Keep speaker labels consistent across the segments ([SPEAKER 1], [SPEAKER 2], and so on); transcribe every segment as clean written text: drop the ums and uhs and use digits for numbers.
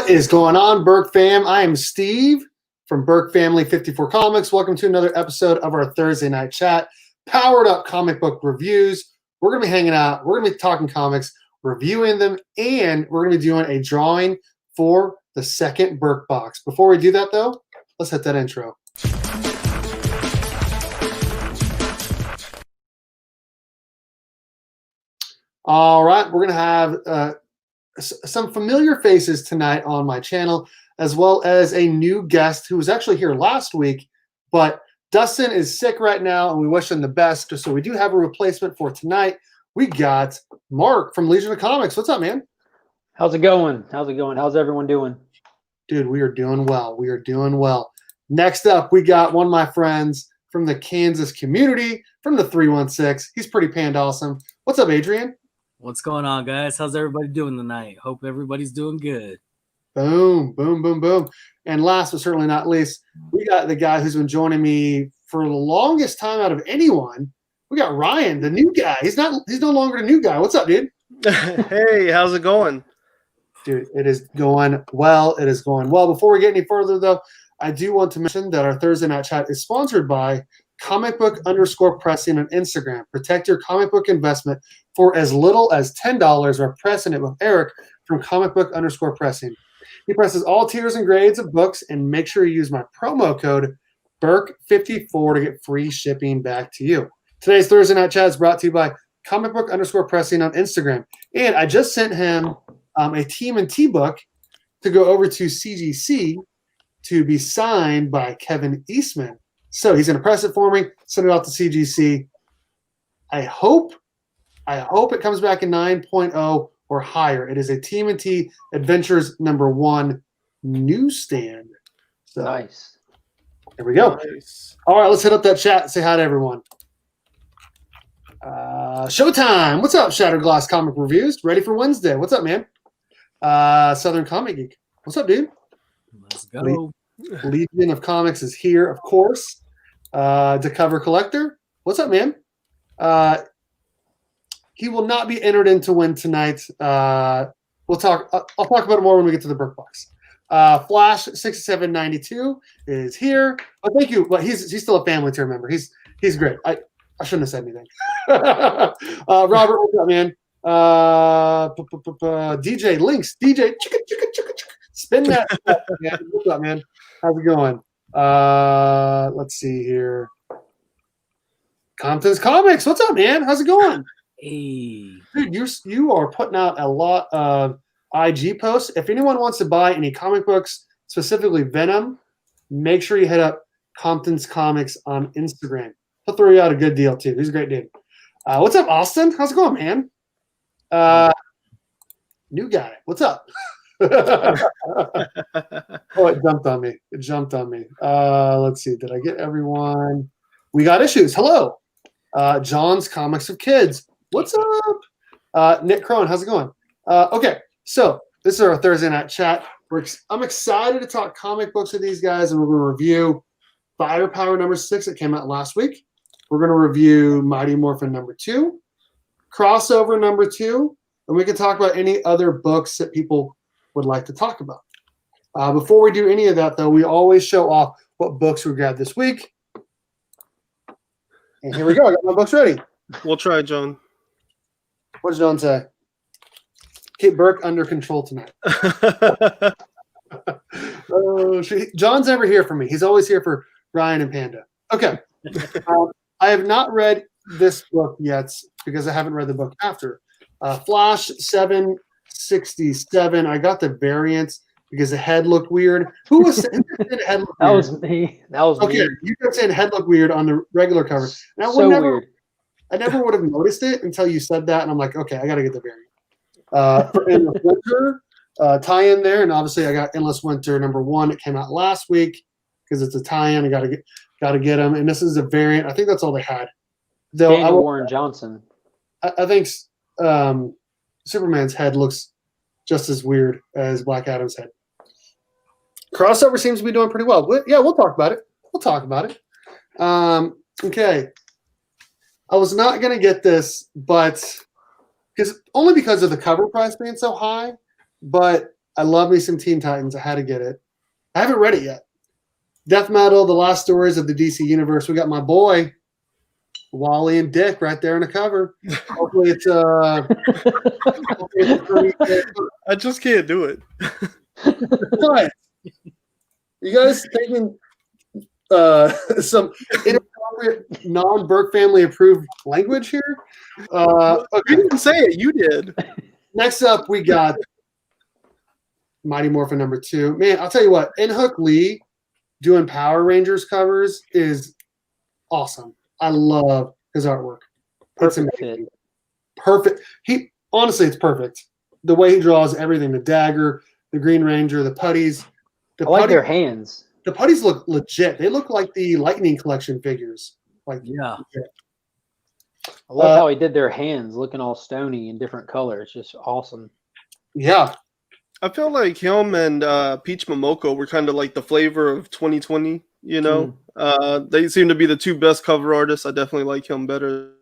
[SPEAKER 1] What is going on, Berk fam? I am Steve from Berk Family 54 Comics. Welcome to another episode of our Thursday night chat, powered up comic book reviews. We're going to be hanging out. We're going to be talking comics, reviewing them, and we're going to be doing a drawing for the second Berk box. Before we do that, though, let's hit that intro. All right, we're going to have some familiar faces tonight on my channel, as well as a new guest who was actually here last week, but Dustin is sick right now, and we wish him the best. So we do have a replacement for tonight. We got Mark from Legion of Comics. What's up, man?
[SPEAKER 2] How's it going? How's everyone doing?
[SPEAKER 1] Dude, we are doing well. We are doing well. Next up, we got one of my friends from the Kansas community, from the 316. He's pretty awesome. What's up, Adrian?
[SPEAKER 3] What's going on, guys? How's everybody doing tonight? Hope everybody's doing good.
[SPEAKER 1] Boom, boom, boom, boom. And last but certainly not least, we got the guy who's been joining me for the longest time out of anyone. We got Ryan, the new guy. He's no longer the new guy. What's up, dude?
[SPEAKER 4] Hey, how's it going?
[SPEAKER 1] Dude, it is going well. It is going well. Before we get any further, though, I do want to mention that our Thursday night chat is sponsored by _pressing on Instagram. Protect your comic book investment for as little as $10 by pressing it with Eric from _pressing. He presses all tiers and grades of books, and make sure you use my promo code BERK54 to get free shipping back to you. Today's Thursday night chat is brought to you by _pressing on Instagram. And I just sent him a TMNT book to go over to CGC to be signed by Kevin Eastman. So he's going to press it for me, send it out to CGC. I hope it comes back in 9.0 or higher. It is a TMNT Adventures #1 newsstand. So,
[SPEAKER 2] nice.
[SPEAKER 1] There we go.
[SPEAKER 4] Nice.
[SPEAKER 1] All right, let's hit up that chat and say hi to everyone. Showtime. What's up, Shattered Glass Comic Reviews? Ready for Wednesday. What's up, man? Southern Comic Geek. What's up, dude?
[SPEAKER 3] Let's go.
[SPEAKER 1] Legion of Comics is here, of course. To Cover Collector. What's up, man? He will not be entered in to win tonight. I'll talk about it more when we get to the Berk box. Flash 6792 is here. Oh, thank you. But he's still a family tier member. He's great. I shouldn't have said anything. Robert, what's up, man? DJ Links. DJ spin that. Man. What's up, man? How's it going? Let's see here. Compton's Comics. What's up, man? How's it going?
[SPEAKER 3] Hey.
[SPEAKER 1] Dude, you are putting out a lot of IG posts. If anyone wants to buy any comic books, specifically Venom, make sure you hit up Compton's Comics on Instagram. He'll throw you out a good deal, too. He's a great dude. What's up, Austin? How's it going, man? New guy. What's up? Oh, it jumped on me. Let's see. Did I get everyone? We got issues. Hello. John's Comics of Kids. What's up? Nick Crone. How's it going? Okay. So this is our Thursday night chat. I'm excited to talk comic books with these guys, and we're going to review Firepower #6 that came out last week. We're going to review Mighty Morphin #2, Crossover #2, and we can talk about any other books that people would like to talk about. Before we do any of that, though, we always show off what books we grabbed this week. And here we go. I got my books ready.
[SPEAKER 4] We'll try, John.
[SPEAKER 1] What does John say? Keep Berk under control tonight. John's never here for me. He's always here for Ryan and Panda. Okay. I have not read this book yet because I haven't read the book after. Flash 767. I got the variants because the head looked weird. Who was saying the head looked weird?
[SPEAKER 2] That was me. That was
[SPEAKER 1] okay.
[SPEAKER 2] weird.
[SPEAKER 1] You kept saying head looked weird on the regular cover. And
[SPEAKER 2] Weird.
[SPEAKER 1] I never would have noticed it until you said that, and I'm like, okay, I got to get the variant. For Endless Winter, tie-in there, and obviously I got Endless Winter #1. It came out last week because it's a tie-in. I got to get them, and this is a variant. I think that's all they had. Though
[SPEAKER 2] Daniel Warren Johnson.
[SPEAKER 1] I think Superman's head looks just as weird as Black Adam's head. Crossover seems to be doing pretty well. We'll talk about it. Okay. I was not going to get this, but only because of the cover price being so high, but I love me some Teen Titans. I had to get it. I haven't read it yet. Death Metal, The Last Stories of the DC Universe. We got my boy, Wally and Dick right there on the cover. Hopefully it's
[SPEAKER 4] I just can't do it.
[SPEAKER 1] What? You guys taking some inappropriate non-Berk family approved language here?
[SPEAKER 4] You
[SPEAKER 1] Okay.
[SPEAKER 4] didn't say it. You did.
[SPEAKER 1] Next up, we got Mighty Morphin #2. Man, I'll tell you what, Hook Lee doing Power Rangers covers is awesome. I love his artwork. It's
[SPEAKER 2] Perfect
[SPEAKER 1] amazing.
[SPEAKER 2] fit.
[SPEAKER 1] Perfect. Honestly, it's perfect. The way he draws everything, the dagger, the Green Ranger, the putties.
[SPEAKER 2] I like their hands.
[SPEAKER 1] The putties look legit. They look like the Lightning Collection figures. Like
[SPEAKER 3] Yeah.
[SPEAKER 1] legit.
[SPEAKER 2] I love how he did their hands looking all stony in different colors. Just awesome.
[SPEAKER 1] Yeah.
[SPEAKER 4] I feel like him and Peach Momoko were kind of like the flavor of 2020. You know, they seem to be the two best cover artists. I definitely like him better.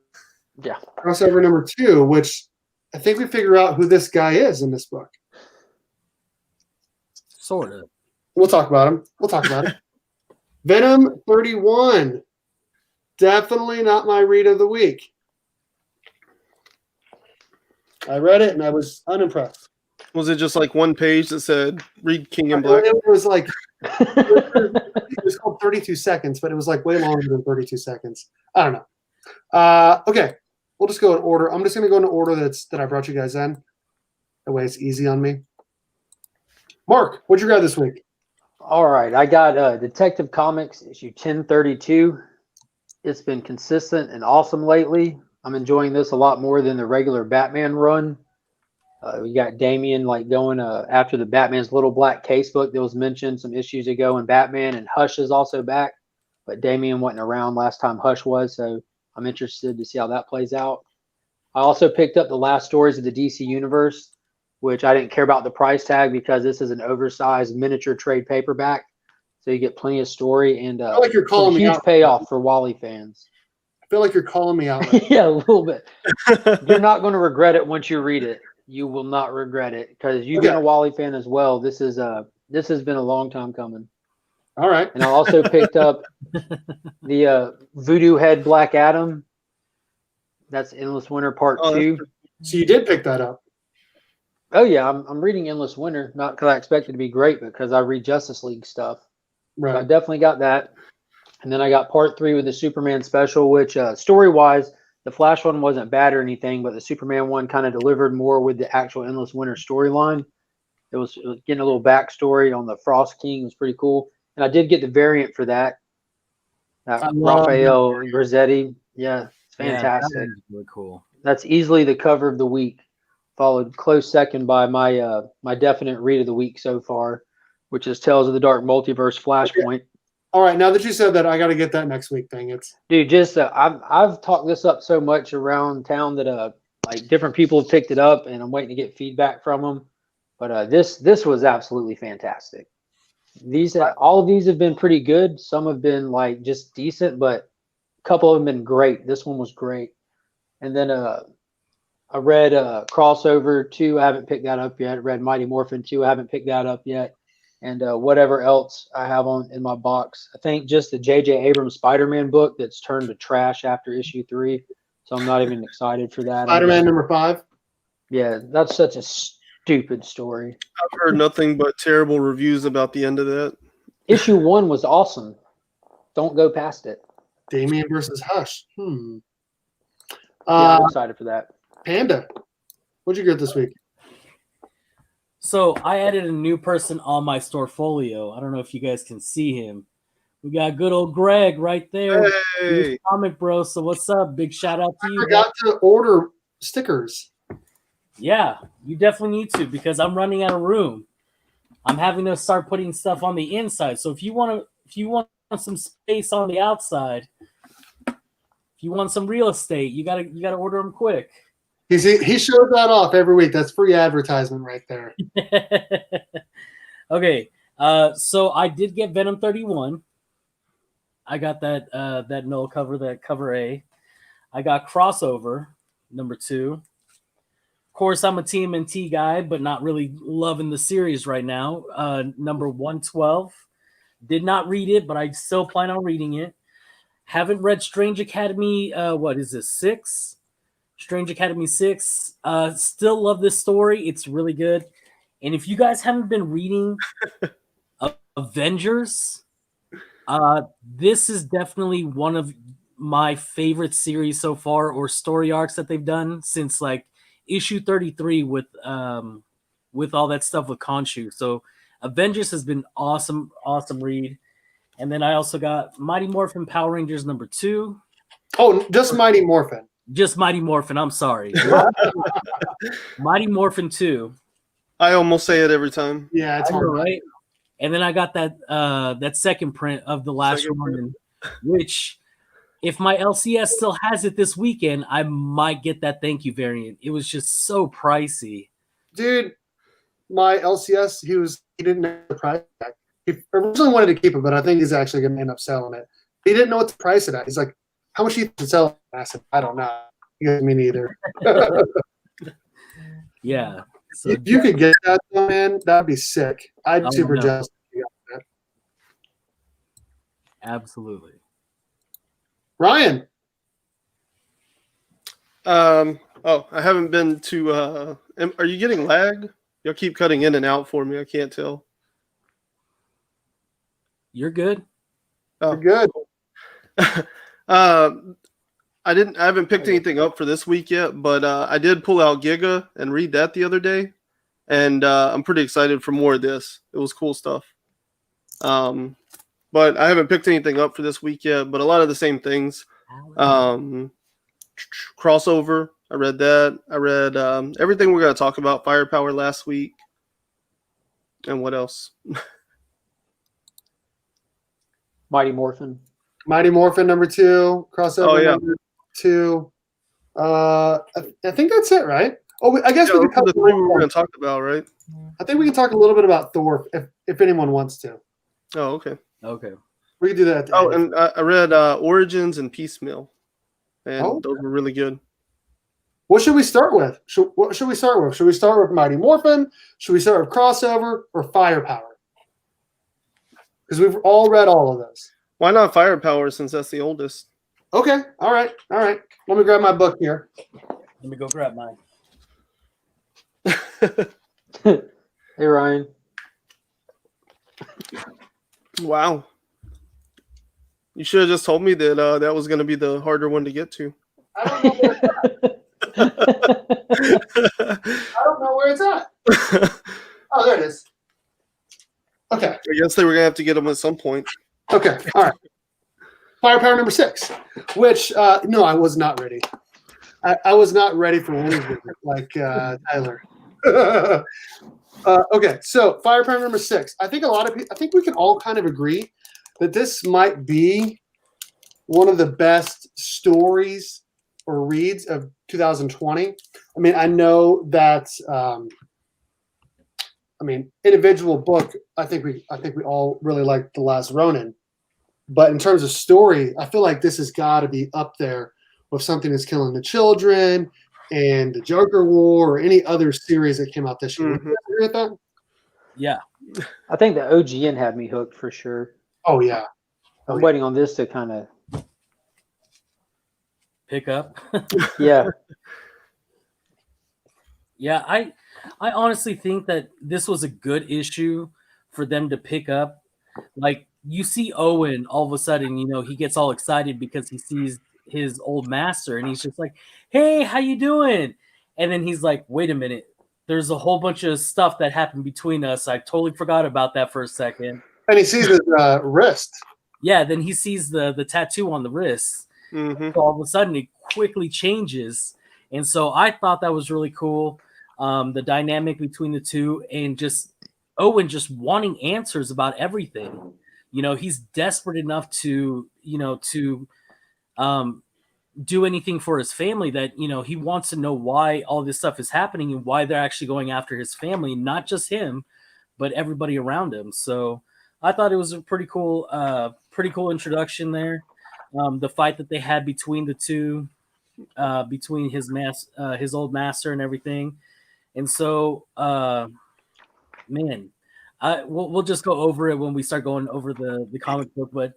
[SPEAKER 2] Yeah.
[SPEAKER 1] Crossover #2, which I think we figure out who this guy is in this book.
[SPEAKER 3] Sort of.
[SPEAKER 1] We'll talk about him. Venom 31. Definitely not my read of the week. I read it and I was unimpressed.
[SPEAKER 4] Was it just like one page that said "Read King in Black"?
[SPEAKER 1] It was like it was called 32 seconds, but it was like way longer than 32 seconds. I don't know. Okay, we'll just go in order. I'm just going to go in the order that I brought you guys in. That way it's easy on me. Mark, what'd you grab this week?
[SPEAKER 2] All right. I got Detective Comics issue 1032. It's been consistent and awesome lately. I'm enjoying this a lot more than the regular Batman run. We got Damian like going after the Batman's Little Black Case book that was mentioned some issues ago in Batman, and Hush is also back, but Damian wasn't around last time Hush was, so I'm interested to see how that plays out. I also picked up the last stories of the DC Universe, which I didn't care about the price tag because this is an oversized miniature trade paperback, so you get plenty of story and
[SPEAKER 1] I feel like you're calling me
[SPEAKER 2] huge
[SPEAKER 1] out.
[SPEAKER 2] payoff for Wally fans.
[SPEAKER 1] I feel like you're calling me out. Right
[SPEAKER 2] Yeah, a little bit. You're not going to regret it once you read it. You will not regret it because you've been a Wally fan as well. This has been a long time coming.
[SPEAKER 1] All right.
[SPEAKER 2] And I also picked up the Voodoo Head Black Adam. That's Endless Winter Part 2.
[SPEAKER 1] So you did pick that up.
[SPEAKER 2] Oh yeah, I'm reading Endless Winter, not because I expect it to be great, but because I read Justice League stuff.
[SPEAKER 1] Right.
[SPEAKER 2] So I definitely got that. And then I got Part 3 with the Superman special, which story-wise, the Flash one wasn't bad or anything, but the Superman one kind of delivered more with the actual Endless Winter storyline. It was getting a little backstory on the Frost King. It was pretty cool. And I did get the variant for that. Raphael Grazzetti. Yeah, it's fantastic.
[SPEAKER 3] Yeah, that is really cool.
[SPEAKER 2] That's easily the cover of the week, followed close second by my my definite read of the week so far, which is Tales of the Dark Multiverse Flashpoint.
[SPEAKER 1] Okay. All right, now that you said that, I got to get that next week. Dang it,
[SPEAKER 2] dude! Just I've talked this up so much around town that like different people have picked it up, and I'm waiting to get feedback from them. But this was absolutely fantastic. All of these have been pretty good. Some have been like just decent, but a couple of them been great. This one was great. And then I read Crossover 2. I haven't picked that up yet. I read Mighty Morphin 2. I haven't picked that up yet. And whatever else I have in my box. I think just the J.J. Abrams Spider-Man book that's turned to trash after issue 3. So I'm not even excited for that.
[SPEAKER 1] Spider-Man #5.
[SPEAKER 2] Yeah, that's such a stupid story.
[SPEAKER 4] I've heard nothing but terrible reviews about the end of that.
[SPEAKER 2] Issue 1 was awesome. Don't go past it.
[SPEAKER 1] Damian versus Hush.
[SPEAKER 2] Yeah, I'm excited for that.
[SPEAKER 1] Panda, what'd you get this week?
[SPEAKER 3] So I added a new person on my Storefolio. I don't know if you guys can see him. We got good old Greg right there.
[SPEAKER 4] Hey.
[SPEAKER 3] Comic bro. So what's up? Big shout out to you.
[SPEAKER 1] I forgot to order stickers.
[SPEAKER 3] Yeah, you definitely need to because I'm running out of room. I'm having to start putting stuff on the inside. So if you want some space on the outside, if you want some real estate, you gotta order them quick.
[SPEAKER 1] He shows that off every week. That's free advertisement right there.
[SPEAKER 3] Okay, so I did get Venom 31. I got that null cover, that cover A. I got Crossover #2. course, I'm a TMNT guy, but not really loving the series right now. Number 112. Did not read it, but I still plan on reading it. Haven't read Strange Academy. What is this? 6? Strange Academy 6. Still love this story. It's really good. And if you guys haven't been reading Avengers, this is definitely one of my favorite series so far, or story arcs that they've done since like issue 33 with all that stuff with Khonshu. So Avengers has been awesome read. And then I also got Mighty Morphin Power Rangers number 2.
[SPEAKER 1] Oh, just Mighty Morphin.
[SPEAKER 3] Just Mighty Morphin. I'm sorry. Mighty Morphin 2.
[SPEAKER 4] I almost say it every time.
[SPEAKER 1] Yeah, it's
[SPEAKER 3] I know,
[SPEAKER 1] hard.
[SPEAKER 3] right? And then I got that second print of the last one, which if my LCS still has it this weekend, I might get that thank you variant. It was just so pricey.
[SPEAKER 1] Dude, my LCS, he didn't know the price tag. He originally wanted to keep it, but I think he's actually going to end up selling it. He didn't know what to price it at. He's like, how much do you sell it? I said, I don't know. He goes, me neither.
[SPEAKER 3] Yeah. So
[SPEAKER 1] If you could get that, though, man, that'd be sick. I'd
[SPEAKER 3] Oh,
[SPEAKER 1] super
[SPEAKER 3] no.
[SPEAKER 1] jealous. If you got that.
[SPEAKER 3] absolutely.
[SPEAKER 1] Ryan,
[SPEAKER 4] I haven't been to. Are you getting lag? Y'all keep cutting in and out for me. I can't tell.
[SPEAKER 3] You're good.
[SPEAKER 4] Oh,
[SPEAKER 1] you're good.
[SPEAKER 4] I haven't picked anything up for this week yet, but I did pull out Giga and read that the other day, and I'm pretty excited for more of this. It was cool stuff. But I haven't picked anything up for this week yet, but a lot of the same things. Crossover, I read that. I read everything we're going to talk about, Firepower last week. And what else?
[SPEAKER 2] Mighty Morphin.
[SPEAKER 1] Mighty Morphin number 2. Crossover
[SPEAKER 4] Oh, yeah.
[SPEAKER 1] number 2. I think that's it, right? Oh, I guess
[SPEAKER 4] Yeah,
[SPEAKER 1] we
[SPEAKER 4] those
[SPEAKER 1] can
[SPEAKER 4] are the
[SPEAKER 1] talk.
[SPEAKER 4] three we were going to talk about, right?
[SPEAKER 1] I think we can talk a little bit about Thor if anyone wants to.
[SPEAKER 4] Oh, okay.
[SPEAKER 3] Okay.
[SPEAKER 1] We can do that. At the
[SPEAKER 4] Oh,
[SPEAKER 1] end.
[SPEAKER 4] and I read Origins and Piecemeal, and
[SPEAKER 1] Oh.
[SPEAKER 4] those were really good.
[SPEAKER 1] What should we start with? What should we start with? Should we start with Mighty Morphin? Should we start with Crossover or Firepower? Because we've all read all of those.
[SPEAKER 4] Why not Firepower since that's the oldest?
[SPEAKER 1] Okay. All right. Let me grab my book here.
[SPEAKER 3] Let me go grab mine.
[SPEAKER 2] Hey, Ryan.
[SPEAKER 4] Wow. You should have just told me that that was going to be the harder one to get to.
[SPEAKER 1] I don't know where it's at. Oh, there it is. Okay.
[SPEAKER 4] I guess they were going to have to get them at some point.
[SPEAKER 1] Okay. All right. Firepower number 6, which, no, I was not ready. I was not ready for Wednesday, like Tyler. Okay, so Firepower number 6. I think I think we can all kind of agree that this might be one of the best stories or reads of 2020. I mean, I know that. Individual book. I think we all really like The Last Ronin, but in terms of story, I feel like this has got to be up there with Something Is Killing the Children and the Joker War or any other series that came out this year. Would you agree with that?
[SPEAKER 3] Yeah.
[SPEAKER 2] I think the OGN had me hooked for sure.
[SPEAKER 1] Oh yeah.
[SPEAKER 2] I'm waiting on this to kind of
[SPEAKER 3] Pick up.
[SPEAKER 2] yeah.
[SPEAKER 3] Yeah, I honestly think that this was a good issue for them to pick up. Like, you see Owen all of a sudden, he gets all excited because he sees his old master and he's just like, hey, how you doing? And then he's like, wait a minute, there's a whole bunch of stuff that happened between us. I totally forgot about that for a second.
[SPEAKER 1] And he sees his wrist.
[SPEAKER 3] Yeah, then he sees the tattoo on the wrist.
[SPEAKER 4] Mm-hmm.
[SPEAKER 3] So all of a sudden it quickly changes. And so I thought that was really cool. The dynamic between the two and just Owen just wanting answers about everything. He's desperate enough to do anything for his family that, he wants to know why all this stuff is happening and why they're actually going after his family, not just him, but everybody around him. So I thought it was a pretty cool introduction there. The fight that they had between the two, between his old master and everything. And so, man, we'll just go over it when we start going over the comic book. But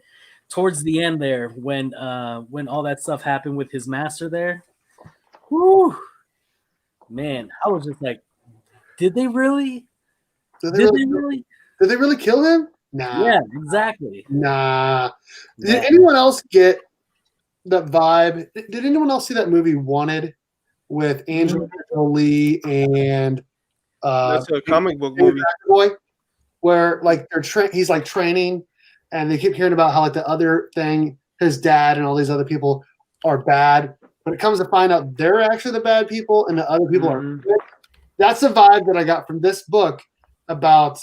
[SPEAKER 3] towards the end there, when all that stuff happened with his master there, whoo, man, I was just like, did they really?
[SPEAKER 1] Did they really kill him? Nah.
[SPEAKER 3] Yeah, exactly.
[SPEAKER 1] Nah. Did anyone else get the vibe? Did anyone else see that movie Wanted with Angelina Jolie and
[SPEAKER 4] That's a comic book movie.
[SPEAKER 1] Boy, where like he's like training, and they keep hearing about how like the other thing, his dad and all these other people are bad, but it comes to find out they're actually the bad people and the other people are good. That's the vibe that I got from this book about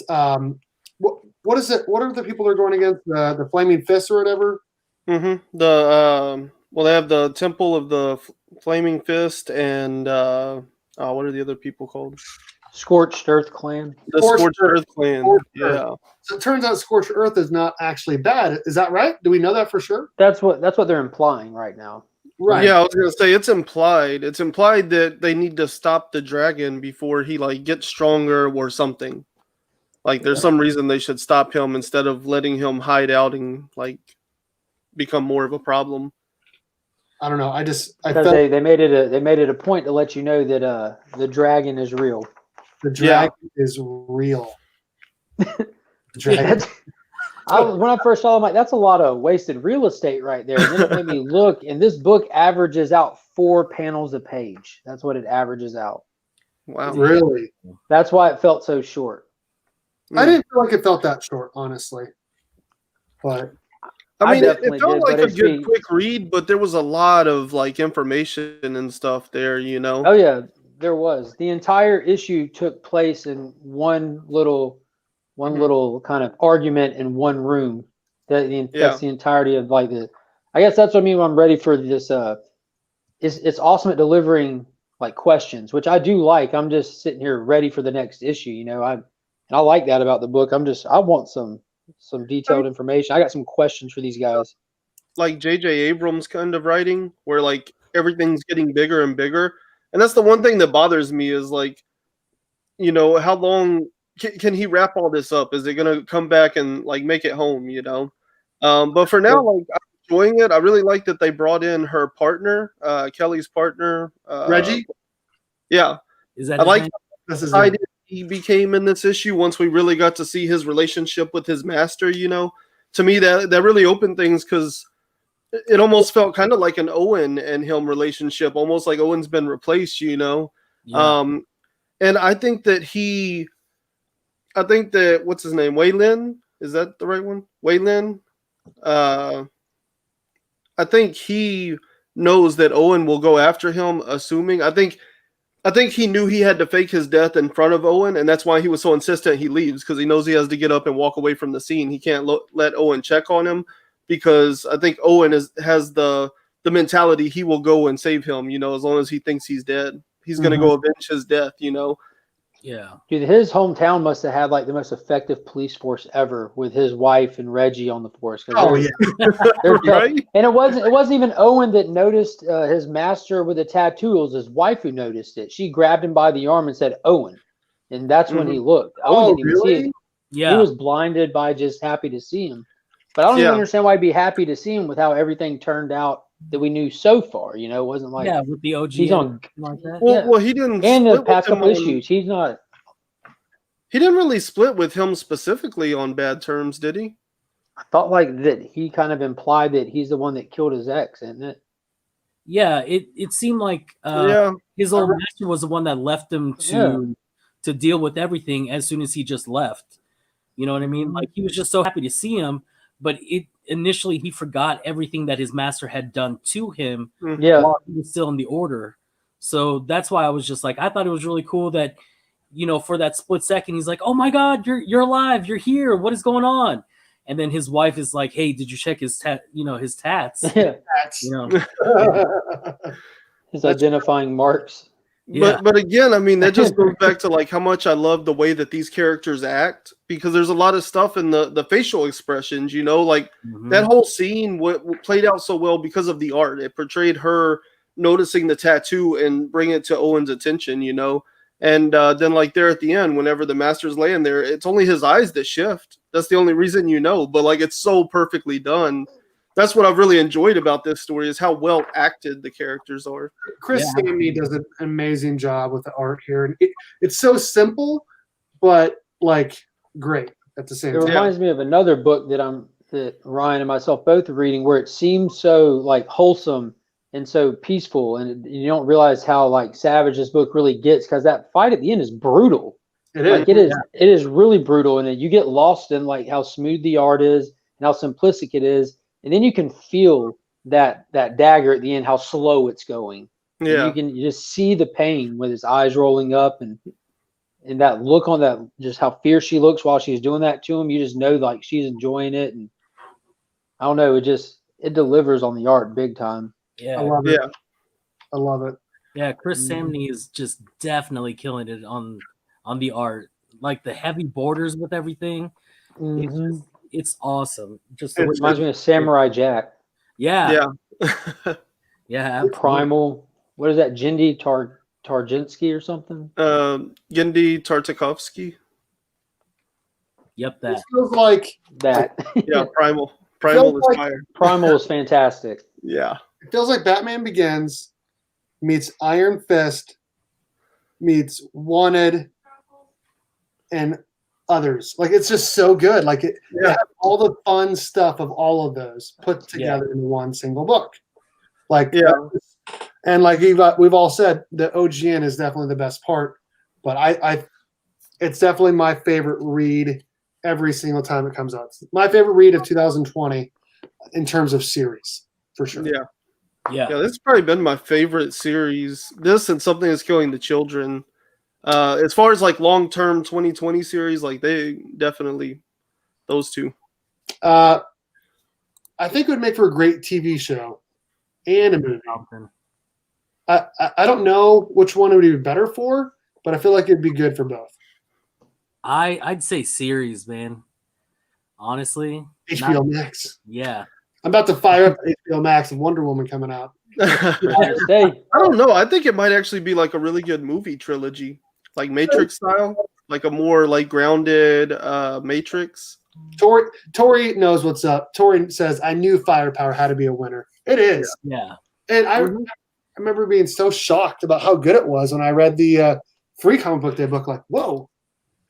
[SPEAKER 1] what is it? What are the people they're going against? The Flaming Fist or whatever?
[SPEAKER 4] Mm-hmm. Well, they have the Temple of the Flaming Fist and what are the other people called?
[SPEAKER 2] Scorched Earth Clan.
[SPEAKER 4] The Scorched Earth Clan. Yeah.
[SPEAKER 1] So it turns out Scorched Earth is not actually bad. Is that right? Do we know that for sure?
[SPEAKER 2] That's what they're implying right now.
[SPEAKER 1] Right.
[SPEAKER 4] Yeah, I was gonna say it's implied. It's implied that they need to stop the dragon before he like gets stronger or something. Like there's some reason they should stop him instead of letting him hide out and like become more of a problem.
[SPEAKER 1] I don't know. I
[SPEAKER 2] Because
[SPEAKER 1] felt
[SPEAKER 2] they made it a point to let you know that the dragon is real.
[SPEAKER 1] the dragon is real. The dragon.
[SPEAKER 2] When I first saw it, I'm like, that's a lot of wasted real estate right there. And then it made me look, and this book averages out 4 panels a page. That's what it averages out.
[SPEAKER 4] Wow.
[SPEAKER 1] Really?
[SPEAKER 2] That's why it felt so short.
[SPEAKER 1] I didn't feel like it felt that short, honestly. But
[SPEAKER 4] I mean, it
[SPEAKER 2] definitely
[SPEAKER 4] felt
[SPEAKER 2] did,
[SPEAKER 4] like
[SPEAKER 2] but
[SPEAKER 4] a
[SPEAKER 2] it's
[SPEAKER 4] good quick read, but there was a lot of like information and stuff there, you know.
[SPEAKER 2] Oh yeah, there was. The entire issue took place in one little kind of argument in one room. That's the entirety of like the. I guess that's what I mean when I'm ready for this. It's awesome at delivering like questions, which I do like. I'm just sitting here ready for the next issue. You know, I like that about the book. I want some detailed information. I got some questions for these guys.
[SPEAKER 4] Like J.J. Abrams kind of writing, where like everything's getting bigger and bigger, and that's the one thing that bothers me is like, you know, how long can he wrap all this up? Is it gonna come back and like make it home? You know, but for now, like I'm enjoying it. I really like that they brought in her partner, Kelly's partner,
[SPEAKER 1] Reggie.
[SPEAKER 4] Yeah,
[SPEAKER 3] Is that
[SPEAKER 4] I
[SPEAKER 3] his
[SPEAKER 4] like
[SPEAKER 3] name?
[SPEAKER 1] this is
[SPEAKER 4] how excited he became in this issue once we really got to see his relationship with his master. You know, to me that really opened things because it almost felt kind of like an Owen and him relationship, almost like Owen's been replaced. You know,
[SPEAKER 3] Yeah.
[SPEAKER 4] and I think that what's his name? Waylon? Is that the right one? Waylon? I think he knows that Owen will go after him, assuming. I think he knew he had to fake his death in front of Owen, and that's why he was so insistent he leaves, because he knows he has to get up and walk away from the scene. He can't let Owen check on him, because I think Owen has the mentality he will go and save him, you know, as long as he thinks he's dead. He's going to go avenge his death, you know.
[SPEAKER 3] Yeah.
[SPEAKER 2] Dude, his hometown must have had like the most effective police force ever with his wife and Reggie on the force.
[SPEAKER 1] Oh yeah.
[SPEAKER 4] Right?
[SPEAKER 2] And it wasn't even Owen that noticed his master with a tattoo. It was his wife who noticed it. She grabbed him by the arm and said, "Owen," and that's when he looked. Owen didn't even see it.
[SPEAKER 3] Yeah.
[SPEAKER 2] He was blinded by just happy to see him. But I don't even understand why he'd be happy to see him with how everything turned out that we knew so far. You know, it wasn't like
[SPEAKER 3] with the OG.
[SPEAKER 2] he's on
[SPEAKER 3] like that.
[SPEAKER 4] Well, he didn't.
[SPEAKER 2] and the
[SPEAKER 4] split
[SPEAKER 2] past
[SPEAKER 4] with him
[SPEAKER 2] couple
[SPEAKER 4] on-
[SPEAKER 2] issues. He's not.
[SPEAKER 4] He didn't really split with him specifically on bad terms, did he?
[SPEAKER 2] I thought like that he kind of implied that he's the one that killed his ex, isn't it?
[SPEAKER 3] Yeah, it seemed like his old master was the one that left him to deal with everything as soon as he just left. You know what I mean? Like he was just so happy to see him, but initially he forgot everything that his master had done to him while he was still in the order. So that's why I was just like, I thought it was really cool that, you know, for that split second, he's like, "Oh my God, you're alive, you're here. What is going on?" And then his wife is like, "Hey, did you check his his tats?"
[SPEAKER 2] Yeah,
[SPEAKER 3] You know,
[SPEAKER 2] his identifying marks.
[SPEAKER 4] But again, I mean, that just goes back to like how much I love the way that these characters act, because there's a lot of stuff in the facial expressions, you know, like that whole scene played out so well because of the art. It portrayed her noticing the tattoo and bringing it to Owen's attention, you know. And then like there at the end, whenever the master's laying there, it's only his eyes that shift. That's the only reason you know. But like it's so perfectly done. That's what I've really enjoyed about this story is how well acted the characters are.
[SPEAKER 1] Chris Samney does an amazing job with the art here. And it's so simple, but like great at the same
[SPEAKER 2] It
[SPEAKER 1] time.
[SPEAKER 2] reminds me of another book that Ryan and myself both are reading, where it seems so like wholesome and so peaceful, and you don't realize how like savage this book really gets, because that fight at the end is brutal.
[SPEAKER 1] It is.
[SPEAKER 2] Like it is really brutal, and then you get lost in like how smooth the art is and how simplistic it is, and then you can feel that dagger at the end, how slow it's going.
[SPEAKER 4] Yeah,
[SPEAKER 2] And you just see the pain with his eyes rolling up, and that look on that, just how fierce she looks while she's doing that to him. You just know like she's enjoying it, and I don't know, it delivers on the art big time.
[SPEAKER 3] Yeah.
[SPEAKER 1] I love it. I love it.
[SPEAKER 3] Yeah, Chris Samney is just definitely killing it on the art. Like the heavy borders with everything. It's awesome. Just
[SPEAKER 2] It reminds me of Samurai Jack.
[SPEAKER 3] Yeah.
[SPEAKER 4] yeah.
[SPEAKER 3] Yeah.
[SPEAKER 2] Primal. What is that? Jindy Tarjinsky or something?
[SPEAKER 4] Gendy Tartakovsky.
[SPEAKER 3] Yep,
[SPEAKER 1] It
[SPEAKER 3] that.
[SPEAKER 1] feels like
[SPEAKER 2] That.
[SPEAKER 4] Yeah, Primal. Primal is
[SPEAKER 1] like-
[SPEAKER 4] fire.
[SPEAKER 2] Primal is fantastic.
[SPEAKER 4] Yeah.
[SPEAKER 1] it feels like Batman Begins meets Iron Fist meets Wanted and others. Like it's just so good. Like it has all the fun stuff of all of those put together in one single book. Like and like we've all said, the OGN is definitely the best part. But I it's definitely my favorite read every single time it comes out. It's my favorite read of 2020 in terms of series, for sure.
[SPEAKER 4] Yeah.
[SPEAKER 3] Yeah.
[SPEAKER 4] Yeah, this has probably been my favorite series. This and Something That's Killing the Children. As far as like long-term 2020 series, like they definitely those two.
[SPEAKER 1] I think it would make for a great TV show and a movie. I don't know which one it would be better for, but I feel like it'd be good for both.
[SPEAKER 3] I'd say series, man. Honestly.
[SPEAKER 1] HBO Max.
[SPEAKER 3] Yeah.
[SPEAKER 1] I'm about to fire up HBO Max and Wonder Woman coming out.
[SPEAKER 2] Stay.
[SPEAKER 4] I don't know. I think it might actually be like a really good movie trilogy, like Matrix style, like a more like grounded Matrix.
[SPEAKER 1] Tori knows what's up. Tori says, "I knew Firepower had to be a winner." It is.
[SPEAKER 3] Yeah.
[SPEAKER 1] And I remember being so shocked about how good it was when I read the free comic book day book. Like, whoa!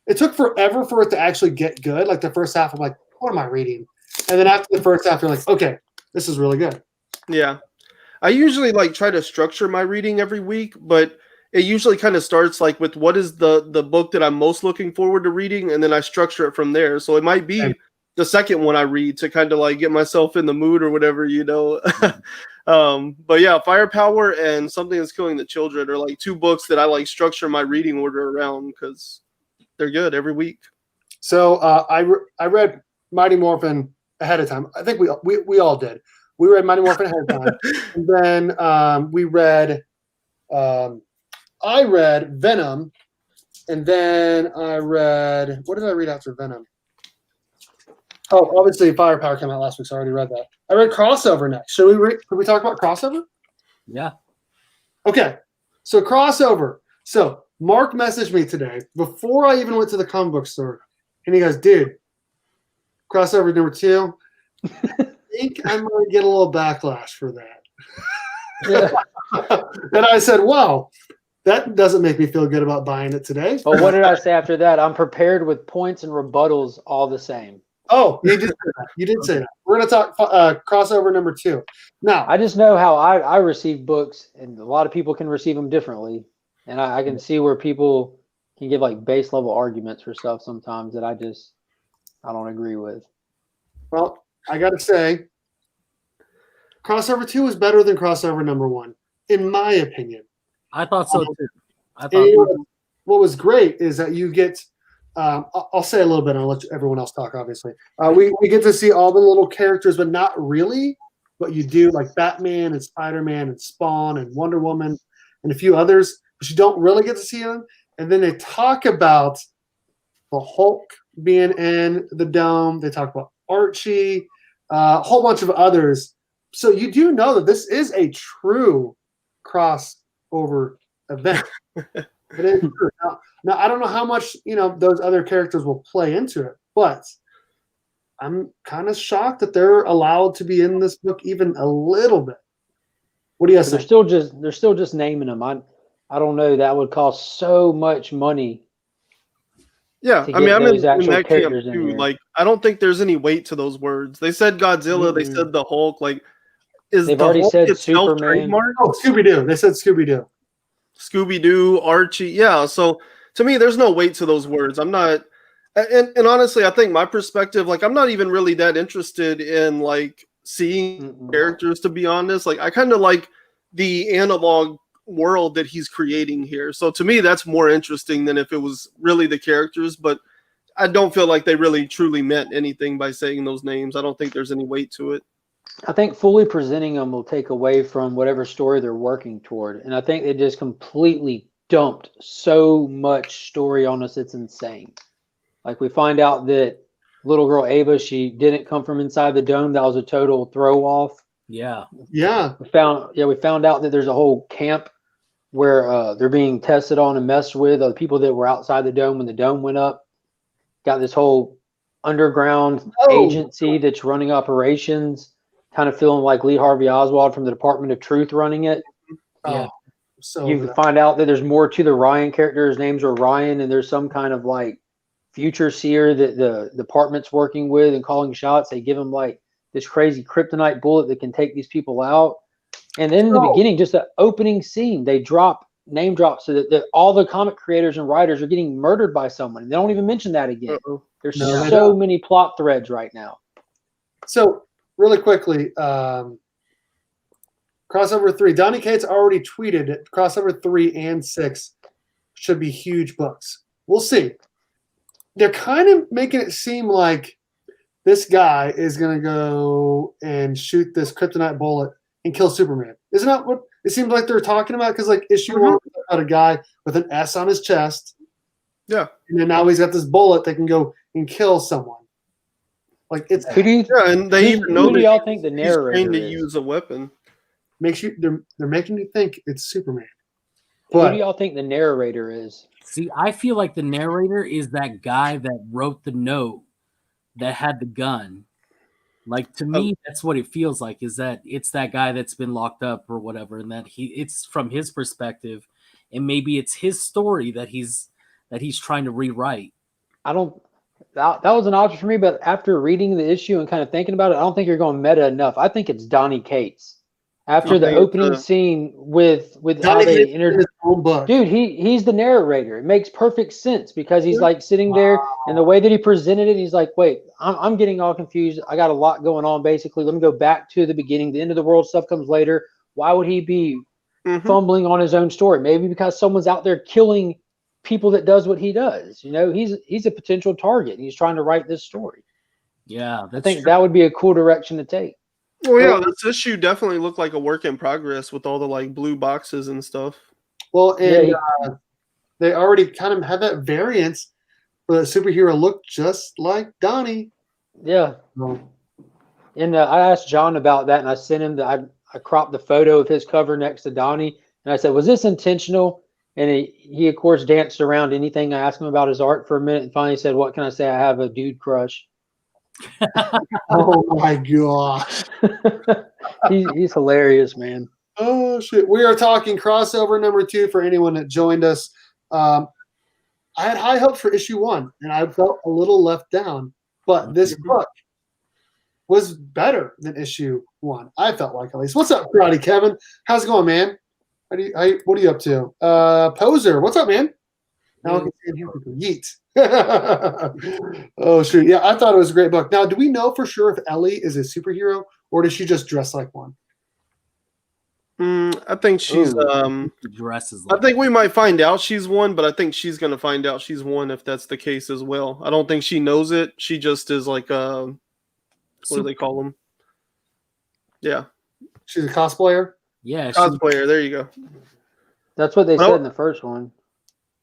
[SPEAKER 1] It took forever for it to actually get good. Like the first half, I'm like, what am I reading? And then after the first half, you're like, okay, this is really good.
[SPEAKER 4] Yeah. I usually like try to structure my reading every week, but it usually kind of starts like with what is the book that I'm most looking forward to reading, and then I structure it from there. So it might be the second one I read to kind of like get myself in the mood or whatever, you know. But yeah, Firepower and Something That's Killing the Children are like two books that I like structure my reading order around because they're good every week.
[SPEAKER 1] So I read Mighty Morphin ahead of time. I think we all did. We read Mighty Morphin ahead of time, and then we read. I read Venom, and then I read. What did I read after Venom? Oh, obviously Firepower came out last week, so I already read that. I read Crossover next. Should we talk about Crossover?
[SPEAKER 3] Yeah.
[SPEAKER 1] Okay, so Crossover. So Mark messaged me today before I even went to the comic book store, and he goes, "Dude, Crossover number 2. I think I might get a little backlash for that." And I said, "Wow, that doesn't make me feel good about buying it today."
[SPEAKER 2] But what did I say after that? I'm prepared with points and rebuttals all the same.
[SPEAKER 1] Oh, you did say that. You did say that. We're going to talk Crossover number 2. Now,
[SPEAKER 2] I just know how I receive books, and a lot of people can receive them differently. And I can see where people can give like base level arguments for stuff sometimes that I don't agree with.
[SPEAKER 1] well, I got to say, Crossover 2 is better than Crossover number 1, in my opinion.
[SPEAKER 3] I thought so too. I
[SPEAKER 1] And
[SPEAKER 3] thought
[SPEAKER 1] what was great is that you get, I'll say a little bit, and I'll let everyone else talk, obviously. We get to see all the little characters, but not really, but you do, like Batman and Spider-Man and Spawn and Wonder Woman and a few others, but you don't really get to see them. And then they talk about the Hulk being in the dome. They talk about Archie, a whole bunch of others. So you do know that this is a true crossover event. It is true. Now, I don't know how much those other characters will play into it, but I'm kind of shocked that they're allowed to be in this book even a little bit. What do you guys
[SPEAKER 2] They're
[SPEAKER 1] think?
[SPEAKER 2] still just naming them. I don't know. That would cost so much money.
[SPEAKER 4] Yeah,
[SPEAKER 2] To
[SPEAKER 4] I mean,
[SPEAKER 2] get
[SPEAKER 4] I'm
[SPEAKER 2] those
[SPEAKER 4] in
[SPEAKER 2] actual
[SPEAKER 4] that camp
[SPEAKER 2] characters in
[SPEAKER 4] too.
[SPEAKER 2] there.
[SPEAKER 4] Like, I don't think there's any weight to those words. They said Godzilla, they said the Hulk. Like, is
[SPEAKER 2] They've
[SPEAKER 4] the
[SPEAKER 2] already
[SPEAKER 4] Hulk
[SPEAKER 2] said
[SPEAKER 4] itself
[SPEAKER 2] Superman.
[SPEAKER 4] trademarked?
[SPEAKER 1] Oh, Scooby-Doo. They said Scooby-Doo.
[SPEAKER 4] Scooby-Doo, Archie. Yeah, so to me, there's no weight to those words. I'm not, and honestly, I think my perspective, like, I'm not even really that interested in like seeing characters, to be honest. Like, I kind of like the analog world that he's creating here. So to me, that's more interesting than if it was really the characters. But I don't feel like they really truly meant anything by saying those names. I don't think there's any weight to it.
[SPEAKER 2] I think fully presenting them will take away from whatever story they're working toward. And I think they just completely dumped so much story on us. It's insane. Like, we find out that little girl Ava, she didn't come from inside the dome. That was a total throw off.
[SPEAKER 3] Yeah.
[SPEAKER 1] Yeah.
[SPEAKER 2] We found out that there's a whole camp where they're being tested on and messed with. The people that were outside the dome when the dome went up got this whole underground agency that's running operations, kind of feeling like Lee Harvey Oswald from the Department of Truth running it.
[SPEAKER 3] Yeah.
[SPEAKER 1] So
[SPEAKER 2] You find out that there's more to the Ryan character. His name's Orion, and there's some kind of like future seer that the department's working with and calling shots. They give him like this crazy kryptonite bullet that can take these people out. And then in the beginning, just the opening scene, they name drop so that all the comic creators and writers are getting murdered by someone. And they don't even mention that again. There's so many plot threads right now.
[SPEAKER 1] So really quickly, crossover 3. Donnie Cates already tweeted it. Crossover 3 and 6 should be huge books. We'll see. They're kind of making it seem like this guy is going to go and shoot this kryptonite bullet and kill Superman. Isn't that what it seems like they're talking about? Because like issue 1 about a guy with an S on his chest.
[SPEAKER 4] Yeah.
[SPEAKER 1] And then now he's got this bullet that can go and kill someone. Like it's
[SPEAKER 4] and they even know
[SPEAKER 2] who do y'all think the narrator
[SPEAKER 4] trained to
[SPEAKER 2] is?
[SPEAKER 4] use a weapon.
[SPEAKER 1] Makes you they're making you think it's Superman.
[SPEAKER 2] Who
[SPEAKER 1] But
[SPEAKER 2] do y'all think the narrator is?
[SPEAKER 3] See, I feel like the narrator is that guy that wrote the note that had the gun. Like, to me, that's what it feels like, is that it's that guy that's been locked up or whatever, and that it's from his perspective, and maybe it's his story that he's trying to rewrite.
[SPEAKER 2] I don't. That was an option for me, but after reading the issue and kind of thinking about it, I don't think you're going meta enough. I think it's Donnie Cates. After the opening scene with how they introduced
[SPEAKER 1] his own book.
[SPEAKER 2] Dude, he's the narrator. It makes perfect sense because he's like sitting there, and the way that he presented it, he's like, wait, I'm getting all confused. I got a lot going on, basically. Let me go back to the beginning. The end of the world stuff comes later. Why would he be fumbling on his own story? Maybe because someone's out there killing people that does what he does. You know, he's a potential target, and he's trying to write this story.
[SPEAKER 3] Yeah,
[SPEAKER 2] I think that would be a cool direction to take.
[SPEAKER 4] Well, yeah, this issue definitely looked like a work in progress with all the like blue boxes and stuff.
[SPEAKER 1] Well, and they already kind of had that variance where the superhero looked just like Donnie.
[SPEAKER 2] Yeah. And I asked John about that, and I sent him I cropped the photo of his cover next to Donnie, and I said, was this intentional? And he of course danced around anything. I asked him about his art for a minute and finally said, what can I say? I have a dude crush.
[SPEAKER 1] Oh my gosh.
[SPEAKER 2] He's hilarious, man.
[SPEAKER 1] Oh shit. We are talking crossover number 2 for anyone that joined us. I had high hopes for issue 1 and I felt a little left down, but this book was better than issue 1. I felt like, at least. What's up, Karate Kevin? How's it going, man? What are you up to? Poser, what's up, man? Now I can see you. Yeet. Oh shoot! Yeah, I thought it was a great book. Now, do we know for sure if Ellie is a superhero or does she just dress like one?
[SPEAKER 4] I think she's.
[SPEAKER 3] Dresses.
[SPEAKER 4] I think we might find out she's one, but I think she's going to find out she's one if that's the case as well. I don't think she knows it. She just is like what do they call them? Yeah,
[SPEAKER 1] she's a cosplayer.
[SPEAKER 3] Yeah,
[SPEAKER 4] cosplayer. There you go.
[SPEAKER 2] That's what they said in the first one.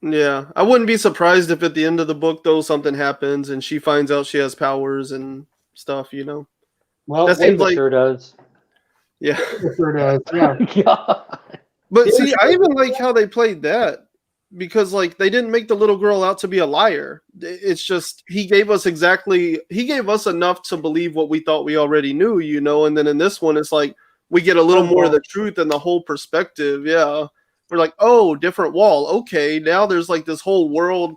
[SPEAKER 4] Yeah, I wouldn't be surprised if at the end of the book, though, something happens and she finds out she has powers and stuff. You know,
[SPEAKER 1] well,
[SPEAKER 4] that seems like
[SPEAKER 2] sure does.
[SPEAKER 4] Yeah,
[SPEAKER 1] it sure does. Yeah.
[SPEAKER 2] God.
[SPEAKER 4] But
[SPEAKER 1] Yeah,
[SPEAKER 4] see,
[SPEAKER 1] sure.
[SPEAKER 4] I even like how they played that because like they didn't make the little girl out to be a liar. It's just he gave us enough to believe what we thought we already knew, you know. And then in this one, it's like we get a little more of the truth and the whole perspective. Yeah, we're like, oh, different wall. Okay, now there's like this whole world.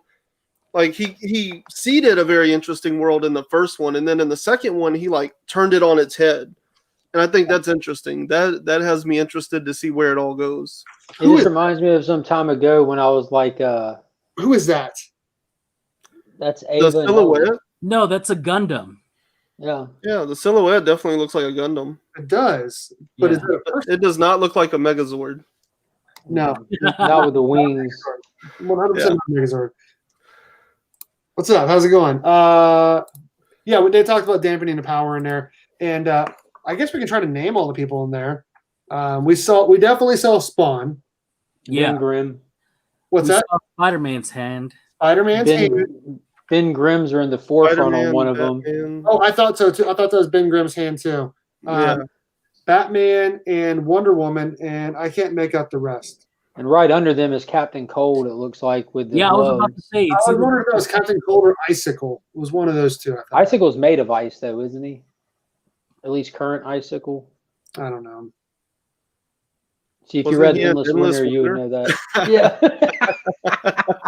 [SPEAKER 4] Like he seeded a very interesting world in the first one, and then in the second one, he like turned it on its head. And I think that's interesting. That has me interested to see where it all goes.
[SPEAKER 2] It just reminds me of some time ago when I was like,
[SPEAKER 1] who is that?
[SPEAKER 2] that's Ava.
[SPEAKER 4] The
[SPEAKER 2] and Ellie.
[SPEAKER 4] silhouette?
[SPEAKER 3] No, that's a Gundam.
[SPEAKER 2] Yeah.
[SPEAKER 4] Yeah, the silhouette definitely looks like a Gundam.
[SPEAKER 1] It does, but
[SPEAKER 3] Yeah.
[SPEAKER 1] is it a person?
[SPEAKER 4] It does not look like a Megazord.
[SPEAKER 1] No,
[SPEAKER 2] Not with the wings.
[SPEAKER 1] 100% not Megazord. What's up? How's it going? Yeah, they talked about dampening the power in there, and I guess we can try to name all the people in there. We definitely saw Spawn.
[SPEAKER 3] Yeah.
[SPEAKER 2] Ben Grimm.
[SPEAKER 1] What's
[SPEAKER 3] We
[SPEAKER 1] that?
[SPEAKER 3] saw Spider-Man's hand.
[SPEAKER 1] Spider-Man's hand.
[SPEAKER 2] Ben Grimm's are in the forefront
[SPEAKER 4] Spider-Man,
[SPEAKER 2] on one of them.
[SPEAKER 4] Batman.
[SPEAKER 1] Oh, I thought so too. I thought that was Ben Grimm's hand too.
[SPEAKER 4] Yeah.
[SPEAKER 1] Batman and Wonder Woman, and I can't make out the rest.
[SPEAKER 2] And right under them is Captain Cold, it looks like, with the
[SPEAKER 3] Yeah, I was about to
[SPEAKER 2] gloves.
[SPEAKER 3] say.
[SPEAKER 1] I
[SPEAKER 3] It's
[SPEAKER 1] was
[SPEAKER 3] either-
[SPEAKER 1] wondering if that was Captain Cold or Icicle. It was one of those two. I thought.
[SPEAKER 2] Icicle's made of ice, though, isn't he? At least current Icicle.
[SPEAKER 1] I don't know.
[SPEAKER 2] See, if you
[SPEAKER 4] Wasn't
[SPEAKER 2] read
[SPEAKER 4] he in
[SPEAKER 2] Endless
[SPEAKER 4] Endless
[SPEAKER 2] Winter, you would
[SPEAKER 4] Winter?
[SPEAKER 2] know that. Yeah.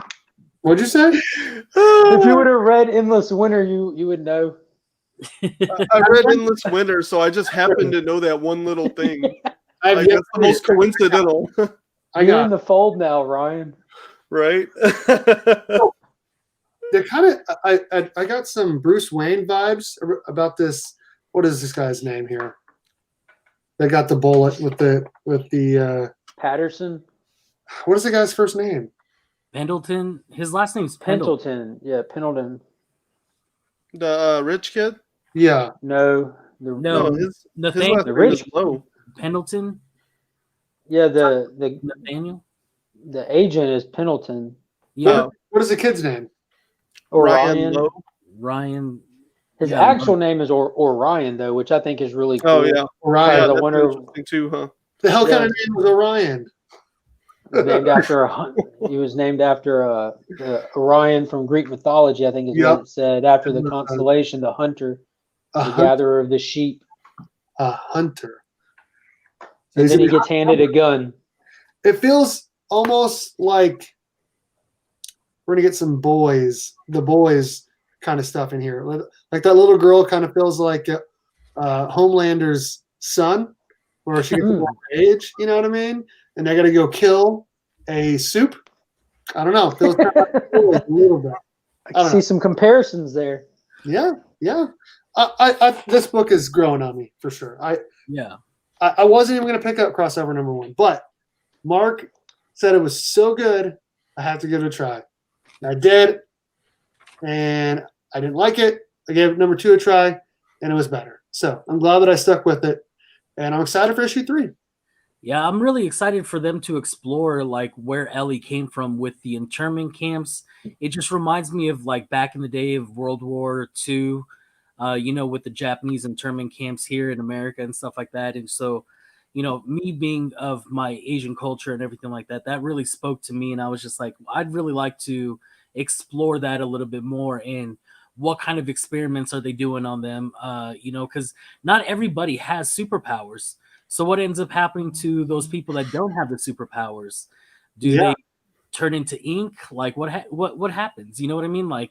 [SPEAKER 1] What'd you say?
[SPEAKER 2] If you would have read Endless Winter, you would know.
[SPEAKER 4] I read Endless Winter, so I just happened to know that one little thing.
[SPEAKER 1] I've
[SPEAKER 4] Like,
[SPEAKER 1] yet
[SPEAKER 4] that's the
[SPEAKER 1] to
[SPEAKER 4] most
[SPEAKER 1] read it.
[SPEAKER 4] coincidental,
[SPEAKER 1] I
[SPEAKER 2] You're in
[SPEAKER 1] got.
[SPEAKER 2] the fold now, Ryan.
[SPEAKER 4] right?
[SPEAKER 1] They're kind of. I got some Bruce Wayne vibes about this. What is this guy's name here? They got the bullet with the.
[SPEAKER 2] Patterson?
[SPEAKER 1] What is the guy's first name?
[SPEAKER 3] Pendleton. His last name's Pendleton.
[SPEAKER 2] Pendleton. Yeah, Pendleton.
[SPEAKER 4] The rich kid?
[SPEAKER 2] No.
[SPEAKER 1] Yeah.
[SPEAKER 3] No,
[SPEAKER 4] his
[SPEAKER 3] Nathaniel.
[SPEAKER 4] last
[SPEAKER 2] the
[SPEAKER 4] name is
[SPEAKER 2] rich-
[SPEAKER 4] Lowe.
[SPEAKER 3] Pendleton.
[SPEAKER 2] Yeah, the
[SPEAKER 3] Nathaniel.
[SPEAKER 2] agent is Pendleton.
[SPEAKER 3] Yeah,
[SPEAKER 1] What is the kid's name?
[SPEAKER 4] Ryan
[SPEAKER 2] Orion.
[SPEAKER 4] Lowe.
[SPEAKER 3] Ryan.
[SPEAKER 2] His
[SPEAKER 3] Yeah,
[SPEAKER 2] actual name is Orion, though, which I think is really cool.
[SPEAKER 4] Oh yeah,
[SPEAKER 1] Orion.
[SPEAKER 2] Yeah,
[SPEAKER 4] yeah,
[SPEAKER 2] the
[SPEAKER 4] that's
[SPEAKER 2] winner-
[SPEAKER 4] interesting too, huh?
[SPEAKER 1] The hell kind
[SPEAKER 2] Yeah.
[SPEAKER 1] of name was Orion?
[SPEAKER 2] Named after he was named after Orion from Greek mythology, I think is
[SPEAKER 1] Yep.
[SPEAKER 2] what it said. After the constellation, the hunter, the
[SPEAKER 1] A
[SPEAKER 2] gatherer of the sheep.
[SPEAKER 1] hunter.
[SPEAKER 2] And
[SPEAKER 1] He's
[SPEAKER 2] then he
[SPEAKER 1] a-
[SPEAKER 2] gets handed a gun.
[SPEAKER 1] It feels almost like we're gonna get some the boys kind of stuff in here. Like that little girl kind of feels like Homelander's son, where she gets a little age. You know what I mean? And they got to go kill a soup. I don't know. It feels kind of like a little bit.
[SPEAKER 2] I
[SPEAKER 1] I
[SPEAKER 2] can
[SPEAKER 1] don't
[SPEAKER 2] see
[SPEAKER 1] know.
[SPEAKER 2] some comparisons there.
[SPEAKER 1] Yeah, yeah. This book is growing on me for sure.
[SPEAKER 3] Yeah.
[SPEAKER 1] I wasn't even going to pick up crossover number 1, but Mark said it was so good, I had to give it a try. And I did, and I didn't like it. I gave number 2 a try, and it was better. So I'm glad that I stuck with it, and I'm excited for issue 3.
[SPEAKER 3] Yeah, I'm really excited for them to explore like where Ellie came from with the internment camps. It just reminds me of like back in the day of World War II, with the Japanese internment camps here in America and stuff like that. And so, me being of my Asian culture and everything like that, that really spoke to me. And I was just like, I'd really like to explore that a little bit more. And what kind of experiments are they doing on them? Because not everybody has superpowers. So what ends up happening to those people that don't have the superpowers? Do they turn into ink? Like what happens? You know what I mean? Like,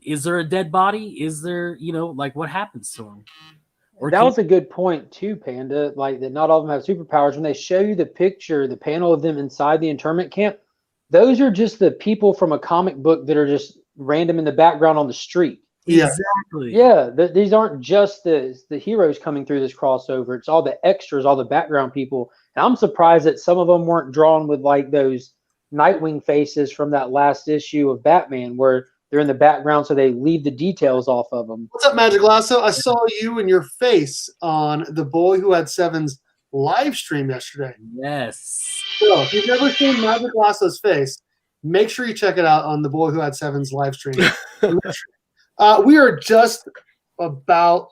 [SPEAKER 3] is there a dead body? Is there, what happens to them?
[SPEAKER 2] That was a good point too, Panda. Like that, not all of them have superpowers. When they show you the picture, the panel of them inside the internment camp, those are just the people from a comic book that are just random in the background on the street.
[SPEAKER 1] Yeah.
[SPEAKER 3] Exactly.
[SPEAKER 2] Yeah, these aren't just the heroes coming through this crossover. It's all the extras, all the background people. And I'm surprised that some of them weren't drawn with like those Nightwing faces from that last issue of Batman, where they're in the background, so they leave the details off of them.
[SPEAKER 1] What's up, Magic Lasso? I saw you and your face on the Boy Who Had Seven's live stream yesterday.
[SPEAKER 3] Yes.
[SPEAKER 1] So if you've never seen Magic Lasso's face, make sure you check it out on the Boy Who Had Seven's live stream. We are just about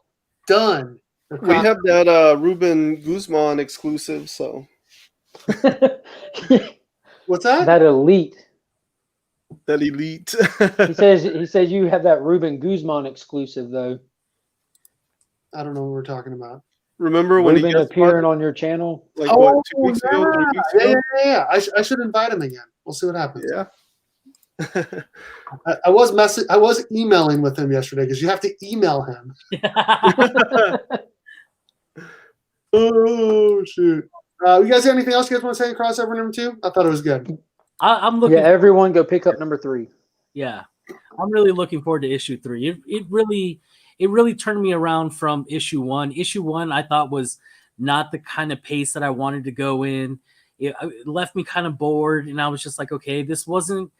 [SPEAKER 1] done.
[SPEAKER 4] We have that Ruben Guzman exclusive, so
[SPEAKER 1] What's that?
[SPEAKER 2] That elite.
[SPEAKER 4] That elite.
[SPEAKER 2] He says you have that Ruben Guzman exclusive though.
[SPEAKER 1] I don't know what we're talking about.
[SPEAKER 4] Remember when
[SPEAKER 2] Ruben
[SPEAKER 4] he guest
[SPEAKER 2] appearing
[SPEAKER 4] spotted,
[SPEAKER 2] on your channel?
[SPEAKER 4] like what, 2 weeks ago, 3
[SPEAKER 1] yeah.
[SPEAKER 4] weeks
[SPEAKER 1] Yeah,
[SPEAKER 4] ago?
[SPEAKER 1] yeah. I should invite him again. We'll see what happens.
[SPEAKER 4] Yeah.
[SPEAKER 1] I was emailing with him yesterday because you have to email him. Oh shoot! You guys got anything else you guys want to say in crossover number 2? I thought it was good.
[SPEAKER 3] I'm looking.
[SPEAKER 2] Yeah, everyone go pick up number 3.
[SPEAKER 3] Yeah, I'm really looking forward to issue 3. It really turned me around from issue 1. Issue 1 I thought was not the kind of pace that I wanted to go in. It left me kind of bored, and I was just like, okay, this wasn't,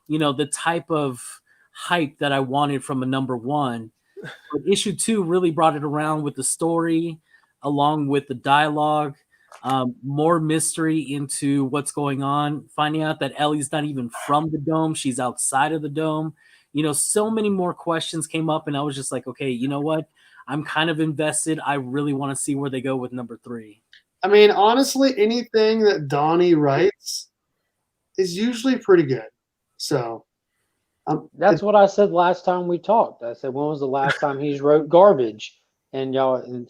[SPEAKER 3] the type of hype that I wanted from a number 1. But issue 2 really brought it around with the story, along with the dialogue, more mystery into what's going on, finding out that Ellie's not even from the dome. She's outside of the dome. So many more questions came up, and I was just like, okay, you know what? I'm kind of invested. I really want to see where they go with number 3.
[SPEAKER 1] I mean, honestly, anything that Donnie writes is usually pretty good. So
[SPEAKER 2] That's what I said last time we talked. I said, when was the last time he's wrote garbage? And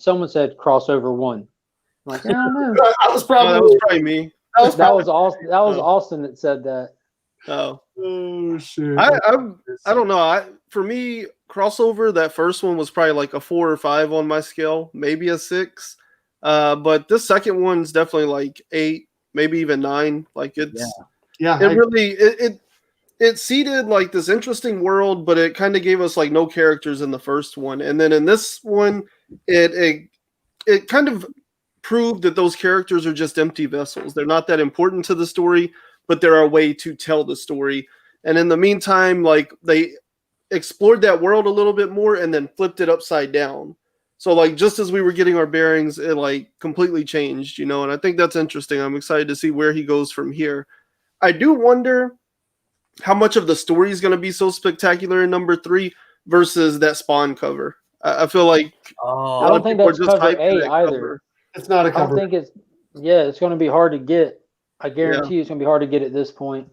[SPEAKER 2] someone said crossover 1. I'm like, I don't know.
[SPEAKER 1] that was probably
[SPEAKER 4] me.
[SPEAKER 2] That was Austin that said that.
[SPEAKER 4] Oh
[SPEAKER 1] shoot!
[SPEAKER 4] I don't know. For me, crossover, that first one was probably like a 4 or 5 on my scale, maybe a 6. But this second one's definitely like 8, maybe even 9. Like it seeded like this interesting world, but it kind of gave us like no characters in the first one, and then in this one, it kind of proved that those characters are just empty vessels. They're not that important to the story, but they're a way to tell the story. And in the meantime, like they explored that world a little bit more and then flipped it upside down. So like just as we were getting our bearings, it like completely changed, and I think that's interesting. I'm excited to see where he goes from here. I do wonder how much of the story is going to be so spectacular in number 3 versus that Spawn cover. I feel like
[SPEAKER 2] I don't think that's cover 8 either.
[SPEAKER 4] Cover.
[SPEAKER 1] It's not a cover.
[SPEAKER 2] I don't think it's going to be hard to get. I guarantee it's going to be hard to get at this point.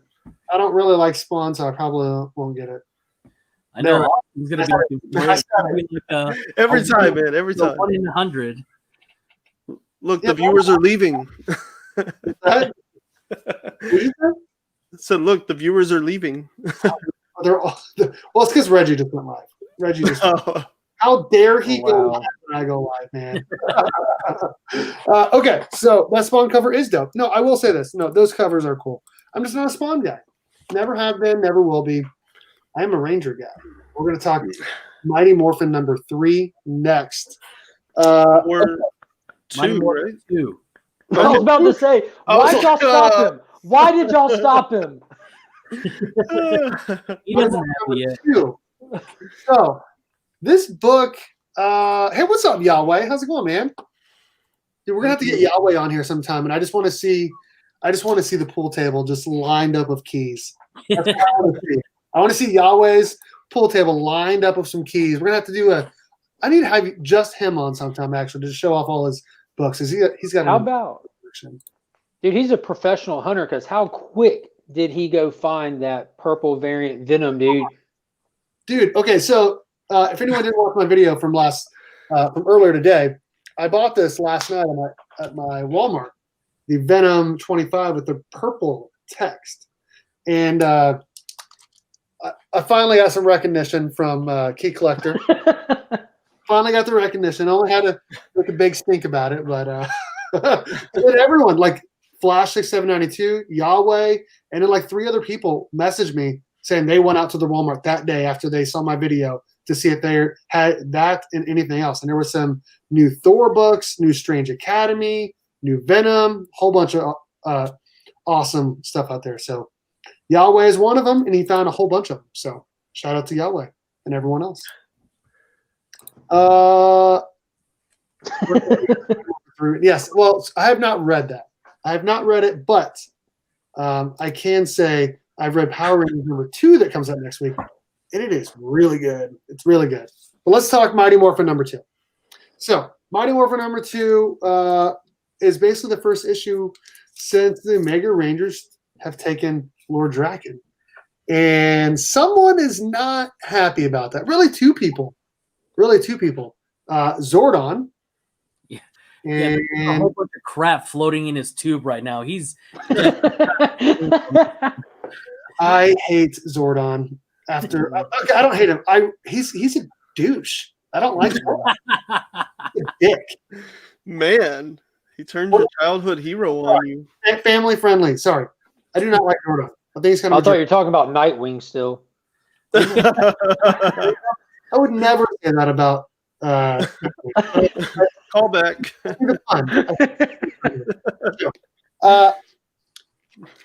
[SPEAKER 1] I don't really like Spawn, so I probably won't get it.
[SPEAKER 3] I know he's going to be
[SPEAKER 4] every time, man. Every time.
[SPEAKER 3] 1 in 100.
[SPEAKER 4] Look, the viewers are leaving. So look, the viewers are leaving.
[SPEAKER 1] They're all, well, it's because Reggie just went live. Reggie just. How dare he go live when I go live, man? Okay, so that Spawn cover is dope. No, I will say this. No, those covers are cool. I'm just not a Spawn guy. Never have been, never will be. I am a Ranger guy. We're going to talk Mighty Morphin number 3 next.
[SPEAKER 4] Or 2, right?
[SPEAKER 3] 2.
[SPEAKER 2] I was about to say, why did y'all stop him? Why did y'all stop him?
[SPEAKER 3] He doesn't have it yet.
[SPEAKER 1] So, this book, hey, what's up, Yahweh? How's it going, man? Dude, we're gonna have to get Yahweh on here sometime, and I just want to see the pool table just lined up of keys. That's what I want to see. I want to see Yahweh's pool table lined up with some keys. We're gonna have to do I need to have just him on sometime actually to show off all his books. He's got.
[SPEAKER 2] How about? Dude, he's a professional hunter. Because how quick did he go find that purple variant Venom, dude?
[SPEAKER 1] Dude, okay, so if anyone didn't watch my video from earlier today, I bought this last night at my Walmart, the Venom 25 with the purple text, and I finally got some recognition from Key Collector. Finally got the recognition. I only had to make a big stink about it, but everyone like Flash 6792, Yahweh, and then like 3 other people messaged me saying they went out to the Walmart that day after they saw my video to see if they had that and anything else. And there were some new Thor books, new Strange Academy, new Venom, whole bunch of awesome stuff out there. So Yahweh is one of them, and he found a whole bunch of them. So shout out to Yahweh and everyone else. Yes, well, I have not read that. I have not read it, but I can say I've read Power Rangers number 2 that comes out next week, and it is really good. It's really good. But let's talk Mighty Morphin number 2. So Mighty Morphin number 2 is basically the first issue since the Omega Rangers have taken Lord Draken. And someone is not happy about that. Really, two people. Zordon.
[SPEAKER 3] Yeah, there's a whole bunch of crap floating in his tube right now. He's
[SPEAKER 1] I hate Zordon. After okay, I don't hate him. He's a douche. I don't like Zordon. He's a dick.
[SPEAKER 4] Man, he turned your childhood hero on you.
[SPEAKER 1] And family friendly. Sorry, I do not like Zordon. I think he's kind
[SPEAKER 2] I
[SPEAKER 1] of.
[SPEAKER 2] thought you were talking about Nightwing still.
[SPEAKER 1] I would never say that about.
[SPEAKER 4] Call back.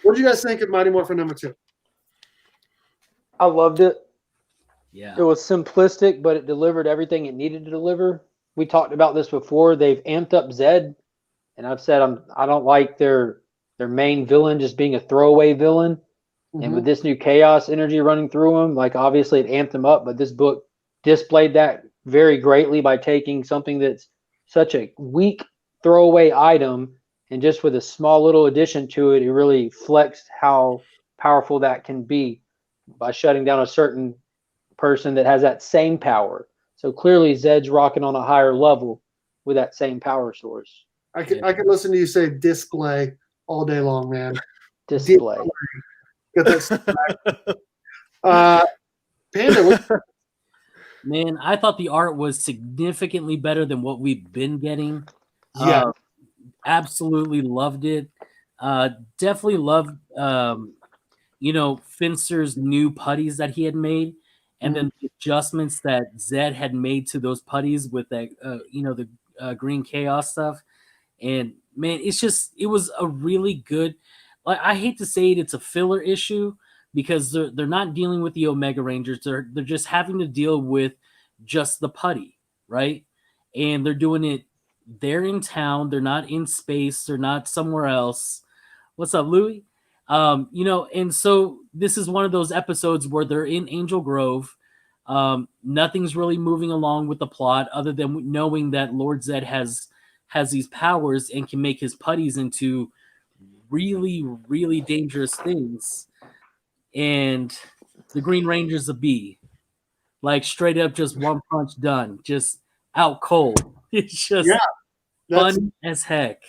[SPEAKER 1] What do you guys think of Mighty Morphin #2?
[SPEAKER 2] I loved it.
[SPEAKER 3] yeah.
[SPEAKER 2] It was simplistic, but it delivered everything it needed to deliver. We talked about this before. They've amped up Zed, and I've said I don't like their main villain just being a throwaway villain. And with this new chaos energy running through him, like obviously it amped him up, but this book displayed that very greatly by taking something that's such a weak throwaway item and just with a small little addition to it, it really flexed how powerful that can be by shutting down a certain person that has that same power. So clearly Zed's rocking on a higher level with that same power source.
[SPEAKER 1] I could listen to you say display all day long, man.
[SPEAKER 2] Display.
[SPEAKER 1] Get that. Panda.
[SPEAKER 3] Man, I thought the art was significantly better than what we've been getting.
[SPEAKER 1] Yeah.
[SPEAKER 3] Absolutely loved it. Definitely loved, Finster's new putties that he had made, and then the adjustments that Zed had made to those putties with that, the green chaos stuff. And man, it was a really good. Like, I hate to say it, it's a filler issue because they're not dealing with the Omega Rangers. They're just having to deal with just the putty, right? And they're doing it. They're in town. They're not in space. They're not somewhere else. What's up, Louie? And so this is one of those episodes where they're in Angel Grove. Nothing's really moving along with the plot other than knowing that Lord Zed has these powers and can make his putties into really, really dangerous things. And the Green Ranger's a bee. Like, straight up, just one punch done. Just out cold. It's just fun as heck.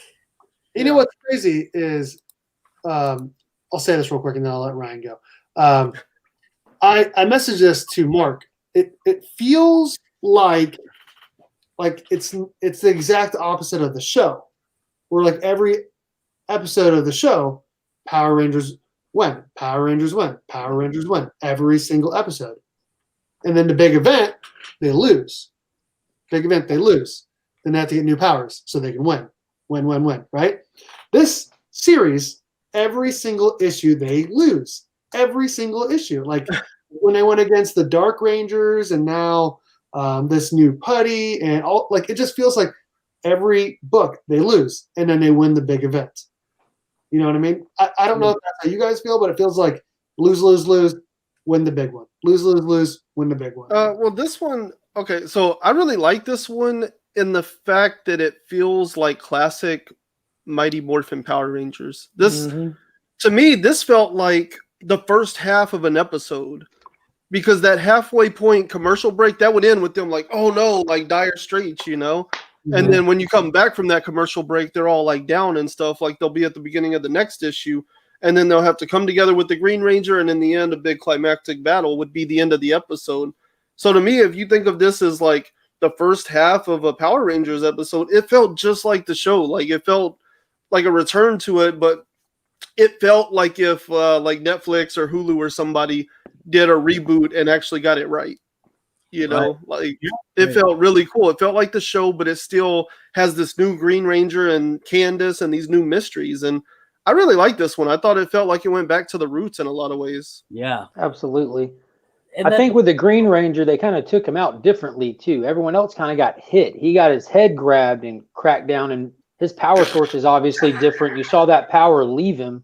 [SPEAKER 1] You know what's crazy is, I'll say this real quick and then I'll let Ryan go. I messaged this to Mark. It feels like it's the exact opposite of the show, where like every episode of the show, Power Rangers win, Power Rangers win, Power Rangers win every single episode, and then the big event they lose. Big event they lose. Then they have to get new powers so they can win, right? This series, every single issue they lose. Every single issue. Like when they went against the Dark Rangers and now this new putty and all, like it just feels like every book they lose and then they win the big event. You know what I mean? I don't know if that's how you guys feel, but it feels like lose, win the big one. Lose, win the big one.
[SPEAKER 4] Well, this one, okay, so I really like this one in the fact that it feels like classic Mighty Morphin Power Rangers. This, to me, this felt like the first half of an episode, because that halfway point commercial break, that would end with them like, oh no, like dire straits, And then when you come back from that commercial break, they're all like down and stuff, like they'll be at the beginning of the next issue, and then they'll have to come together with the Green Ranger, and in the end, a big climactic battle would be the end of the episode. So to me, if you think of this as like the first half of a Power Rangers episode, it felt just like the show. Like it felt like a return to it, but it felt like if like Netflix or Hulu or somebody did a reboot and actually got it right. It felt really cool. It felt like the show, but it still has this new Green Ranger and Candace and these new mysteries. And I really like this one. I thought it felt like it went back to the roots in a lot of ways.
[SPEAKER 3] Yeah,
[SPEAKER 2] absolutely. And I think with the Green Ranger, they kind of took him out differently too. Everyone else kind of got hit. He got his head grabbed and cracked down, and his power source is obviously different. You saw that power leave him.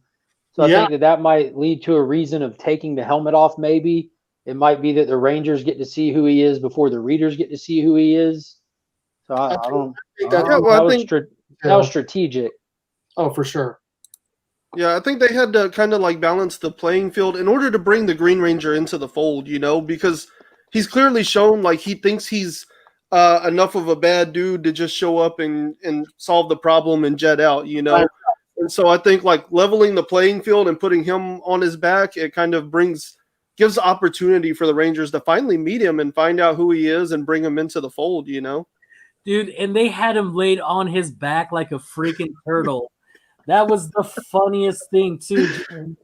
[SPEAKER 2] So I think that might lead to a reason of taking the helmet off, maybe. It might be that the Rangers get to see who he is before the readers get to see who he is. So I don't think that was strategic.
[SPEAKER 1] Oh, for sure.
[SPEAKER 4] Yeah, I think they had to kind of like balance the playing field in order to bring the Green Ranger into the fold, because he's clearly shown like he thinks he's enough of a bad dude to just show up and solve the problem and jet out. And so I think like leveling the playing field and putting him on his back, it kind of gives opportunity for the Rangers to finally meet him and find out who he is and bring him into the fold,
[SPEAKER 3] Dude, and they had him laid on his back like a freaking turtle. That was the funniest thing, too.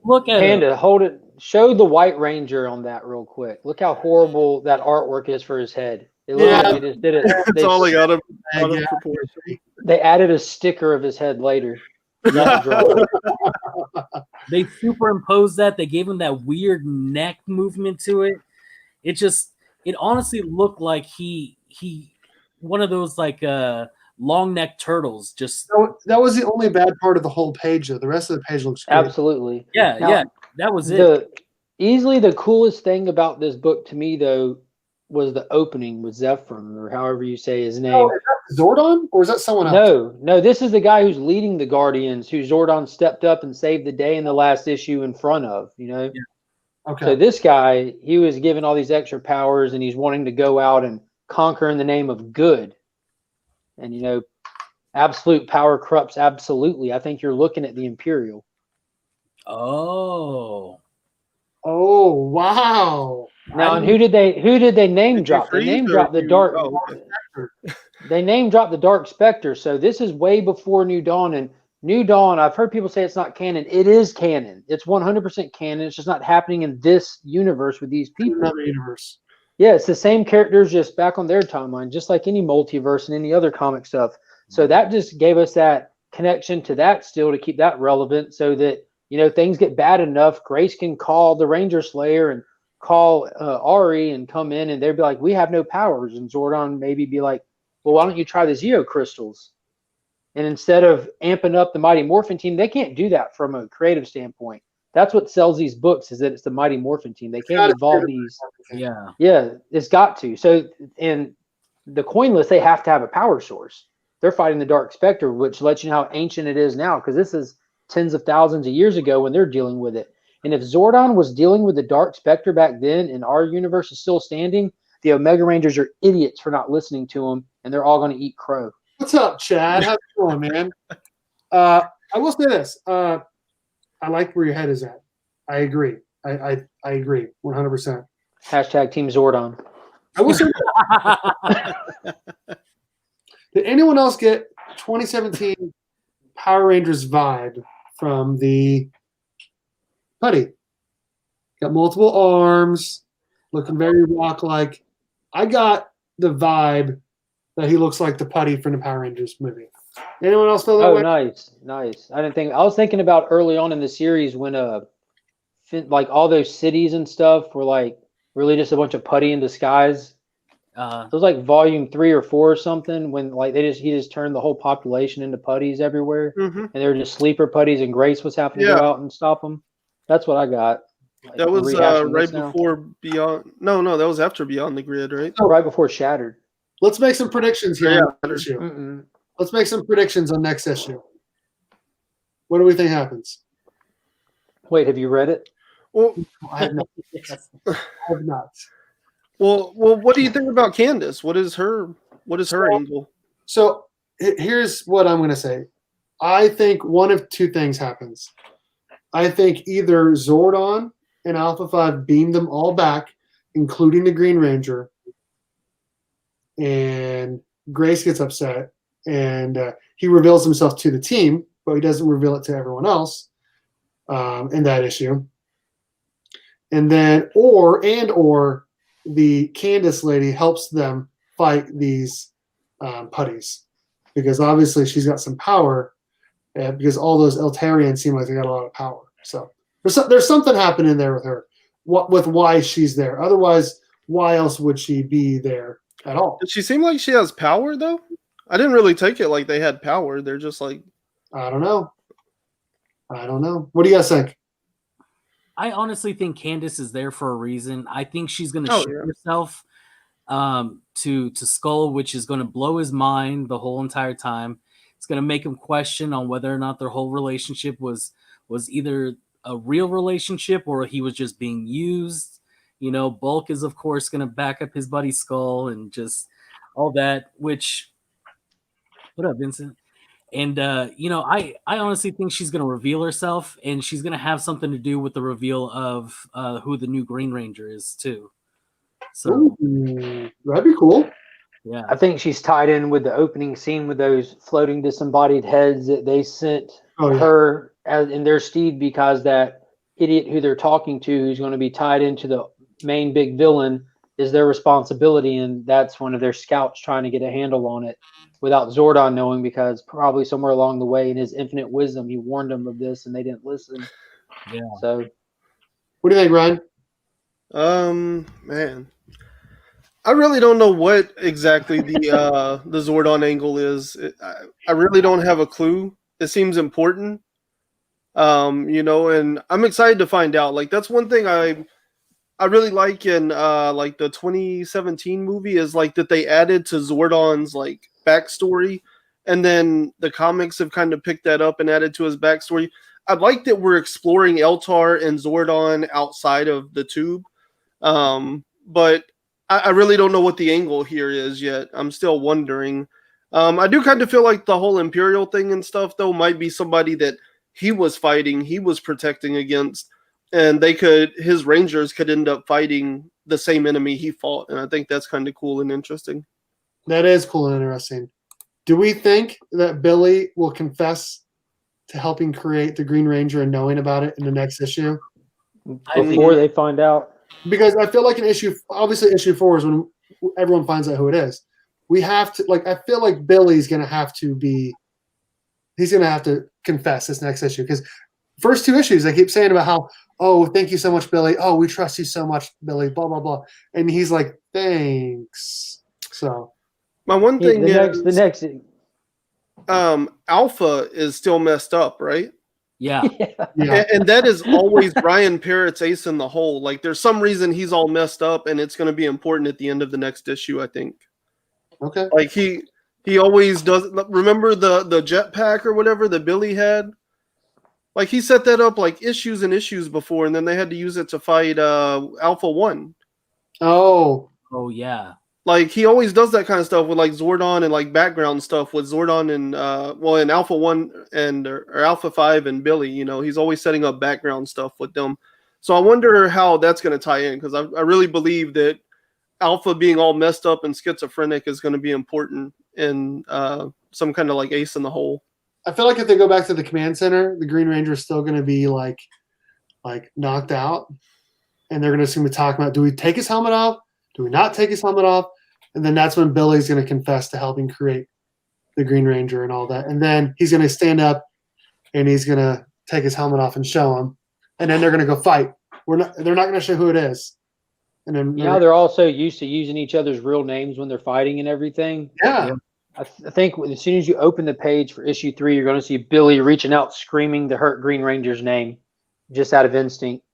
[SPEAKER 3] Look at him.
[SPEAKER 2] Panda, hold it. Show the White Ranger on that real quick. Look how horrible that artwork is for his head. It looks like they just did it.
[SPEAKER 4] That's all they got him out of
[SPEAKER 1] Yeah.
[SPEAKER 4] proportion.
[SPEAKER 2] They added a sticker of his head later.
[SPEAKER 3] They superimposed that. They gave him that weird neck movement to it. It honestly looked like he one of those like long neck turtles. Just
[SPEAKER 1] That was the only bad part of the whole page, though. The rest of the page looks great.
[SPEAKER 2] Absolutely.
[SPEAKER 3] yeah,
[SPEAKER 2] Now,
[SPEAKER 3] yeah. That was it.
[SPEAKER 2] Easily the coolest thing about this book to me, though, was the opening with Zephyr, or however you say his name.
[SPEAKER 1] Oh, is that Zordon, or is that someone else?
[SPEAKER 2] No, this is the guy who's leading the Guardians, who Zordon stepped up and saved the day in the last issue in front of,
[SPEAKER 3] Yeah.
[SPEAKER 1] Okay.
[SPEAKER 2] So this guy, he was given all these extra powers, and he's wanting to go out and conquer in the name of good. And, absolute power corrupts absolutely. I think you're looking at the Imperial.
[SPEAKER 3] Oh.
[SPEAKER 1] Oh, wow.
[SPEAKER 2] Now, and who did they name drop? They name dropped the Dark.
[SPEAKER 4] Oh, okay.
[SPEAKER 2] They name dropped the Dark Spectre. So this is way before New Dawn. And New Dawn, I've heard people say it's not canon. It is canon. It's 100% canon. It's just not happening in this universe with these people.
[SPEAKER 1] Another universe.
[SPEAKER 2] Yeah, it's the same characters just back on their timeline, just like any multiverse and any other comic stuff. So that just gave us that connection to that still to keep that relevant, so that things get bad enough, Grace can call the Ranger Slayer and call Ari and come in, and they'd be like, we have no powers. And Zordon maybe be like, well, why don't you try the Zeo crystals? And instead of amping up the Mighty Morphin team, they can't do that from a creative standpoint. That's what sells these books, is that it's the Mighty Morphin team. They can't evolve these.
[SPEAKER 3] Yeah.
[SPEAKER 2] Yeah, it's got to. So in the Coinless, they have to have a power source. They're fighting the Dark Spectre, which lets you know how ancient it is now, because this is tens of thousands of years ago when they're dealing with it. And if Zordon was dealing with the Dark Spectre back then and our universe is still standing, the Omega Rangers are idiots for not listening to him, and they're all going to eat crow.
[SPEAKER 1] What's up, Chad? How's it going, man? I will say this. I like where your head is at. I agree. I agree 100%.
[SPEAKER 2] Hashtag Team Zordon.
[SPEAKER 1] I will say did anyone else get 2017 Power Rangers vibe from the putty? Got multiple arms, looking very rock-like. I got the vibe that he looks like the putty from the Power Rangers movie. Anyone else feel that
[SPEAKER 2] Oh,
[SPEAKER 1] way?
[SPEAKER 2] nice. I was thinking about early on in the series when like all those cities and stuff were like really just a bunch of putty in disguise. It was like volume 3 or 4 or something, when like he just turned the whole population into putties everywhere, and they were just sleeper putties, and Grace was having to go out and stop them. That's what I got. Like,
[SPEAKER 4] That was
[SPEAKER 2] rehashing
[SPEAKER 4] right
[SPEAKER 2] this now.
[SPEAKER 4] before Beyond. No, that was after Beyond the Grid, right?
[SPEAKER 2] Right before Shattered.
[SPEAKER 1] Let's make some predictions here.
[SPEAKER 4] Yeah.
[SPEAKER 1] On next issue.
[SPEAKER 2] Mm-mm.
[SPEAKER 1] Let's make some predictions on next issue. What do we think happens?
[SPEAKER 2] Wait, have you read it?
[SPEAKER 4] Well,
[SPEAKER 1] I have not. I have not.
[SPEAKER 4] well, what do you think about Candace? What is her angle?
[SPEAKER 1] So here's what I'm going to say. I think one of two things happens. I think either Zordon and Alpha 5 beam them all back, including the Green Ranger, and Grace gets upset, and he reveals himself to the team, but he doesn't reveal it to everyone else in that issue. And then, or the Candace lady helps them fight these putties, because obviously she's got some power, because all those Eltarians seem like they got a lot of power. So there's something happening there with her, with why she's there. Otherwise, why else would she be there at all?
[SPEAKER 4] Does she seem like she has power though? I didn't really take it like they had power. They're just like,
[SPEAKER 1] I don't know. What do you guys think?
[SPEAKER 3] I honestly think Candace is there for a reason. I think she's going to
[SPEAKER 4] Oh,
[SPEAKER 3] show
[SPEAKER 4] yeah.
[SPEAKER 3] herself to Skull, which is going to blow his mind the whole entire time. It's going to make him question on whether or not their whole relationship was was either a real relationship or he was just being used. You know, Bulk is of course going to back up his buddy Skull and just all that. Which, what up, Vincent? And you know, I honestly think she's going to reveal herself, and she's going to have something to do with the reveal of who the new Green Ranger is too. So
[SPEAKER 1] Ooh, that'd be cool.
[SPEAKER 3] yeah,
[SPEAKER 2] I think she's tied in with the opening scene with those floating disembodied heads that they sent
[SPEAKER 1] Oh, yeah.
[SPEAKER 2] her as in their steed, because that idiot who they're talking to, who's going to be tied into the main big villain, is their responsibility, and that's one of their scouts trying to get a handle on it without Zordon knowing, because probably somewhere along the way in his infinite wisdom he warned them of this and they didn't listen.
[SPEAKER 3] yeah.
[SPEAKER 2] So
[SPEAKER 1] What do you think, Ryan?
[SPEAKER 4] Man, I really don't know what exactly the Zordon angle is. I really don't have a clue. It seems important, you know, and I'm excited to find out. Like, that's one thing I really like in like the 2017 movie is like that they added to Zordon's like backstory, and then the comics have kind of picked that up and added to his backstory. I like that we're exploring Eltar and Zordon outside of the tube, but I really don't know what the angle here is yet. I'm still wondering. I do kind of feel like the whole Imperial thing and stuff, though, might be somebody that he was fighting, he was protecting against, and his Rangers could end up fighting the same enemy he fought. And I think that's kind of cool and interesting.
[SPEAKER 1] That is cool and interesting. Do we think that Billy will confess to helping create the Green Ranger and knowing about it in the next issue?
[SPEAKER 2] before they find out,
[SPEAKER 1] Because I feel like issue 4 is when everyone finds out who it is. We have to, like, I feel like Billy's going to have to confess this next issue, because first 2 issues, they keep saying about how, oh, thank you so much, Billy. Oh, we trust you so much, Billy, blah, blah, blah. And he's like, thanks. So
[SPEAKER 4] My one thing
[SPEAKER 2] the next
[SPEAKER 4] Alpha is still messed up, right?
[SPEAKER 3] Yeah.
[SPEAKER 1] yeah.
[SPEAKER 4] And that is always Brian Parrott's ace in the hole. Like, there's some reason he's all messed up, and it's going to be important at the end of the next issue, I think.
[SPEAKER 1] Okay.
[SPEAKER 4] Like, he always does. Remember the jetpack or whatever that Billy had? Like, he set that up like issues and issues before, and then they had to use it to fight Alpha 1.
[SPEAKER 1] Oh,
[SPEAKER 3] Yeah.
[SPEAKER 4] Like, he always does that kind of stuff with like Zordon and like background stuff with Zordon and in Alpha 1 and or Alpha 5 and Billy, you know, he's always setting up background stuff with them. So I wonder how that's going to tie in, because I really believe that Alpha being all messed up and schizophrenic is going to be important in some kind of like ace in the hole.
[SPEAKER 1] I feel like if they go back to the command center, the Green Ranger is still going to be like knocked out, and they're going to assume to talk about, do we take his helmet off? Do we not take his helmet off? And then that's when Billy's going to confess to helping create the Green Ranger and all that. And then he's going to stand up and he's going to take his helmet off and show him. And then they're going to go fight. They're not going to show who it is. And then
[SPEAKER 2] they're also used to using each other's real names when they're fighting and everything.
[SPEAKER 1] Yeah.
[SPEAKER 2] I think as soon as you open the page for issue 3, you're going to see Billy reaching out, screaming the hurt Green Ranger's name, just out of instinct.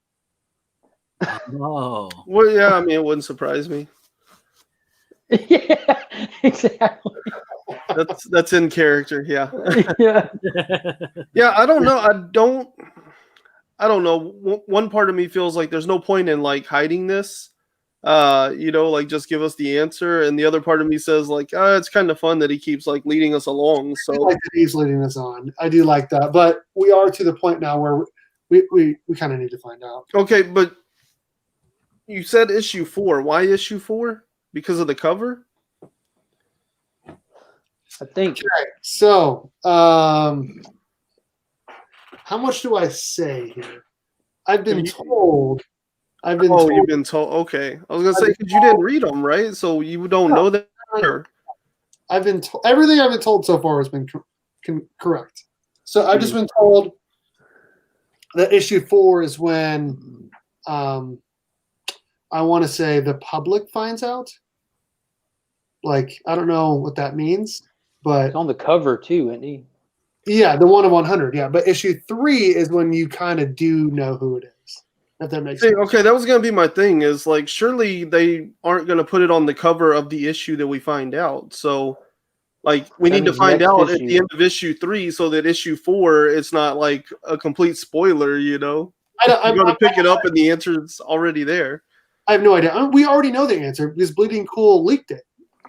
[SPEAKER 3] Oh.
[SPEAKER 4] Well, yeah, I mean, it wouldn't surprise me.
[SPEAKER 2] Yeah, exactly.
[SPEAKER 4] That's in character, yeah.
[SPEAKER 2] Yeah.
[SPEAKER 4] Yeah, I don't know. I don't know. One part of me feels like there's no point in like hiding this. You know, like, just give us the answer. And the other part of me says like, it's kind of fun that he keeps like leading us along. So
[SPEAKER 1] I like that he's leading us on. I do like that. But we are to the point now where we kind of need to find out.
[SPEAKER 4] okay, but you said issue 4. Why issue 4? Because of the cover?
[SPEAKER 2] I think
[SPEAKER 1] Okay, so how much do I say here? I've been told.
[SPEAKER 4] You've been told. Okay, I was gonna say, because you didn't read them, right? So you don't know that.
[SPEAKER 1] I've been everything I've been told so far has been correct. So I've just been told that issue 4 is when I want to say the public finds out. Like, I don't know what that means, but
[SPEAKER 2] it's on the cover too, isn't he?
[SPEAKER 1] yeah, the 1 of 100. Yeah, but issue 3 is when you kind of do know who it is. If that makes sense.
[SPEAKER 4] Okay, that was gonna be my thing. Is like, surely they aren't gonna put it on the cover of the issue that we find out. So, Like we
[SPEAKER 2] That
[SPEAKER 4] need to
[SPEAKER 2] means
[SPEAKER 4] find
[SPEAKER 2] next
[SPEAKER 4] out at
[SPEAKER 2] issue.
[SPEAKER 4] the end of issue 3, so that issue 4 it's not like a complete spoiler. You know,
[SPEAKER 1] I
[SPEAKER 4] you go to pick it up and the answer's already there.
[SPEAKER 1] have no idea. We already know the answer because Bleeding Cool leaked it.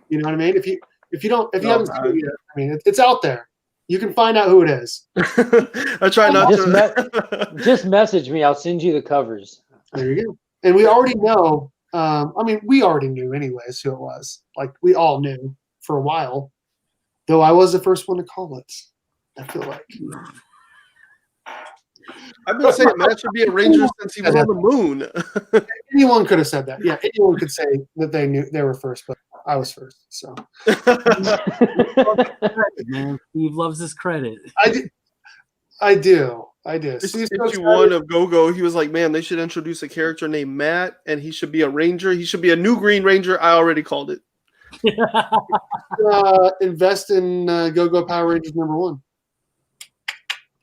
[SPEAKER 1] You know what I mean? If you haven't seen it yet, I mean it's out there. You can find out who it is.
[SPEAKER 4] I try not to.
[SPEAKER 2] Just message me. I'll send you the covers.
[SPEAKER 1] There you go. And we already know. I mean, we already knew anyways who it was. Like we all knew for a while. Though I was the first one to call it. I feel like.
[SPEAKER 4] I've been saying Matt should be a Ranger since he was on the moon.
[SPEAKER 1] Anyone could have said that. Yeah, anyone could say that they knew they were first, but I was first. So
[SPEAKER 3] Man, Steve loves his credit.
[SPEAKER 1] I do.
[SPEAKER 4] Issue 1 of Go-Go, he was like, man, they should introduce a character named Matt, and he should be a Ranger. He should be a new Green Ranger. I already called it.
[SPEAKER 1] Invest in Go-Go Power Rangers #1.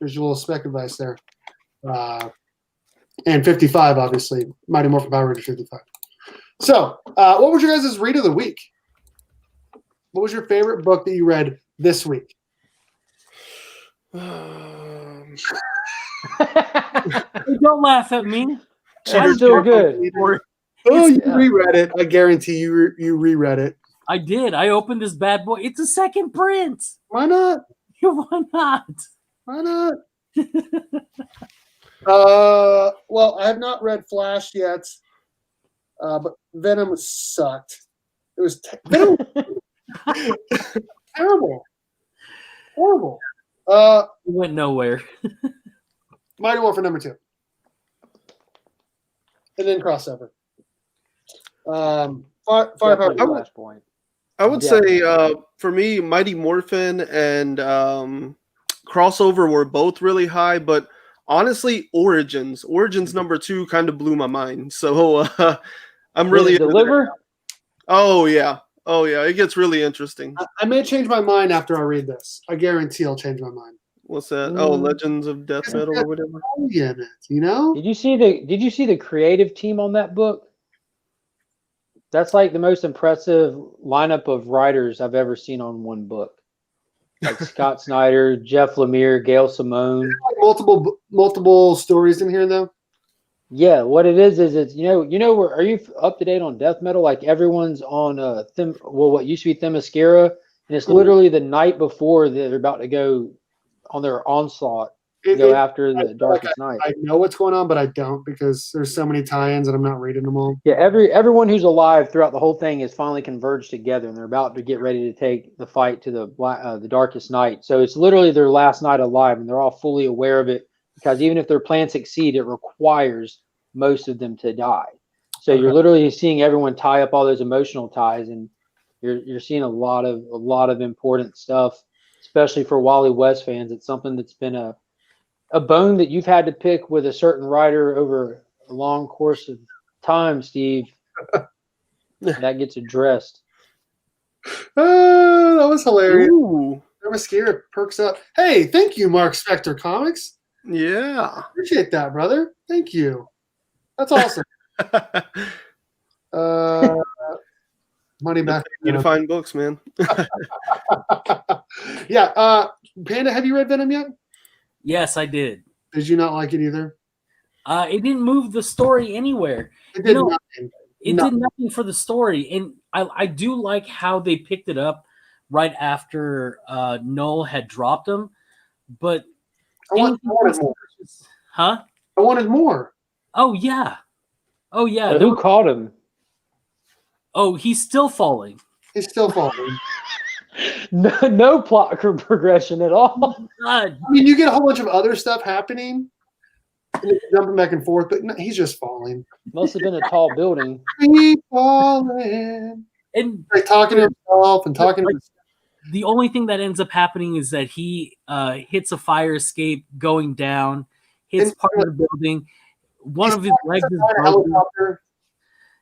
[SPEAKER 1] There's your little spec advice there. And 55, obviously. Mighty Morphin Power Rangers 55. So, what was your guys' read of the week? What was your favorite book that you read this week?
[SPEAKER 3] Hey, don't laugh at me.
[SPEAKER 2] That's still good.
[SPEAKER 1] Oh, you reread it. I guarantee you reread it.
[SPEAKER 3] I did. I opened this bad boy. It's a second print.
[SPEAKER 1] Why not?
[SPEAKER 3] Why not?
[SPEAKER 1] Why not? Well, I have not read Flash yet, but Venom sucked. It was Venom terrible, horrible.
[SPEAKER 3] It went nowhere.
[SPEAKER 1] Mighty Morphin #2, and then crossover. Firepower.
[SPEAKER 2] Flashpoint.
[SPEAKER 4] I would say for me, Mighty Morphin and crossover were both really high, but honestly, Origins #2 kind of blew my mind. So I'm really
[SPEAKER 2] Deliver.
[SPEAKER 4] Oh yeah, it gets really interesting.
[SPEAKER 1] I may change my mind after I read this. I guarantee I'll change my mind.
[SPEAKER 4] What's that? Oh, Legends of Death Metal or whatever.
[SPEAKER 1] Yeah, you know.
[SPEAKER 2] Did you see the creative team on that book? That's like the most impressive lineup of writers I've ever seen on one book. Like Scott Snyder, Jeff Lemire, Gail Simone.
[SPEAKER 1] Multiple stories in here though.
[SPEAKER 2] Yeah, what it is it's are you up to date on death metal? Like everyone's on what used to be Themyscira, and it's literally the night before they're about to go on their onslaught, after the Darkest Night.
[SPEAKER 1] I know what's going on, but I don't because there's so many tie-ins and I'm not reading them all.
[SPEAKER 2] Yeah, everyone who's alive throughout the whole thing is finally converged together, and they're about to get ready to take the fight to the Darkest Night. So it's literally their last night alive, and they're all fully aware of it because even if their plans succeed, it requires most of them to die. So you're literally seeing everyone tie up all those emotional ties, and you're seeing a lot of important stuff, especially for Wally West fans. It's something that's been a bone that you've had to pick with a certain writer over a long course of time, Steve. That gets addressed.
[SPEAKER 1] Oh, that was hilarious.
[SPEAKER 4] Ooh.
[SPEAKER 1] Themyscira perks up. Hey, thank you, Mark Spector Comics.
[SPEAKER 4] Yeah.
[SPEAKER 1] Appreciate that, brother. Thank you. That's awesome. Money back.
[SPEAKER 4] You to find books, man.
[SPEAKER 1] Yeah. Panda, have you read Venom yet?
[SPEAKER 3] Yes, I did.
[SPEAKER 1] Did you not like it either?
[SPEAKER 3] It didn't move the story anywhere.
[SPEAKER 1] It did nothing.
[SPEAKER 3] It did nothing for the story, and I do like how they picked it up right after Null had dropped him, but
[SPEAKER 1] I wanted more.
[SPEAKER 3] Huh?
[SPEAKER 1] I wanted more.
[SPEAKER 3] Oh yeah.
[SPEAKER 2] Who caught him?
[SPEAKER 3] Oh, he's still falling.
[SPEAKER 1] He's still falling.
[SPEAKER 2] No plot progression at all.
[SPEAKER 3] God.
[SPEAKER 1] I mean, you get a whole bunch of other stuff happening, and jumping back and forth, but no, he's just falling.
[SPEAKER 2] Must have been a tall building.
[SPEAKER 1] He's falling.
[SPEAKER 3] And
[SPEAKER 1] like talking to himself and talking to
[SPEAKER 3] the only thing that ends up happening is that he hits a fire escape going down, hits part of the building. One of his legs is broken.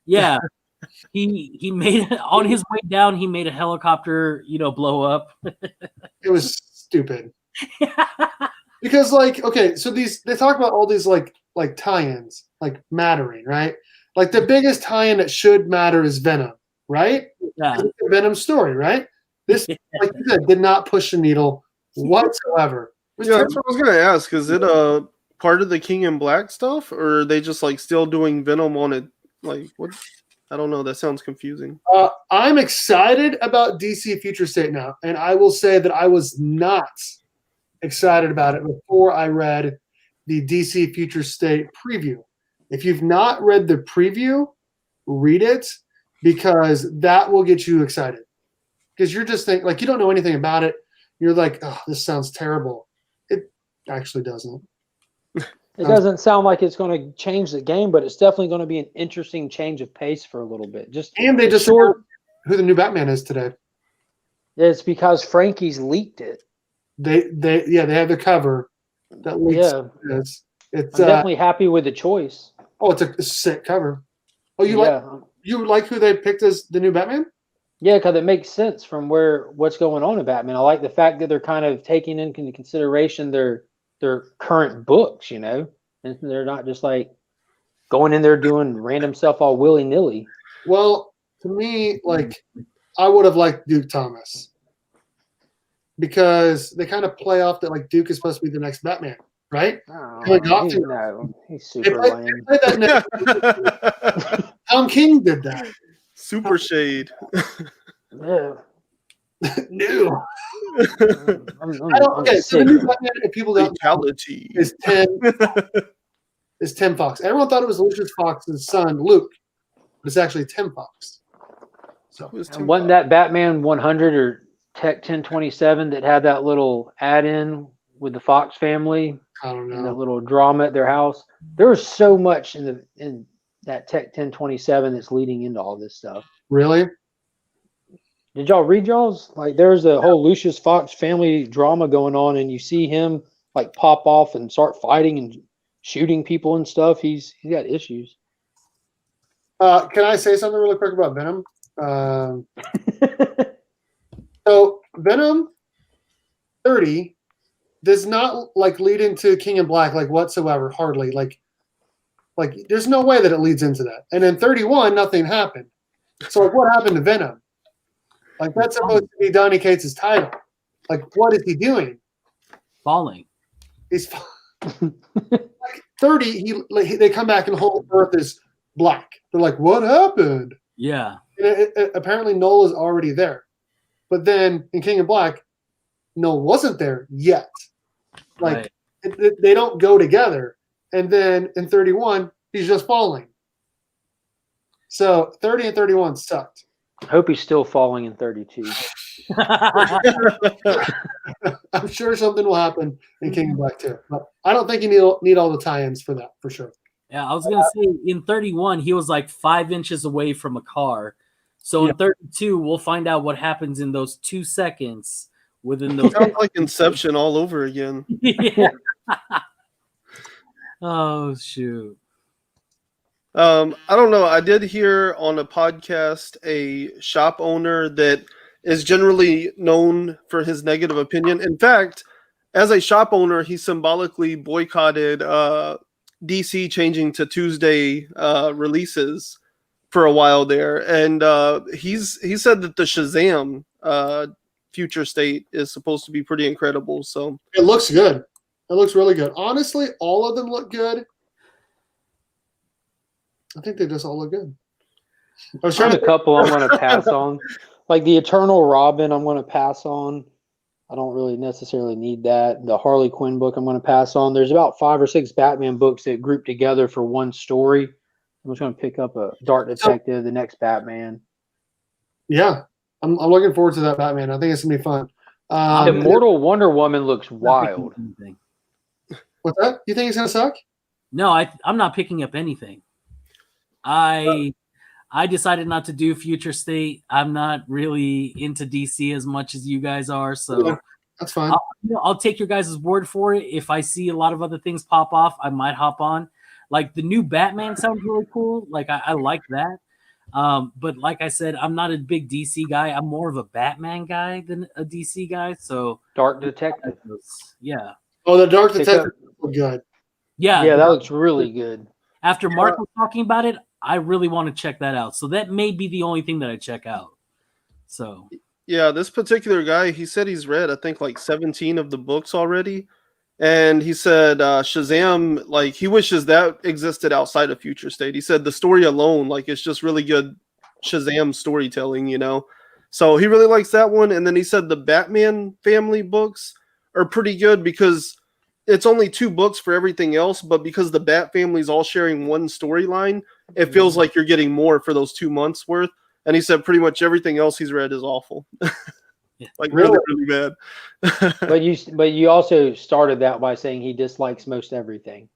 [SPEAKER 3] Yeah. He made it on his way down. He made a helicopter, blow up.
[SPEAKER 1] It was stupid. Because so they talk about all these like tie-ins, like mattering, right? Like the biggest tie-in that should matter is Venom, right?
[SPEAKER 3] Yeah.
[SPEAKER 1] It's the Venom story, right? This, like you said, did not push the needle whatsoever. It was
[SPEAKER 4] Yeah, that's
[SPEAKER 1] terrible.
[SPEAKER 4] what I was gonna ask. Is it part of the King in Black stuff, or are they just like still doing Venom on it? Like what? I don't know. That sounds confusing.
[SPEAKER 1] I'm excited about DC Future State now, and I will say that I was not excited about it before I read the DC Future State preview. If you've not read the preview, read it because that will get you excited. Because you're just thinking, like, you don't know anything about it. You're like, oh, this sounds terrible. It actually doesn't.
[SPEAKER 2] It doesn't sound like it's going to change the game, but it's definitely going to be an interesting change of pace for a little bit.
[SPEAKER 1] And they just
[SPEAKER 2] short.
[SPEAKER 1] announced who the new Batman is today.
[SPEAKER 2] It's because Frankie's leaked it.
[SPEAKER 1] They have the cover that leaks.
[SPEAKER 2] Yeah,
[SPEAKER 1] It's
[SPEAKER 2] I'm definitely happy with the choice.
[SPEAKER 1] it's a sick cover. Oh, you like who they picked as the new Batman?
[SPEAKER 2] Yeah, because it makes sense from what's going on in Batman. I like the fact that they're kind of taking into consideration their current books, you know, and they're not just like going in there doing random stuff all willy nilly.
[SPEAKER 1] Well, to me, like, I would have liked Duke Thomas because they kind of play off that like Duke is supposed to be the next Batman, right?
[SPEAKER 2] He's super lame.
[SPEAKER 1] Tom King did that.
[SPEAKER 4] Super shade.
[SPEAKER 2] Yeah.
[SPEAKER 1] No. Okay, so the new Batman, if people don't know, is Tim Fox. Everyone thought it was Lucius Fox's son, Luke, but it's actually Tim Fox. So
[SPEAKER 2] wasn't that Batman 100 or Tech 1027 that had that little add-in with the Fox family?
[SPEAKER 1] I don't know.
[SPEAKER 2] And that little drama at their house. There was so much in that Tech 1027 that's leading into all this stuff.
[SPEAKER 1] Really?
[SPEAKER 2] Did y'all read y'all's? Like, there's a whole Lucius Fox family drama going on, and you see him like pop off and start fighting and shooting people and stuff. He's got issues.
[SPEAKER 1] Can I say something really quick about Venom? So Venom 30 does not like lead into King in Black like whatsoever, hardly. Like there's no way that it leads into that. And in 31, nothing happened. So like, what happened to Venom? Like, that's supposed to be Donny Cates' title. Like, what is he doing?
[SPEAKER 3] Falling.
[SPEAKER 1] He's like 30. They come back and the whole Earth is black. They're like, what happened?
[SPEAKER 3] Yeah.
[SPEAKER 1] And apparently, Noel is already there. But then in King of Black, Noel wasn't there yet. Like,
[SPEAKER 3] right.
[SPEAKER 1] They don't go together. And then in 31, he's just falling. So 30 and 31 sucked.
[SPEAKER 2] I hope he's still falling in 32.
[SPEAKER 1] I'm sure something will happen in King of Black too. But I don't think you need all the tie-ins for that, for sure.
[SPEAKER 3] Yeah, I was going to say, in 31, he was like 5 inches away from a car. So in 32, we'll find out what happens in those 2 seconds within those.
[SPEAKER 4] Sounds like Inception all over again.
[SPEAKER 3] Yeah. Oh, shoot.
[SPEAKER 4] I don't know. I did hear on a podcast a shop owner that is generally known for his negative opinion. In fact, as a shop owner, he symbolically boycotted DC changing to Tuesday releases for a while there. And he said that the Shazam future state is supposed to be pretty incredible. So
[SPEAKER 1] it looks good. It looks really good. Honestly, all of them look good. I think they just all look good.
[SPEAKER 2] There's a couple I'm going to pass on. Like the Eternal Robin, I'm going to pass on. I don't really necessarily need that. The Harley Quinn book, I'm going to pass on. There's about 5 or 6 Batman books that group together for one story. I'm just going to pick up a Dark Detective, the next Batman.
[SPEAKER 1] Yeah, I'm looking forward to that Batman. I think it's going to be fun.
[SPEAKER 2] Immortal Wonder Woman looks wild.
[SPEAKER 1] What's that? You think it's going to suck?
[SPEAKER 3] No, I'm not picking up anything. I decided not to do Future State. I'm not really into DC as much as you guys are, so
[SPEAKER 1] yeah, that's fine.
[SPEAKER 3] I'll take your guys' word for it. If I see a lot of other things pop off, I might hop on. Like the new Batman sounds really cool. Like I like that. But like I said, I'm not a big DC guy. I'm more of a Batman guy than a DC guy. So
[SPEAKER 2] Dark Detective.
[SPEAKER 3] Yeah.
[SPEAKER 1] Oh, the Dark Detective looks good.
[SPEAKER 3] Yeah.
[SPEAKER 2] Yeah, that looks really good.
[SPEAKER 3] After Mark was talking about it, I really want to check that out. So that may be the only thing that I check out. So
[SPEAKER 4] Yeah, this particular guy, he said he's read, I think, like 17 of the books already. And he said Shazam, like, he wishes that existed outside of Future State. He said the story alone, like, it's just really good Shazam storytelling, you know? So he really likes that one. And then he said the Batman family books are pretty good because it's only 2 books for everything else. But because the Bat family's all sharing one storyline, it feels like you're getting more for those 2 months worth. And he said pretty much everything else he's read is awful. Like really, really bad.
[SPEAKER 2] But you also started that by saying he dislikes most everything.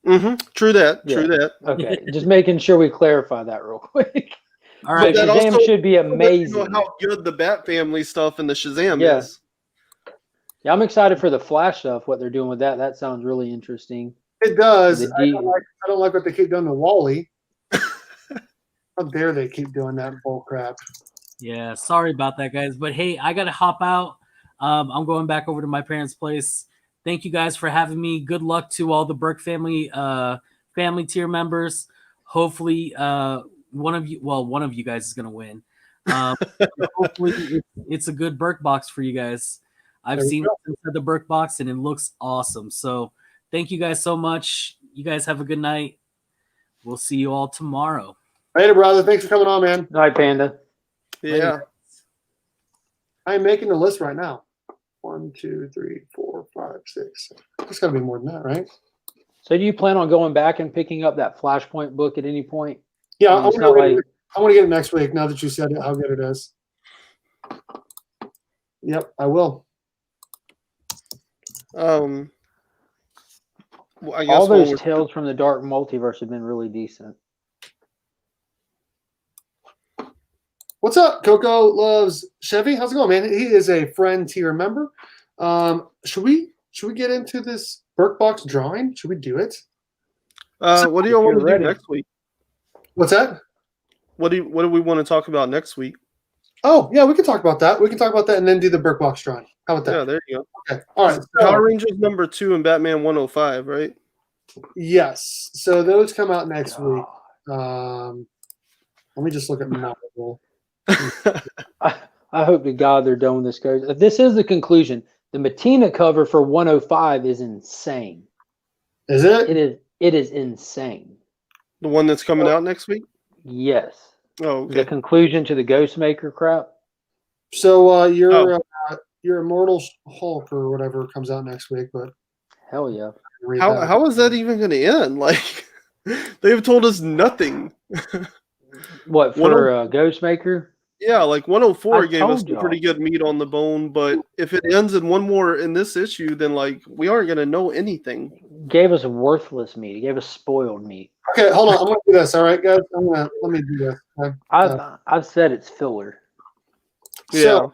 [SPEAKER 4] Mm-hmm. True that.
[SPEAKER 2] Yeah.
[SPEAKER 4] True that.
[SPEAKER 2] Okay, just making sure we clarify that real quick.
[SPEAKER 3] All right.
[SPEAKER 2] But Shazam
[SPEAKER 4] also,
[SPEAKER 2] should be amazing.
[SPEAKER 4] You know how good the Bat family stuff and the Shazam
[SPEAKER 2] Yeah.
[SPEAKER 4] is.
[SPEAKER 2] Yeah, I'm excited for the Flash stuff. What they're doing with that. That sounds really interesting.
[SPEAKER 1] It does.
[SPEAKER 2] The
[SPEAKER 1] I don't like what they keep doing to Wally. How dare they keep doing that bull crap?
[SPEAKER 3] Yeah, sorry about that, guys. But hey, I gotta hop out. I'm going back over to my parents' place. Thank you guys for having me. Good luck to all the Berk family family tier members. Hopefully, one of you guys is gonna win. Hopefully, it's a good Berk box for you guys. I've seen the Berk box and it looks awesome. So thank you guys so much. You guys have a good night. We'll see you all tomorrow.
[SPEAKER 1] Later, brother. Thanks for coming on, man.
[SPEAKER 2] Night, Panda.
[SPEAKER 4] Yeah.
[SPEAKER 1] I'm making the list right now. 1, 2, 3, 4, 5, 6. It's got to be more than that, right?
[SPEAKER 2] So do you plan on going back and picking up that Flashpoint book at any point?
[SPEAKER 1] Yeah,
[SPEAKER 2] I mean,
[SPEAKER 1] I want to get it next week. Now that you said it, how good it is. Yep, I will.
[SPEAKER 4] I guess
[SPEAKER 2] all those Tales from the Dark Multiverse have been really decent.
[SPEAKER 1] What's up? Coco loves Chevy. How's it going, man? He is a friend tier member. Should we get into this Berk box drawing? Should we do it?
[SPEAKER 4] What do you want to do next week?
[SPEAKER 1] What's that?
[SPEAKER 4] What do we want to talk about next week?
[SPEAKER 1] Oh, yeah, we can talk about that. We can talk about that and then do the Berk box drawing. How about that?
[SPEAKER 4] Yeah, there you go.
[SPEAKER 1] Okay. All right.
[SPEAKER 4] Power Rangers #2 and Batman 105, right?
[SPEAKER 1] Yes. So those come out next week. Let me just look at Marvel.
[SPEAKER 2] I hope to God they're done with this, guys. This is the conclusion. The Matina cover for 105 is insane.
[SPEAKER 1] Is it?
[SPEAKER 2] It is insane.
[SPEAKER 4] The one that's coming out next week?
[SPEAKER 2] Yes.
[SPEAKER 4] Oh, okay.
[SPEAKER 2] The conclusion to the Ghostmaker crap.
[SPEAKER 1] So your Immortal Hulk or whatever comes out next week, but
[SPEAKER 2] hell yeah.
[SPEAKER 4] How is that even going to end? Like, they've told us nothing.
[SPEAKER 2] What, for Ghostmaker?
[SPEAKER 4] Yeah, like 104 gave us
[SPEAKER 2] y'all.
[SPEAKER 4] pretty good meat on the bone, but if it ends in one more in this issue, then like we aren't going to know anything.
[SPEAKER 2] Gave us worthless meat. He gave us spoiled meat.
[SPEAKER 1] Okay, hold on. I'm gonna do this. All right, guys. Let me do this.
[SPEAKER 2] I've said it's filler.
[SPEAKER 1] So,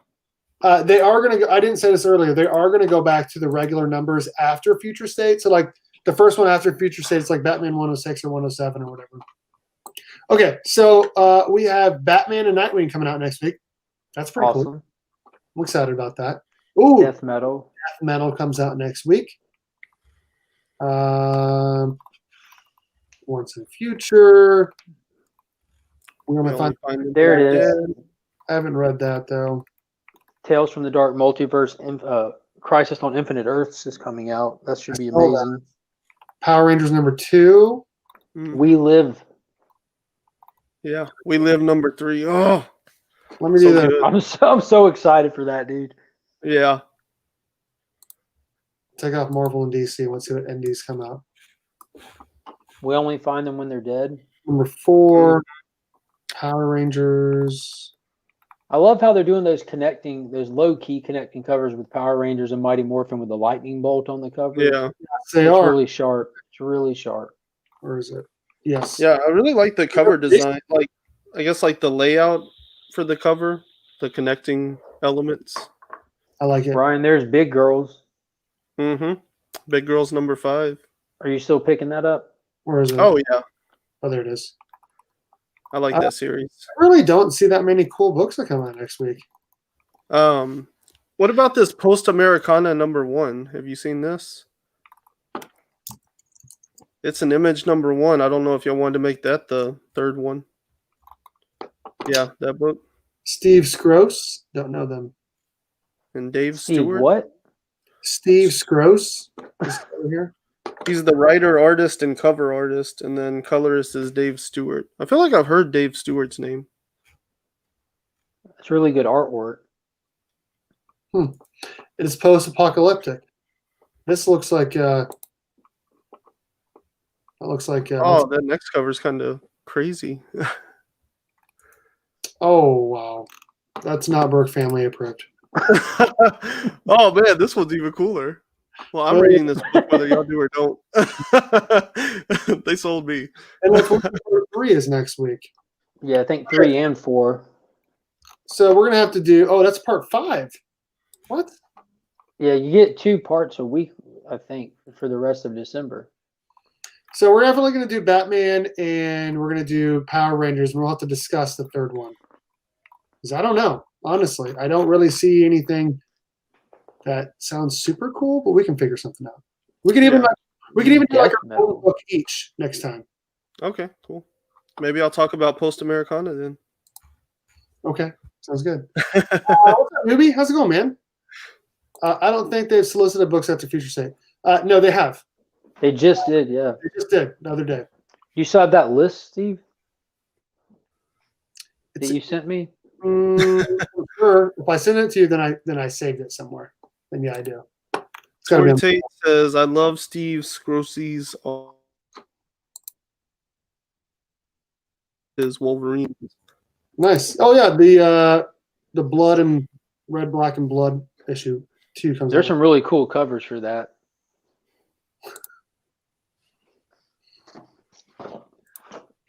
[SPEAKER 1] they are gonna go. I didn't say this earlier. They are gonna go back to the regular numbers after Future State. So like the first one after Future State, it's like Batman 106 or 107 or whatever. Okay, so we have Batman and Nightwing coming out next week. That's pretty cool. I'm excited about that. Ooh,
[SPEAKER 2] Death Metal.
[SPEAKER 1] Death Metal comes out next week. Once in Future. Where am I finding?
[SPEAKER 2] There it is.
[SPEAKER 1] I haven't read that though.
[SPEAKER 2] Tales from the Dark Multiverse. Crisis on Infinite Earths is coming out. That should be amazing.
[SPEAKER 1] Power Rangers #2.
[SPEAKER 2] We Live.
[SPEAKER 4] Yeah, We Live #3. Oh,
[SPEAKER 1] let me do that.
[SPEAKER 2] I'm so excited for that, dude.
[SPEAKER 4] Yeah.
[SPEAKER 1] Take off Marvel and DC. Let's see what indies come out.
[SPEAKER 2] We only find them when they're dead.
[SPEAKER 1] #4, Power Rangers.
[SPEAKER 2] I love how they're doing those low-key connecting covers with Power Rangers and Mighty Morphin with the lightning bolt on the cover.
[SPEAKER 4] Yeah.
[SPEAKER 1] They
[SPEAKER 2] are.
[SPEAKER 1] Really
[SPEAKER 2] sharp. It's really sharp.
[SPEAKER 1] Where is it? Yes.
[SPEAKER 4] Yeah, I really like the cover design. Like, I guess like the layout for the cover, the connecting elements.
[SPEAKER 1] I like it.
[SPEAKER 2] Brian, there's Big Girls.
[SPEAKER 4] Mm-hmm. Big Girls #5.
[SPEAKER 2] Are you still picking that up?
[SPEAKER 1] Where is it?
[SPEAKER 4] Oh yeah.
[SPEAKER 1] Oh, there it is.
[SPEAKER 4] I like that series.
[SPEAKER 1] I really don't see that many cool books that come out next week.
[SPEAKER 4] What about this Post Americana #1? Have you seen this? It's an Image #1. I don't know if y'all wanted to make that the third one. Yeah, that book.
[SPEAKER 1] Steve Scrose, don't know them.
[SPEAKER 4] And Dave
[SPEAKER 2] Steve,
[SPEAKER 4] Stewart.
[SPEAKER 2] what?
[SPEAKER 1] Steve Scrose is over here.
[SPEAKER 4] He's the writer, artist, and cover artist, and then colorist is Dave Stewart. I feel like I've heard Dave Stewart's name.
[SPEAKER 2] It's really good artwork.
[SPEAKER 1] It is post-apocalyptic. This looks like that looks like
[SPEAKER 4] Oh, that next cover is kind of crazy.
[SPEAKER 1] oh wow, that's not Berk family approved.
[SPEAKER 4] Oh man, this one's even cooler. Well, I'm reading this book whether y'all do or don't. They sold me.
[SPEAKER 1] And that's what part 3 is next week.
[SPEAKER 2] Yeah, I think 3 and 4.
[SPEAKER 1] So we're gonna have to do. Oh, that's part 5. What?
[SPEAKER 2] Yeah, you get 2 parts a week, I think, for the rest of December.
[SPEAKER 1] So we're definitely gonna do Batman and we're gonna do Power Rangers, and we'll have to discuss the third one. Because I don't know, honestly, I don't really see anything that sounds super cool, but we can figure something out. We can even do like a whole book each next time.
[SPEAKER 4] Okay, cool. Maybe I'll talk about Post Americana then.
[SPEAKER 1] Okay, sounds good. What's up, newbie? How's it going, man? I don't think they've solicited books after Future State. No, they have.
[SPEAKER 2] They just did, yeah.
[SPEAKER 1] They just did the other day.
[SPEAKER 2] You saw that list, Steve?
[SPEAKER 1] It's,
[SPEAKER 2] That you sent me?
[SPEAKER 1] sure. If I send it to you, then I saved it somewhere. Then yeah, I do. It's gotta be
[SPEAKER 4] Corey
[SPEAKER 1] on-
[SPEAKER 4] Tate says, I love Steve Scrose's his Wolverine.
[SPEAKER 1] Nice. Oh yeah, the blood and red, black, and blood issue 2 comes
[SPEAKER 2] There's
[SPEAKER 1] out.
[SPEAKER 2] some really cool covers for that.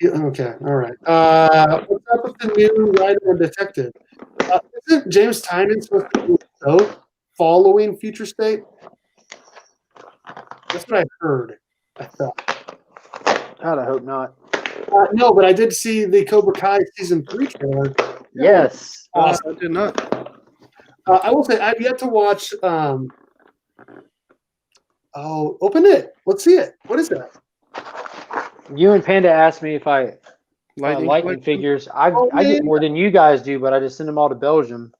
[SPEAKER 1] Yeah, okay, all right. What's up with the new writer and detective? Isn't James Tynion supposed to do a show following Future State? That's what I heard. I thought.
[SPEAKER 2] God, I hope not.
[SPEAKER 1] No, but I did see the Cobra Kai season 3 trailer.
[SPEAKER 2] Yes.
[SPEAKER 4] I did not.
[SPEAKER 1] I will say I've yet to watch. Oh, open it. Let's see it. What is that?
[SPEAKER 2] You and Panda asked me if I
[SPEAKER 4] Lightning
[SPEAKER 2] lightning figures. I
[SPEAKER 1] yeah.
[SPEAKER 2] get more than you guys do, but I just send them all to Belgium.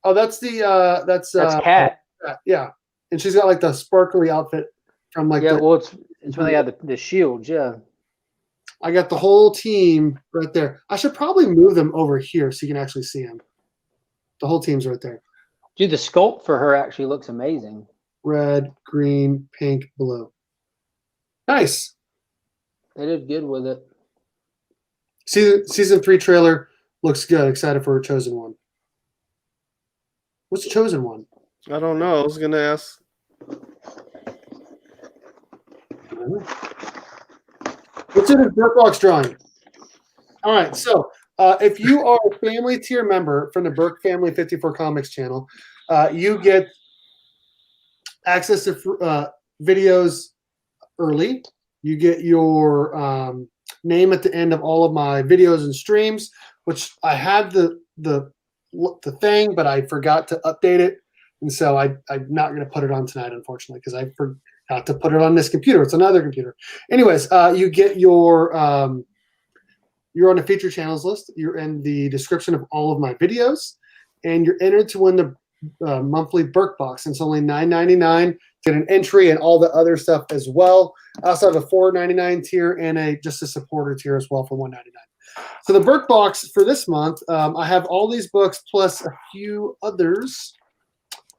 [SPEAKER 1] Oh, that's the
[SPEAKER 2] That's Cat.
[SPEAKER 1] yeah, and she's got like the sparkly outfit from like
[SPEAKER 2] Yeah,
[SPEAKER 1] the,
[SPEAKER 2] well, it's when they had the shields. Yeah.
[SPEAKER 1] I got the whole team right there. I should probably move them over here so you can actually see them. The whole team's right there.
[SPEAKER 2] Dude, the sculpt for her actually looks amazing.
[SPEAKER 1] Red, green, pink, blue. Nice.
[SPEAKER 2] They did good with it.
[SPEAKER 1] Season 3 trailer looks good. Excited for Chosen One. What's Chosen One?
[SPEAKER 4] I don't know. I was gonna ask.
[SPEAKER 1] What's in his Berk drawing? All right, so if you are a family tier member from the Berk Family 54 Comics channel, you get access to videos early. You get your name at the end of all of my videos and streams, which I had the thing, but I forgot to update it, and so I'm not going to put it on tonight, unfortunately, because I forgot to put it on this computer. It's another computer. Anyways, you get your you're on the feature channels list. You're in the description of all of my videos, and you're entered to win the monthly Berk box. And it's only $9.99. Get an entry and all the other stuff as well. I also have a $4.99 tier and just a supporter tier as well for $1.99. So the Berk box for this month, I have all these books plus a few others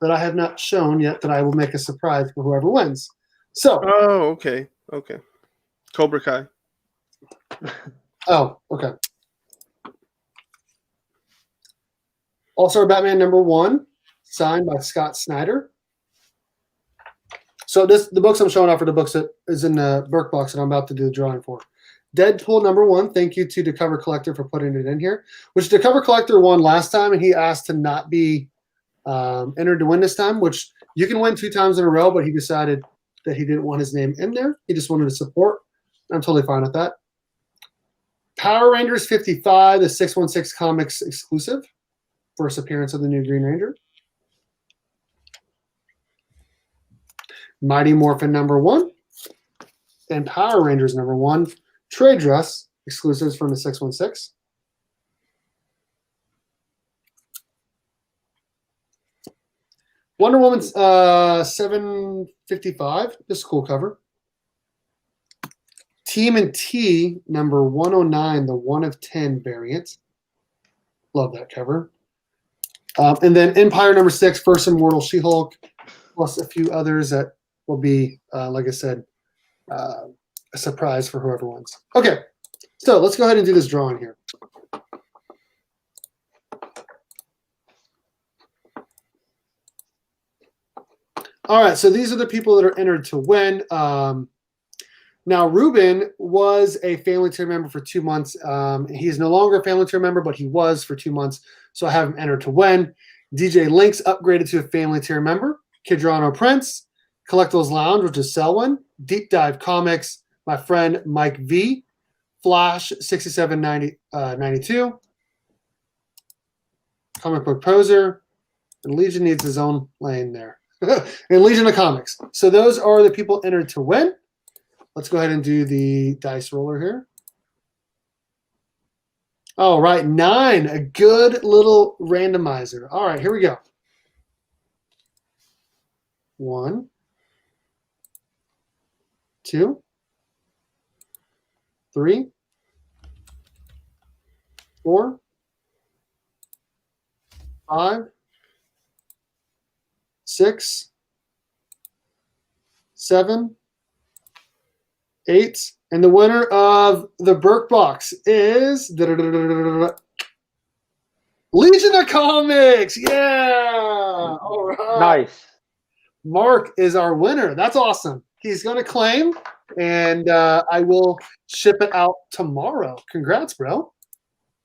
[SPEAKER 1] that I have not shown yet that I will make a surprise for whoever wins. So.
[SPEAKER 4] Oh, okay. Okay. Cobra Kai.
[SPEAKER 1] Oh, okay. All-Star Batman #1, signed by Scott Snyder. So the books I'm showing off are the books that is in the Berk box that I'm about to do the drawing for. Deadpool #1, thank you to the cover collector for putting it in here, which the cover collector won last time, and he asked to not be entered to win this time, which you can win 2 times in a row, but he decided that he didn't want his name in there. He just wanted to support. I'm totally fine with that. Power Rangers 55, the 616 Comics exclusive. First appearance of the new Green Ranger. Mighty Morphin #1. And Power Rangers #1. Trade dress exclusives from the 616. Wonder Woman's 755. This is a cool cover. Team and T number 109, the 1 of 10 variant. Love that cover. And then Empire number 6, First Immortal She-Hulk, plus a few others that will be, like I said, a surprise for whoever wins. Okay, so let's go ahead and do this drawing here. All right, so these are the people that are entered to win. Now, Ruben was a family tier member for 2 months. He's no longer a family tier member, but he was for 2 months, so I have him entered to win. DJ Links upgraded to a family tier member. Kidrano Prince, Collectibles Lounge, which is Selwyn, Deep Dive Comics, my friend Mike V, Flash 6792, Comic Book Poser, and Legion needs his own lane there. And Legion of Comics. So those are the people entered to win. Let's go ahead and do the dice roller here. All right, 9, a good little randomizer. All right, here we go. 1, 2, 3, 4, 5, 6, 7, 8, and the winner of the Berk box is Legion of Comics. Yeah, all right.
[SPEAKER 2] Nice.
[SPEAKER 1] Mark is our winner. That's awesome. He's going to claim, and I will ship it out tomorrow. Congrats, bro.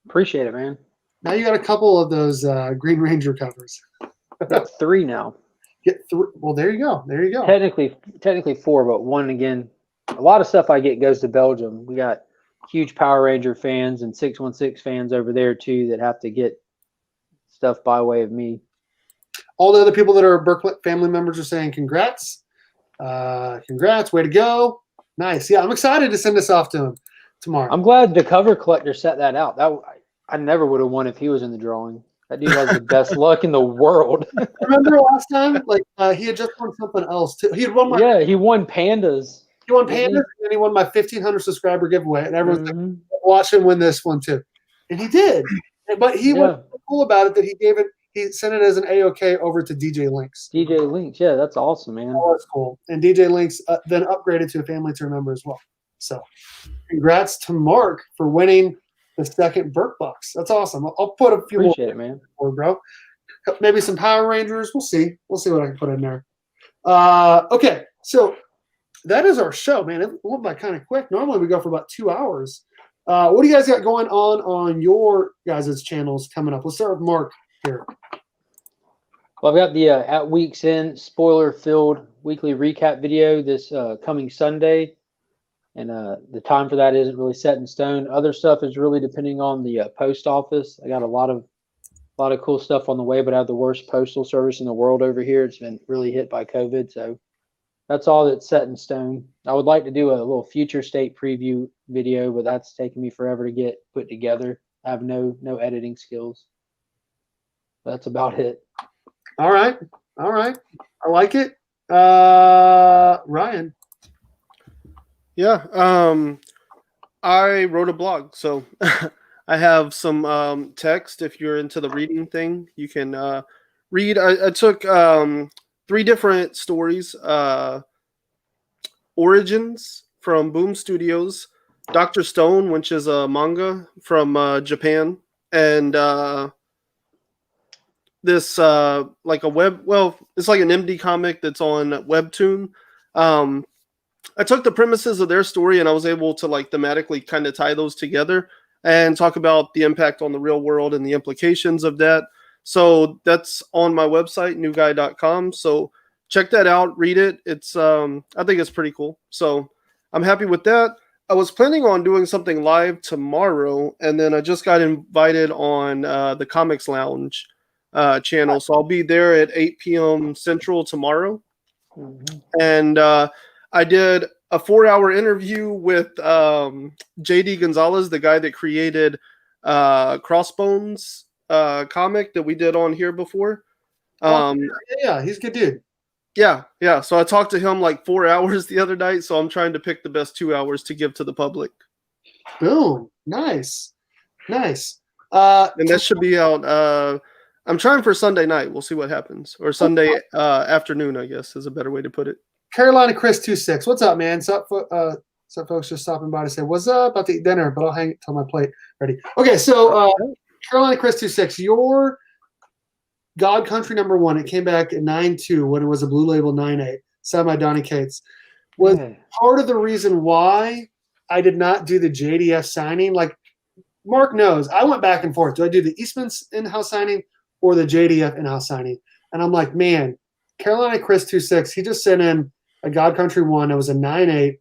[SPEAKER 2] Appreciate it, man.
[SPEAKER 1] Now you got a couple of those Green Ranger covers.
[SPEAKER 2] Got 3 now.
[SPEAKER 1] Get 3. Well, there you go. There you go.
[SPEAKER 2] Technically 4, but 1 again. A lot of stuff I get goes to Belgium. We got huge Power Ranger fans and 616 fans over there too that have to get stuff by way of me.
[SPEAKER 1] All the other people that are Berk family members are saying congrats. Congrats. Way to go. Nice. Yeah, I'm excited to send this off to him tomorrow.
[SPEAKER 2] I'm glad the cover collector set that out. I never would have won if he was in the drawing. That dude has the best luck in the world.
[SPEAKER 1] Remember last time? Like he had just won something else too. He had won my
[SPEAKER 2] Yeah, he won Pandas.
[SPEAKER 1] He won Pandas, and then he won my 1,500 subscriber giveaway, and everyone's like, watch him win this one too. And he did. But he was cool about it that he sent it as an AOK over to DJ Links.
[SPEAKER 2] DJ Links, yeah, that's awesome, man.
[SPEAKER 1] Oh, that's cool. And DJ Links then upgraded to a family tier member as well. So congrats to Mark for winning the second Berk box. That's awesome. I'll put a few
[SPEAKER 2] Appreciate it, man.
[SPEAKER 1] more, bro. Maybe some Power Rangers. We'll see. We'll see what I can put in there. Okay, so that is our show, man. It went by kind of quick. Normally we go for about 2 hours. What do you guys got going on your guys' channels coming up? Let's start with Mark here.
[SPEAKER 2] Well, I've got the At Week's End spoiler-filled weekly recap video this coming Sunday. And the time for that isn't really set in stone. Other stuff is really depending on the post office. I got a lot of cool stuff on the way, but I have the worst postal service in the world over here. It's been really hit by COVID, so that's all that's set in stone. I would like to do a little future state preview video, but that's taking me forever to get put together. I have no editing skills. That's about it.
[SPEAKER 1] All right. I like it. Ryan.
[SPEAKER 4] Yeah. I wrote a blog, so I have some text. If you're into the reading thing, you can read. I took 3 different stories. Origins from Boom Studios, Dr. Stone, which is a manga from Japan, and this like a it's like an MD comic that's on Webtoon. I took the premises of their story and I was able to like thematically kind of tie those together and talk about the impact on the real world and the implications of that. So that's on my website, nuexguy.com. So check that out, read it. It's I think it's pretty cool. So I'm happy with that. I was planning on doing something live tomorrow, and then I just got invited on the Comics Lounge channel. So I'll be there at 8 p.m. Central tomorrow. Mm-hmm. And I did a 4-hour interview with JD Gonzalez, the guy that created Crossbones comic that we did on here before.
[SPEAKER 1] Yeah, he's a good dude.
[SPEAKER 4] Yeah. So I talked to him like 4 hours the other night. So I'm trying to pick the best 2 hours to give to the public.
[SPEAKER 1] Boom. Nice.
[SPEAKER 4] And that should be out. I'm trying for Sunday night. We'll see what happens. Or Sunday afternoon, I guess, is a better way to put it.
[SPEAKER 1] Carolina Chris 26. What's up, man? What's up, folks? Just stopping by to say what's up. About to eat dinner, but I'll hang it till my plate ready. Okay, so Carolina Chris 26. Your God Country #1. It came back at 9.2 when it was a Blue Label 9.8, signed by Donnie Cates. Was part of the reason why I did not do the JDF signing. Like Mark knows, I went back and forth. Do I do the Eastman's in-house signing or the JDF in-house signing? And I'm like, man, Carolina Chris 26. He just sent in a God Country 1. It was a 9.8,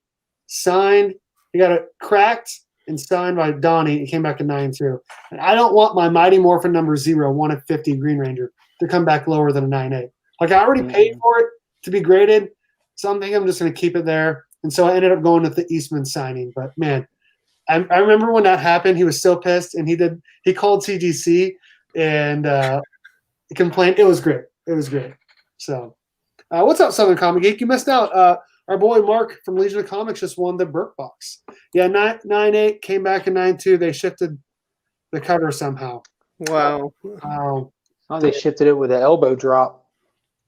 [SPEAKER 1] signed. He got it cracked and signed by Donnie. It came back to 9.2. And I don't want my Mighty Morphin #0, 1 of 50 Green Ranger, to come back lower than a 9.8. Like I already paid for it to be graded, so I'm thinking I'm just going to keep it there. And so I ended up going with the Eastman signing. But man, I remember when that happened, he was so pissed, and he called CGC and complained. It was great. It was great. So, what's up, Southern Comic Geek? You missed out. Our boy Mark from Legion of Comics just won the Berk box. Yeah, 9.8 came back in 9.2. They shifted the cover somehow.
[SPEAKER 4] Wow.
[SPEAKER 2] Oh, they shifted it with an elbow drop.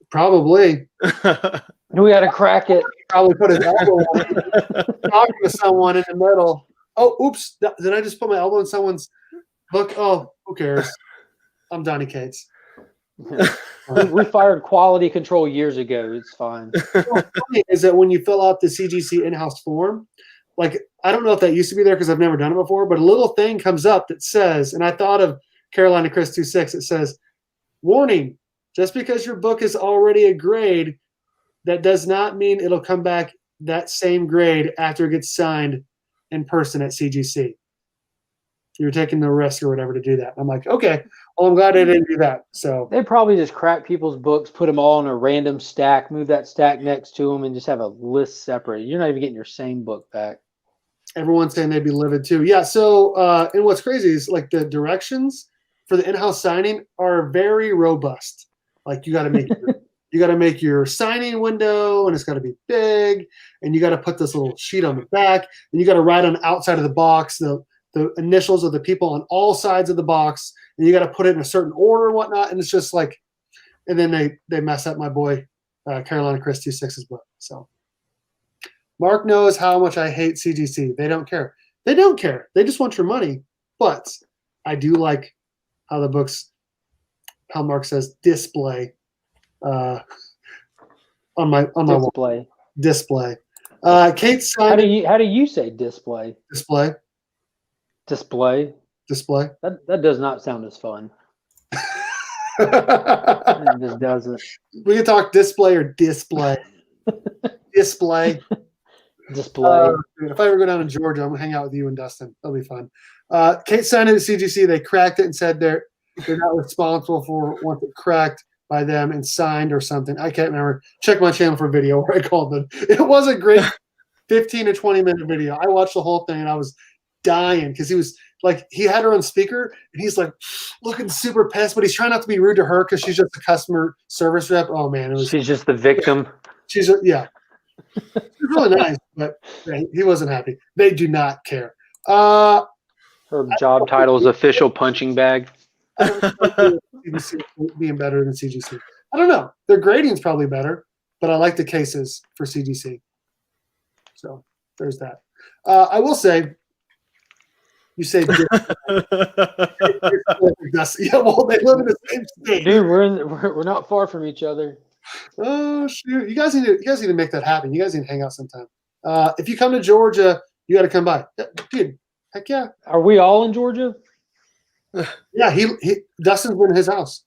[SPEAKER 1] Probably.
[SPEAKER 2] We had to crack it.
[SPEAKER 1] Probably put his elbow on it. Talking to someone in the middle. Oh, oops. Did I just put my elbow in someone's book? Oh, who cares? I'm Donnie Cates.
[SPEAKER 2] We fired quality control years ago. It's fine.
[SPEAKER 1] What's funny is that when you fill out the CGC in-house form, like I don't know if that used to be there because I've never done it before, but a little thing comes up that says, and I thought of Carolina Chris 26, it says, warning, just because your book is already a grade, that does not mean it'll come back that same grade after it gets signed in person at CGC. You're taking the risk or whatever to do that. I'm like, okay, well, I'm glad I didn't do that. So
[SPEAKER 2] they probably just crack people's books, put them all in a random stack, move that stack next to them, and just have a list separate. You're not even getting your same book back.
[SPEAKER 1] Everyone's saying they'd be livid too. Yeah. So, and what's crazy is like the directions for the in-house signing are very robust. Like you got to make your signing window, and it's got to be big, and you got to put this little sheet on the back, and you got to write on the outside of the box the initials of the people on all sides of the box, and you got to put it in a certain order and whatnot. And it's just like, and then they mess up my boy Carolina Chris 26's book. So Mark knows how much I hate CGC. They don't care. They don't care. They just want your money. But I do like how the books, how Mark says, display on my
[SPEAKER 2] Display.
[SPEAKER 1] Display. Kate signed.
[SPEAKER 2] How do you say display?
[SPEAKER 1] Display.
[SPEAKER 2] Display.
[SPEAKER 1] Display.
[SPEAKER 2] That does not sound as fun. It just doesn't.
[SPEAKER 1] We can talk display or display. Display.
[SPEAKER 2] Display.
[SPEAKER 1] If I ever go down to Georgia, I'm gonna hang out with you and Dustin. That'll be fun. Kate signed it at CGC. They cracked it and said they're not responsible for once it cracked by them and signed or something. I can't remember. Check my channel for a video where I called them. It was a great 15 to 20 minute video. I watched the whole thing and I was dying because he was like, he had her on speaker and he's like looking super pissed, but he's trying not to be rude to her because she's just a customer service rep. Oh man,
[SPEAKER 2] She's just the victim.
[SPEAKER 1] She's really nice, but he wasn't happy. They do not care.
[SPEAKER 2] Her job title is official punching bag.
[SPEAKER 1] I don't know CGC being better than CGC. I don't know. Their grading's probably better, but I like the cases for CGC. So there's that. I will say, you say, yeah, well, they live in the same state.
[SPEAKER 2] Dude, we're not far from each other.
[SPEAKER 1] Oh shoot! You guys need to make that happen. You guys need to hang out sometime. If you come to Georgia, you got to come by, dude. Heck yeah!
[SPEAKER 2] Are we all in Georgia?
[SPEAKER 1] Yeah, he Dustin's been in his house.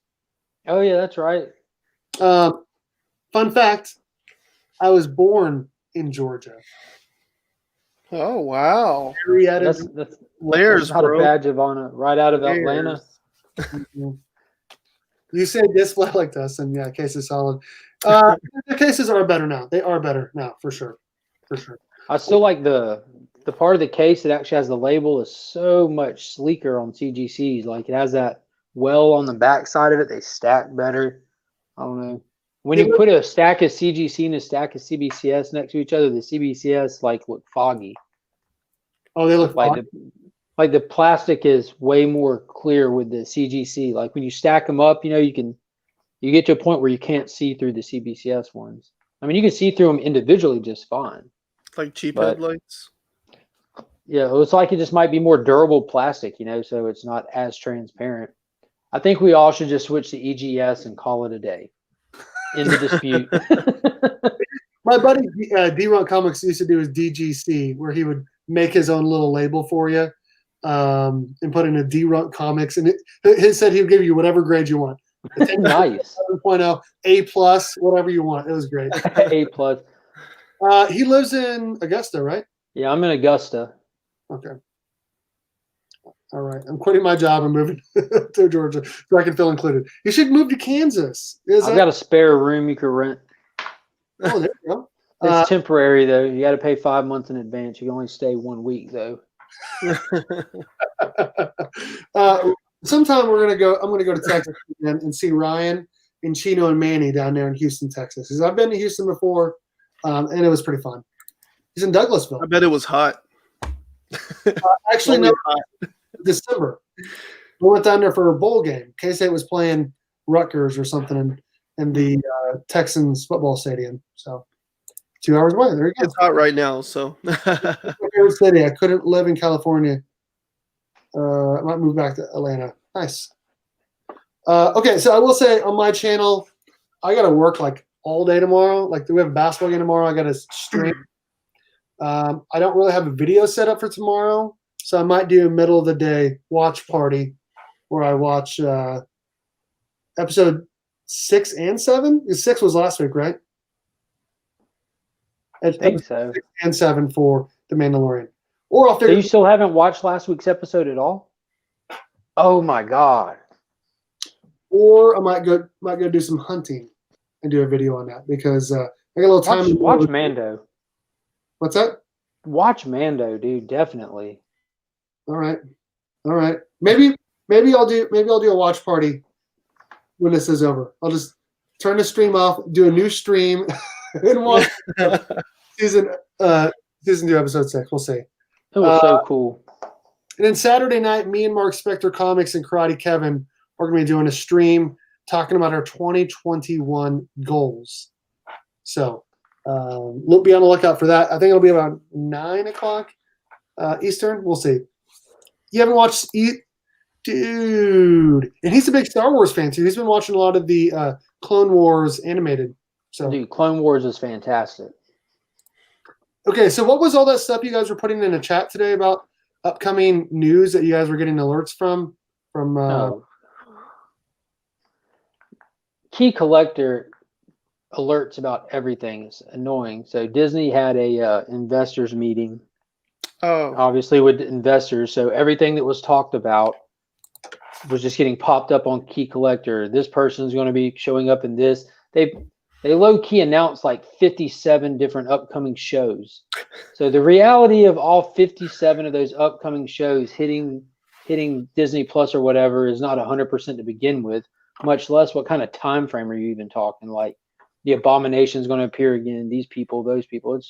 [SPEAKER 2] Oh yeah, that's right.
[SPEAKER 1] Fun fact: I was born in Georgia.
[SPEAKER 4] Oh wow!
[SPEAKER 2] That's
[SPEAKER 4] Layers,
[SPEAKER 2] not
[SPEAKER 4] bro.
[SPEAKER 2] a badge of honor. Right out of Atlanta.
[SPEAKER 1] You say display like Dustin. Yeah, case is solid. The cases are better now. They are better now, for sure. For sure.
[SPEAKER 2] I still like the part of the case that actually has the label is so much sleeker on CGCs. Like it has that well on the back side of it. They stack better. I don't know. When you put a stack of CGC and a stack of CBCS next to each other, the CBCS like look foggy.
[SPEAKER 1] Oh, they look
[SPEAKER 2] Like the plastic is way more clear with the CGC. Like when you stack them up, you get to a point where you can't see through the CBCS ones. I mean, you can see through them individually just fine.
[SPEAKER 4] Like cheap
[SPEAKER 2] But-
[SPEAKER 4] headlights.
[SPEAKER 2] Yeah, it's like it just might be more durable plastic, so it's not as transparent. I think we all should just switch to EGS and call it a day. In the dispute.
[SPEAKER 1] My buddy D-Runt Comics used to do his DGC, where he would make his own little label for you and put in a D-Runt Comics. And he said he would give you whatever grade you want.
[SPEAKER 2] Nice.
[SPEAKER 1] 7.0, A+, whatever you want. It was great.
[SPEAKER 2] A+.
[SPEAKER 1] He lives in Augusta, right?
[SPEAKER 2] Yeah, I'm in Augusta.
[SPEAKER 1] Okay. All right. I'm quitting my job and moving to Georgia so I can feel included. You should move to Kansas.
[SPEAKER 2] I've got a spare room you can rent.
[SPEAKER 1] Oh, there you go.
[SPEAKER 2] It's temporary, though. You got to pay 5 months in advance. You can only stay 1 week, though.
[SPEAKER 1] Sometime I'm gonna go to Texas and see Ryan and Chino and Manny down there in Houston, Texas. Because I've been to Houston before, and it was pretty fun. He's in Douglasville.
[SPEAKER 4] I bet it was hot.
[SPEAKER 1] Actually, no, December. We went down there for a bowl game. K-State was playing Rutgers or something in the Texans football stadium. So 2 hours away. There you go.
[SPEAKER 4] It's hot right now, so.
[SPEAKER 1] My favorite city. I couldn't live in California. I might move back to Atlanta. Nice. Okay, so I will say on my channel, I got to work like all day tomorrow. Like we have a basketball game tomorrow. I got to stream. I don't really have a video set up for tomorrow, so I might do a middle of the day watch party where I watch episode 6 and 7. 6 was last week, right?
[SPEAKER 2] I think so.
[SPEAKER 1] 6 and 7 for The Mandalorian. Or I'll
[SPEAKER 2] So
[SPEAKER 1] figure.
[SPEAKER 2] you still haven't watched last week's episode at all? Oh my God.
[SPEAKER 1] Or I might go do some hunting and do a video on that because I got a little time.
[SPEAKER 2] Watch Mando.
[SPEAKER 1] What's that?
[SPEAKER 2] Watch Mando, dude. Definitely.
[SPEAKER 1] All right. Maybe I'll do a watch party when this is over. I'll just turn the stream off, do a new stream, and watch season 2, episode 6. We'll see.
[SPEAKER 2] It was so cool.
[SPEAKER 1] And then Saturday night, me and Mark Spector Comics and Karate Kevin are going to be doing a stream talking about our 2021 goals. So be on the lookout for that. I think it'll be about 9 o'clock Eastern. We'll see. You haven't watched dude, and he's a big Star Wars fan too. He's been watching a lot of the Clone Wars animated. So
[SPEAKER 2] Dude, Clone Wars is fantastic.
[SPEAKER 1] okay, so what was all that stuff you guys were putting in a chat today about upcoming news that you guys were getting alerts from?
[SPEAKER 2] Key Collector alerts about everything. It's annoying. So Disney had a investors meeting,
[SPEAKER 4] Oh,
[SPEAKER 2] obviously with investors. So everything that was talked about was just getting popped up on Key Collector. This person's going to be showing up in this. They low key announced like 57 different upcoming shows. So the reality of all 57 of those upcoming shows hitting Disney Plus or whatever is not 100% to begin with. Much less what kind of time frame are you even talking? Like the Abomination is going to appear again. These people, those people.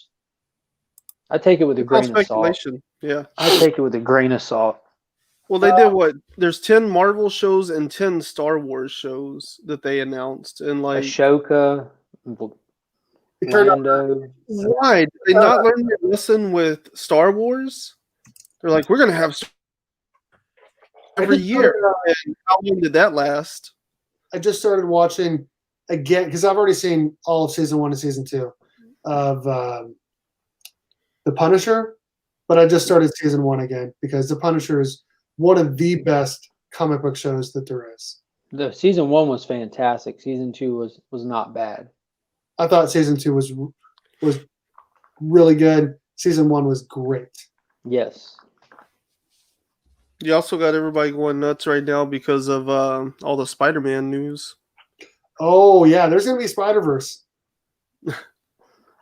[SPEAKER 2] I take it with a grain of salt.
[SPEAKER 4] speculation. Yeah.
[SPEAKER 2] I take it with a grain of salt.
[SPEAKER 4] Well, they did what? There's 10 Marvel shows and 10 Star Wars shows that they announced, and like,
[SPEAKER 2] Ashoka,
[SPEAKER 1] It turned out-
[SPEAKER 2] Lando.
[SPEAKER 4] why did they not learn their lesson with Star Wars? They're like, we're gonna have every year. And how long did that last?
[SPEAKER 1] I just started watching again because I've already seen all of season 1 and season 2 of The Punisher, but I just started season 1 again because The Punisher is one of the best comic book shows that there is.
[SPEAKER 2] The season 1 was fantastic. Season 2 was not bad.
[SPEAKER 1] I thought season 2 was really good. Season 1 was great.
[SPEAKER 2] Yes.
[SPEAKER 4] You also got everybody going nuts right now because of all the Spider-Man news.
[SPEAKER 1] Oh yeah, there's gonna be Spider-Verse.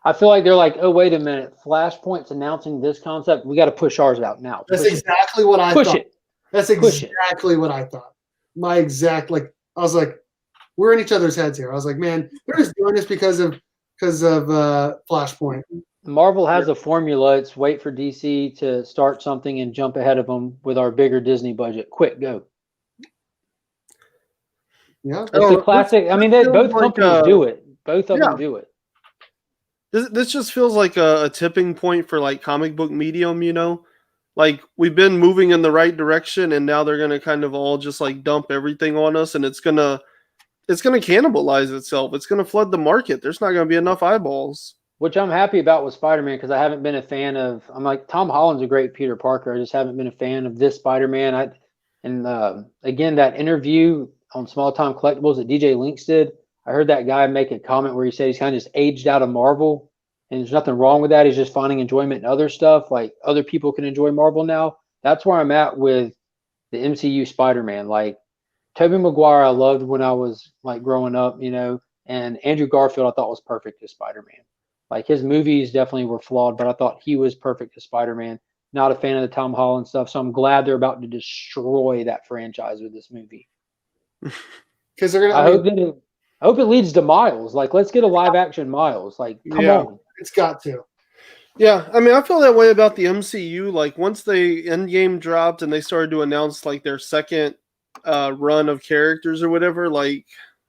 [SPEAKER 2] I feel like they're like, oh, wait a minute. Flashpoint's announcing this concept. We got to push ours out now.
[SPEAKER 1] That's
[SPEAKER 2] Push it.
[SPEAKER 1] exactly what I
[SPEAKER 2] Push
[SPEAKER 1] thought.
[SPEAKER 2] it.
[SPEAKER 1] That's
[SPEAKER 2] Push it.
[SPEAKER 1] exactly what I thought. My exact I was like, we're in each other's heads here. I was like, man, they're just doing this because of Flashpoint.
[SPEAKER 2] Marvel has a formula. It's wait for DC to start something and jump ahead of them with our bigger Disney budget. Quick, go.
[SPEAKER 1] Yeah,
[SPEAKER 2] It's the classic. I mean, both companies do it. Both of them do it.
[SPEAKER 4] This just feels like a tipping point for like comic book medium, you know? Like we've been moving in the right direction and now they're going to kind of all just like dump everything on us and it's going to cannibalize itself. It's going to flood the market. There's not going to be enough eyeballs.
[SPEAKER 2] Which I'm happy about with Spider-Man because I haven't been a fan of. I'm like, Tom Holland's a great Peter Parker. I just haven't been a fan of this Spider-Man. Again, that interview on Small Time Collectibles that DJ Links did, I heard that guy make a comment where he said he's kind of just aged out of Marvel, and there's nothing wrong with that. He's just finding enjoyment in other stuff. Like other people can enjoy Marvel now. That's where I'm at with the MCU Spider-Man. Like Tobey Maguire, I loved when I was like growing up, you know, and Andrew Garfield I thought was perfect as Spider-Man. Like his movies definitely were flawed, but I thought he was perfect as Spider-Man. Not a fan of the Tom Holland stuff, so I'm glad they're about to destroy that franchise with this movie.
[SPEAKER 1] Because they're
[SPEAKER 2] I hope it leads to Miles. Like, let's get a live action Miles. Like, come on.
[SPEAKER 1] It's got to.
[SPEAKER 4] Yeah, I mean, I feel that way about the MCU. Like, once Endgame dropped and they started to announce like their second run of characters or whatever, like,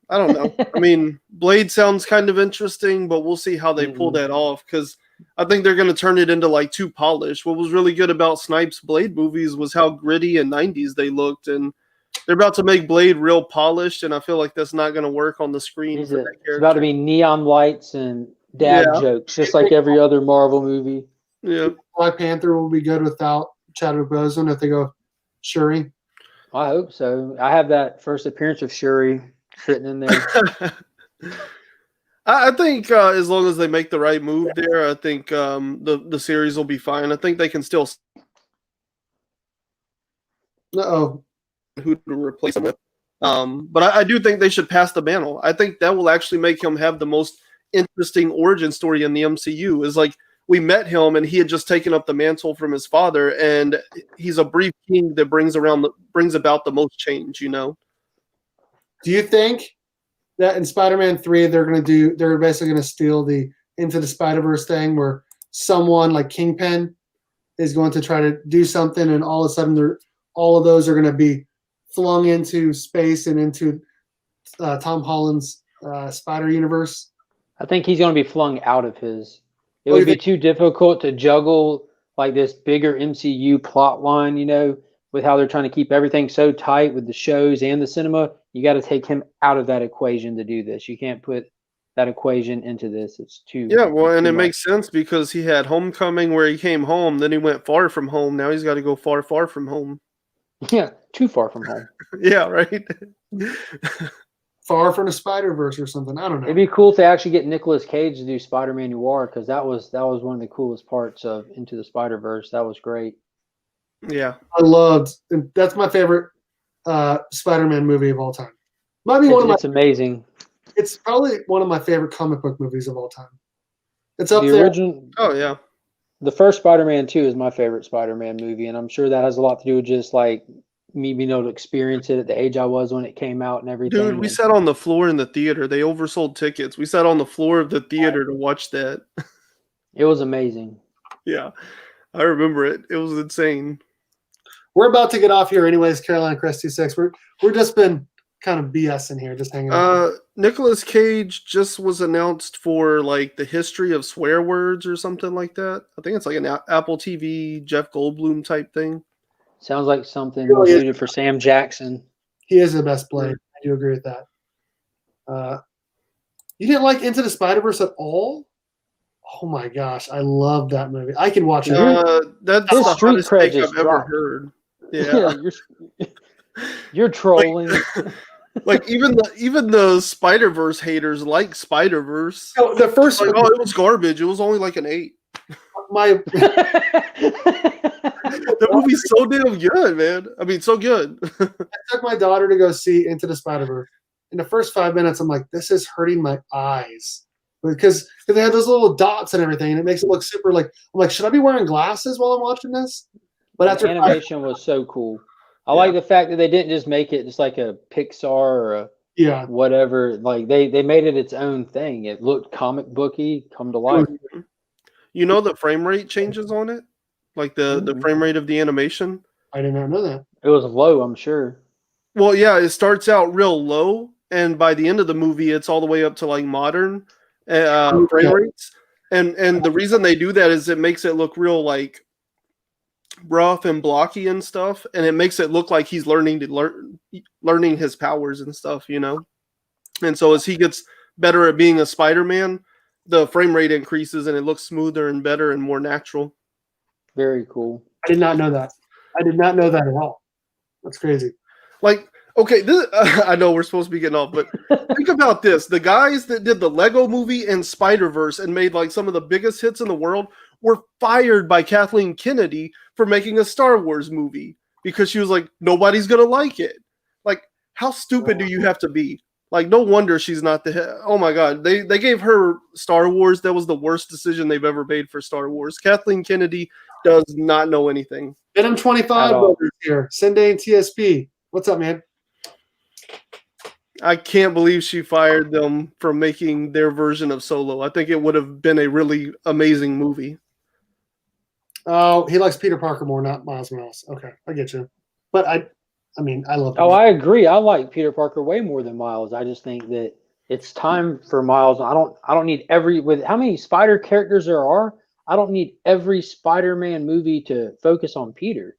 [SPEAKER 4] I don't know. I mean, Blade sounds kind of interesting, but we'll see how they pull that off because I think they're going to turn it into like too polished. What was really good about Snipes' Blade movies was how gritty and 90s they looked, and they're about to make Blade real polished, and I feel like that's not going to work on the screen.
[SPEAKER 2] It's about to be neon lights and dad jokes, just like every other Marvel movie.
[SPEAKER 4] Yeah.
[SPEAKER 1] Black Panther will be good without Chadwick Boseman if they go Shuri.
[SPEAKER 2] I hope so. I have that first appearance of Shuri sitting in there.
[SPEAKER 4] I think as long as they make the right move there, I think the series will be fine. I think they can still who to replace him with. But I do think they should pass the mantle. I think that will actually make him have the most interesting origin story in the MCU. Is like we met him and he had just taken up the mantle from his father, and he's a brief king that brings about the most change, you know.
[SPEAKER 1] Do you think that in Spider-Man 3 they're basically gonna steal the Into the Spider-Verse thing where someone like Kingpin is going to try to do something and all of a sudden all of those are gonna be flung into space and into Tom Holland's Spider Universe?
[SPEAKER 2] I think he's going to be flung out of his. It would be too difficult to juggle like this bigger MCU plot line, you know, with how they're trying to keep everything so tight with the shows and the cinema. You got to take him out of that equation to do this. You can't put that equation into this. It's too.
[SPEAKER 4] Yeah, well, and it makes sense because he had Homecoming where he came home, then he went far from home. Now he's got to go far, far from home.
[SPEAKER 2] Yeah, too far from home.
[SPEAKER 4] Yeah, right.
[SPEAKER 1] Far from the Spider-Verse or something. I don't know.
[SPEAKER 2] It'd be cool to actually get Nicolas Cage to do Spider-Man Noir because that was one of the coolest parts of Into the Spider-Verse. That was great.
[SPEAKER 4] Yeah,
[SPEAKER 1] that's my favorite Spider-Man movie of all time.
[SPEAKER 2] It's amazing.
[SPEAKER 1] It's probably one of my favorite comic book movies of all time. It's up
[SPEAKER 2] the
[SPEAKER 1] there.
[SPEAKER 2] Original,
[SPEAKER 4] oh yeah.
[SPEAKER 2] The first Spider-Man 2 is my favorite Spider-Man movie, and I'm sure that has a lot to do with just like me being able to experience it at the age I was when it came out and everything.
[SPEAKER 4] Dude, we sat on the floor in the theater. They oversold tickets. We sat on the floor of the theater to watch that.
[SPEAKER 2] It was amazing.
[SPEAKER 4] Yeah, I remember it. It was insane.
[SPEAKER 1] We're about to get off here anyways, Carolina Crest 26. We're just been kind of BSing here, just hanging out.
[SPEAKER 4] Nicolas Cage just was announced for like the history of swear words or something like that. I think it's like an Apple TV Jeff Goldblum type thing.
[SPEAKER 2] Sounds like something more suited for Sam Jackson.
[SPEAKER 1] He is the best Blade. I do agree with that. You didn't like Into the Spider-Verse at all? Oh my gosh, I love that movie. I can watch it.
[SPEAKER 4] That's the hottest take I've ever heard. Yeah,
[SPEAKER 2] you're trolling.
[SPEAKER 4] Like even the Spider-Verse haters like Spider-Verse.
[SPEAKER 1] Oh, the first
[SPEAKER 4] like, it was garbage. It was only like an 8. The movie's so damn good, man. I mean, so good.
[SPEAKER 1] I took my daughter to go see Into the Spider-Verse. In the first 5 minutes, I'm like, this is hurting my eyes. Because they have those little dots and everything, and it makes it look super like, I'm like, should I be wearing glasses while I'm watching this? But after
[SPEAKER 2] the animation was so cool. I like the fact that they didn't just make it just like a Pixar or a
[SPEAKER 1] Yeah.
[SPEAKER 2] whatever. Like they made it its own thing. It looked comic booky, come to life.
[SPEAKER 4] You know the frame rate changes on it, like the frame rate of the animation.
[SPEAKER 1] I did not know that.
[SPEAKER 2] It was low, I'm sure.
[SPEAKER 4] Well, yeah, it starts out real low, and by the end of the movie, it's all the way up to like modern frame rates. And the reason they do that is it makes it look real like rough and blocky and stuff, and it makes it look like he's learning his powers and stuff, you know. And so as he gets better at being a Spider-Man, the frame rate increases and it looks smoother and better and more natural.
[SPEAKER 2] Very cool.
[SPEAKER 1] I did not know that. I did not know that at all. That's crazy.
[SPEAKER 4] Like, okay, this, I know we're supposed to be getting off, but think about this. The guys that did the Lego movie and Spider-Verse and made like some of the biggest hits in the world were fired by Kathleen Kennedy for making a Star Wars movie because she was like, nobody's going to like it. Like, how stupid do you have to be? Like, no wonder she's not the... Oh, my God. They gave her Star Wars. That was the worst decision they've ever made for Star Wars. Kathleen Kennedy does not know anything.
[SPEAKER 1] Venom 25 brothers here. Sendai and TSP. What's up, man?
[SPEAKER 4] I can't believe she fired them for making their version of Solo. I think it would have been a really amazing movie.
[SPEAKER 1] Oh, he likes Peter Parker more, not Miles Morales. Okay, I get you. But I mean, I love him.
[SPEAKER 2] Oh, I agree. I like Peter Parker way more than Miles. I just think that it's time for Miles. I don't need with how many Spider characters there are. I don't need every Spider-Man movie to focus on Peter.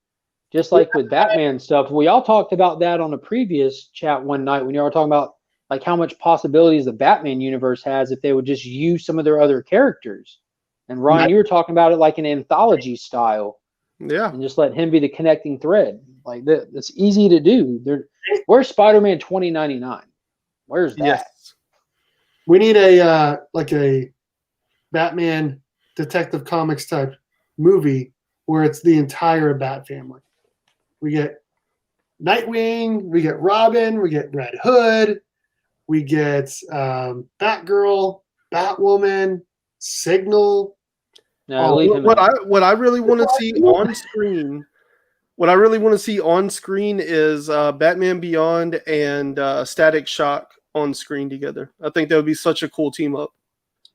[SPEAKER 2] Just like with Batman stuff, we all talked about that on a previous chat one night when you were talking about like how much possibilities the Batman universe has if they would just use some of their other characters. And Ryan, you were talking about it like an anthology style.
[SPEAKER 4] Yeah.
[SPEAKER 2] And just let him be the connecting thread. Like that's easy to do. Where's Spider-Man 2099? Where's that?
[SPEAKER 1] Yes. We need a Batman Detective Comics type movie where it's the entire Bat family. We get Nightwing, we get Robin, we get Red Hood, we get Batgirl, Batwoman, Signal.
[SPEAKER 2] No,
[SPEAKER 4] what I really want to see on screen. What I really want to see on screen is Batman Beyond and Static Shock on screen together. I think that would be such a cool team up.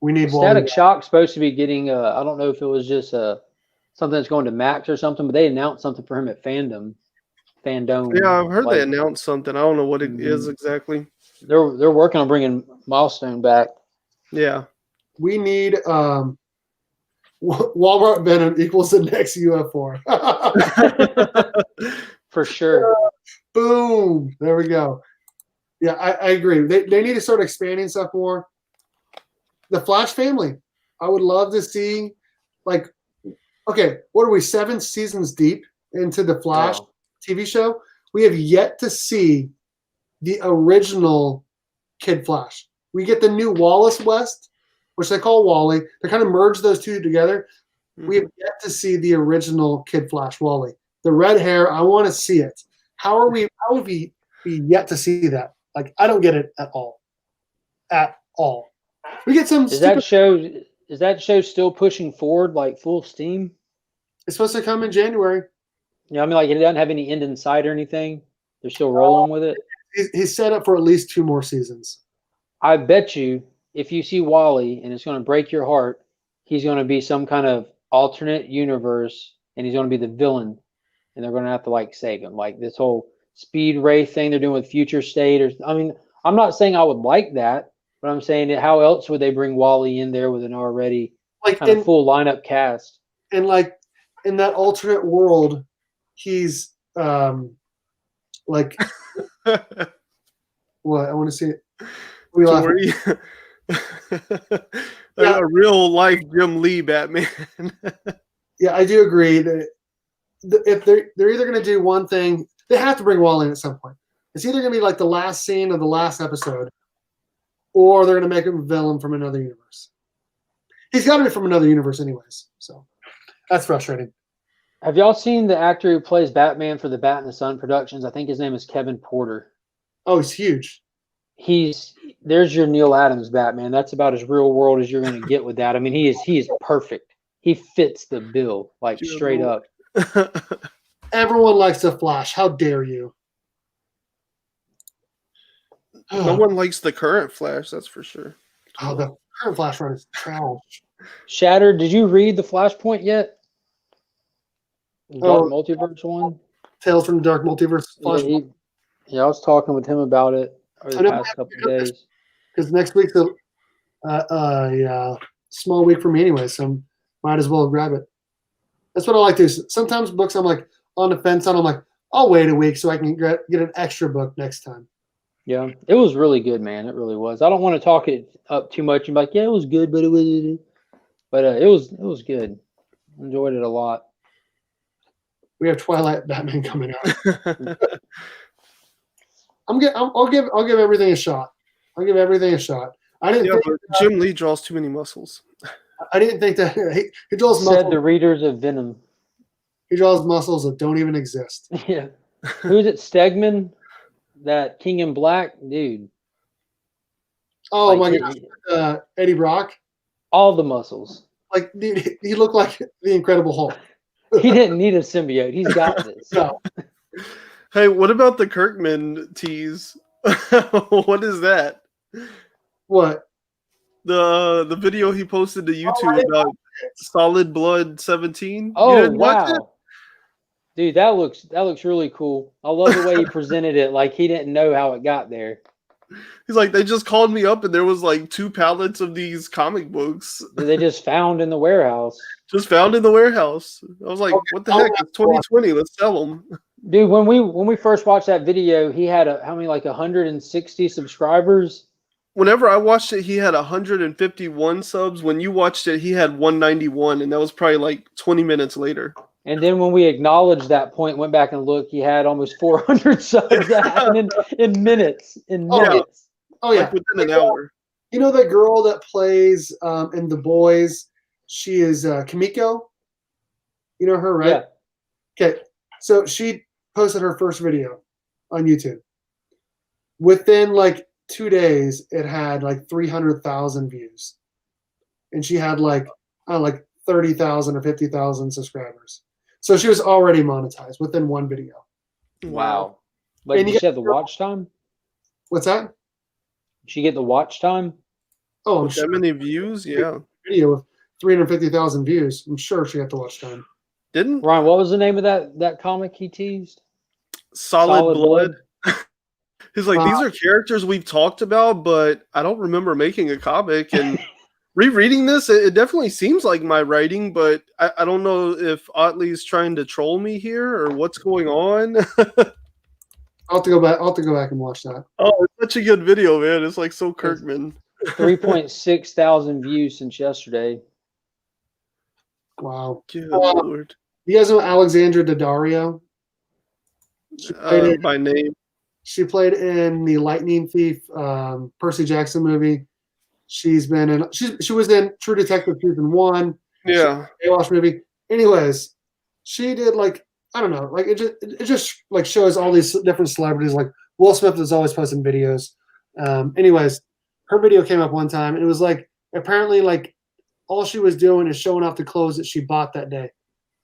[SPEAKER 1] We need
[SPEAKER 2] Static Shock supposed to be getting. I don't know if it was just something that's going to Max or something, but they announced something for him at Fandom.
[SPEAKER 4] Yeah, I've heard they announced something. I don't know what it is exactly.
[SPEAKER 2] They're working on bringing Milestone back.
[SPEAKER 4] Yeah,
[SPEAKER 1] we need Walmart Venom equals the next UF4.
[SPEAKER 2] For sure.
[SPEAKER 1] Boom. There we go. Yeah, I agree. They need to start expanding stuff more. The Flash family. I would love to see, like, okay, what are we, 7 seasons deep into the Flash TV show? We have yet to see the original Kid Flash. We get the new Wallace West, which they call Wally. They kind of merge those two together. Mm-hmm. We have yet to see the original Kid Flash, Wally. The red hair, I want to see it. How would we be yet to see that? Like, I don't get it at all. At all. We get some.
[SPEAKER 2] Is that show still pushing forward like full steam?
[SPEAKER 1] It's supposed to come in January.
[SPEAKER 2] Yeah, I mean, like it doesn't have any end in sight or anything. They're still rolling with it.
[SPEAKER 1] He's set up for at least 2 more seasons.
[SPEAKER 2] I bet you, if you see Wally and it's going to break your heart, he's going to be some kind of alternate universe, and he's going to be the villain, and they're going to have to like save him. Like this whole Speed Race thing they're doing with Future State, or I mean, I'm not saying I would like that. But I'm saying that how else would they bring Wally in there with an already kind of full lineup cast?
[SPEAKER 1] And like in that alternate world, he's like what I want to see it.
[SPEAKER 4] A real life Jim Lee Batman.
[SPEAKER 1] Yeah, I do agree that if they're either going to do one thing, they have to bring Wally in at some point. It's either going to be like the last scene of the last episode, or they're going to make him a villain from another universe. He's got to be from another universe anyways. So that's frustrating.
[SPEAKER 2] Have y'all seen the actor who plays Batman for the Bat in the Sun Productions? I think his name is Kevin Porter.
[SPEAKER 1] Oh, he's huge.
[SPEAKER 2] There's your Neil Adams Batman. That's about as real world as you're going to get with that. I mean, he is perfect. He fits the bill, like straight up.
[SPEAKER 1] Everyone likes the Flash. How dare you?
[SPEAKER 4] No one likes the current Flash, that's for sure.
[SPEAKER 1] Oh, the current Flash run is trash.
[SPEAKER 2] Shattered, did you read the Flashpoint yet? The Dark
[SPEAKER 1] Oh.
[SPEAKER 2] Multiverse one?
[SPEAKER 1] Tales from the Dark Multiverse Flash.
[SPEAKER 2] Yeah, I was talking with him about it over the past couple of days.
[SPEAKER 1] Because next week's a small week for me anyway, so might as well grab it. That's what I like to do. Sometimes books I'm like on the fence on. I'm like, I'll wait a week so I can get an extra book next time.
[SPEAKER 2] Yeah, it was really good, man. It really was. I don't want to talk it up too much and be like, yeah, it was good, but it was good. Enjoyed it a lot.
[SPEAKER 1] We have Twilight Batman coming out. I'll give everything a shot. I'll give everything a shot. I didn't.
[SPEAKER 4] Yeah, but Jim Lee draws too many muscles.
[SPEAKER 1] I didn't think that he draws
[SPEAKER 2] Said
[SPEAKER 1] muscles.
[SPEAKER 2] the readers of Venom.
[SPEAKER 1] He draws muscles that don't even exist.
[SPEAKER 2] Yeah. Who's it? Stegman? That King in Black? Dude.
[SPEAKER 1] Oh
[SPEAKER 2] Like,
[SPEAKER 1] my gosh. Eddie Brock.
[SPEAKER 2] All the muscles.
[SPEAKER 1] Like, dude, he looked like the Incredible Hulk.
[SPEAKER 2] He didn't need a symbiote. He's got this.
[SPEAKER 1] No.
[SPEAKER 4] Hey, what about the Kirkman tease? What is that?
[SPEAKER 1] What?
[SPEAKER 4] The video he posted to YouTube about Solid Blood 17.
[SPEAKER 2] Oh,
[SPEAKER 4] you didn't watch it?
[SPEAKER 2] wow. Dude, that looks really cool. I love the way he presented it. Like he didn't know how it got there.
[SPEAKER 4] He's like, they just called me up and there was like 2 pallets of these comic books
[SPEAKER 2] They just found in the warehouse.
[SPEAKER 4] just found in the warehouse. I was like, what the heck? It's 2020. Let's sell them.
[SPEAKER 2] Dude, when we first watched that video, he had how many, like 160 subscribers?
[SPEAKER 4] Whenever I watched it, he had 151 subs. When you watched it, he had 191, and that was probably like 20 minutes later.
[SPEAKER 2] And then when we acknowledged that point, went back and looked, he had almost 400 subs. That happened in minutes.
[SPEAKER 1] Oh, yeah. Oh yeah,
[SPEAKER 4] like within an hour.
[SPEAKER 1] You know that girl that plays in The Boys? She is Kimiko. You know her, right?
[SPEAKER 2] Yeah.
[SPEAKER 1] Okay, so she posted her first video on YouTube. Within like 2 days, it had like 300,000 views, and she had like 30,000 or 50,000 subscribers. So she was already monetized within one video.
[SPEAKER 2] Wow. But
[SPEAKER 1] And
[SPEAKER 2] did
[SPEAKER 1] you
[SPEAKER 2] she have the watch time?
[SPEAKER 1] What's that?
[SPEAKER 2] Did she get the watch time?
[SPEAKER 1] Oh, I'm
[SPEAKER 4] With
[SPEAKER 1] sure.
[SPEAKER 4] that many views? Yeah.
[SPEAKER 1] Video with 350,000 views. I'm sure she got the watch time.
[SPEAKER 4] Didn't
[SPEAKER 2] Ryan, what was the name of that comic he teased?
[SPEAKER 4] Solid Blood.
[SPEAKER 2] Blood?
[SPEAKER 4] He's like, these are characters we've talked about, but I don't remember making a comic. And rereading this, it definitely seems like my writing, but I don't know if Otley's trying to troll me here or what's going on.
[SPEAKER 1] I'll have to go back. I'll have to go back and watch that.
[SPEAKER 4] Oh, it's such a good video, man. It's like so Kirkman.
[SPEAKER 2] 3.6 thousand views since yesterday.
[SPEAKER 1] Wow.
[SPEAKER 4] Good Lord.
[SPEAKER 1] You guys know Alexandra Daddario?
[SPEAKER 4] By name.
[SPEAKER 1] She played in the Lightning Thief Percy Jackson movie. She's been in. She was in True Detective season 1.
[SPEAKER 4] Yeah.
[SPEAKER 1] Baywatch movie. Anyways, she did like I don't know, like it just like shows all these different celebrities. Like Will Smith is always posting videos. Anyways, her video came up one time and it was like apparently like all she was doing is showing off the clothes that she bought that day.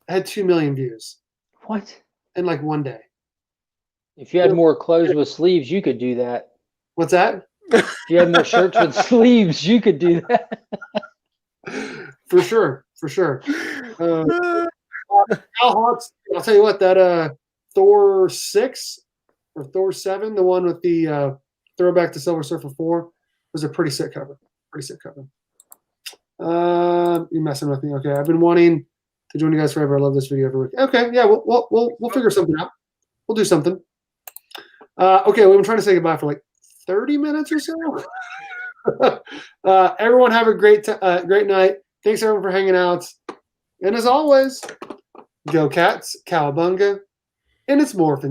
[SPEAKER 1] It had 2 million views
[SPEAKER 2] What?
[SPEAKER 1] in like one day.
[SPEAKER 2] If you had more clothes with sleeves, you could do that.
[SPEAKER 1] What's that?
[SPEAKER 2] If you had more shirts with sleeves, you could do that.
[SPEAKER 1] For sure, for sure. I'll tell you what, that Thor 6 or Thor 7, the one with the throwback to Silver Surfer 4, was a pretty sick cover. Pretty sick cover. You're messing with me. Okay, I've been wanting to join you guys forever. I love this video every week. Okay, yeah, we'll figure something out. We'll do something. Okay, we've been trying to say goodbye for like 30 minutes or so. Everyone have a great night. Thanks everyone for hanging out. And as always, go Cats, Cowabunga, and it's Morphin.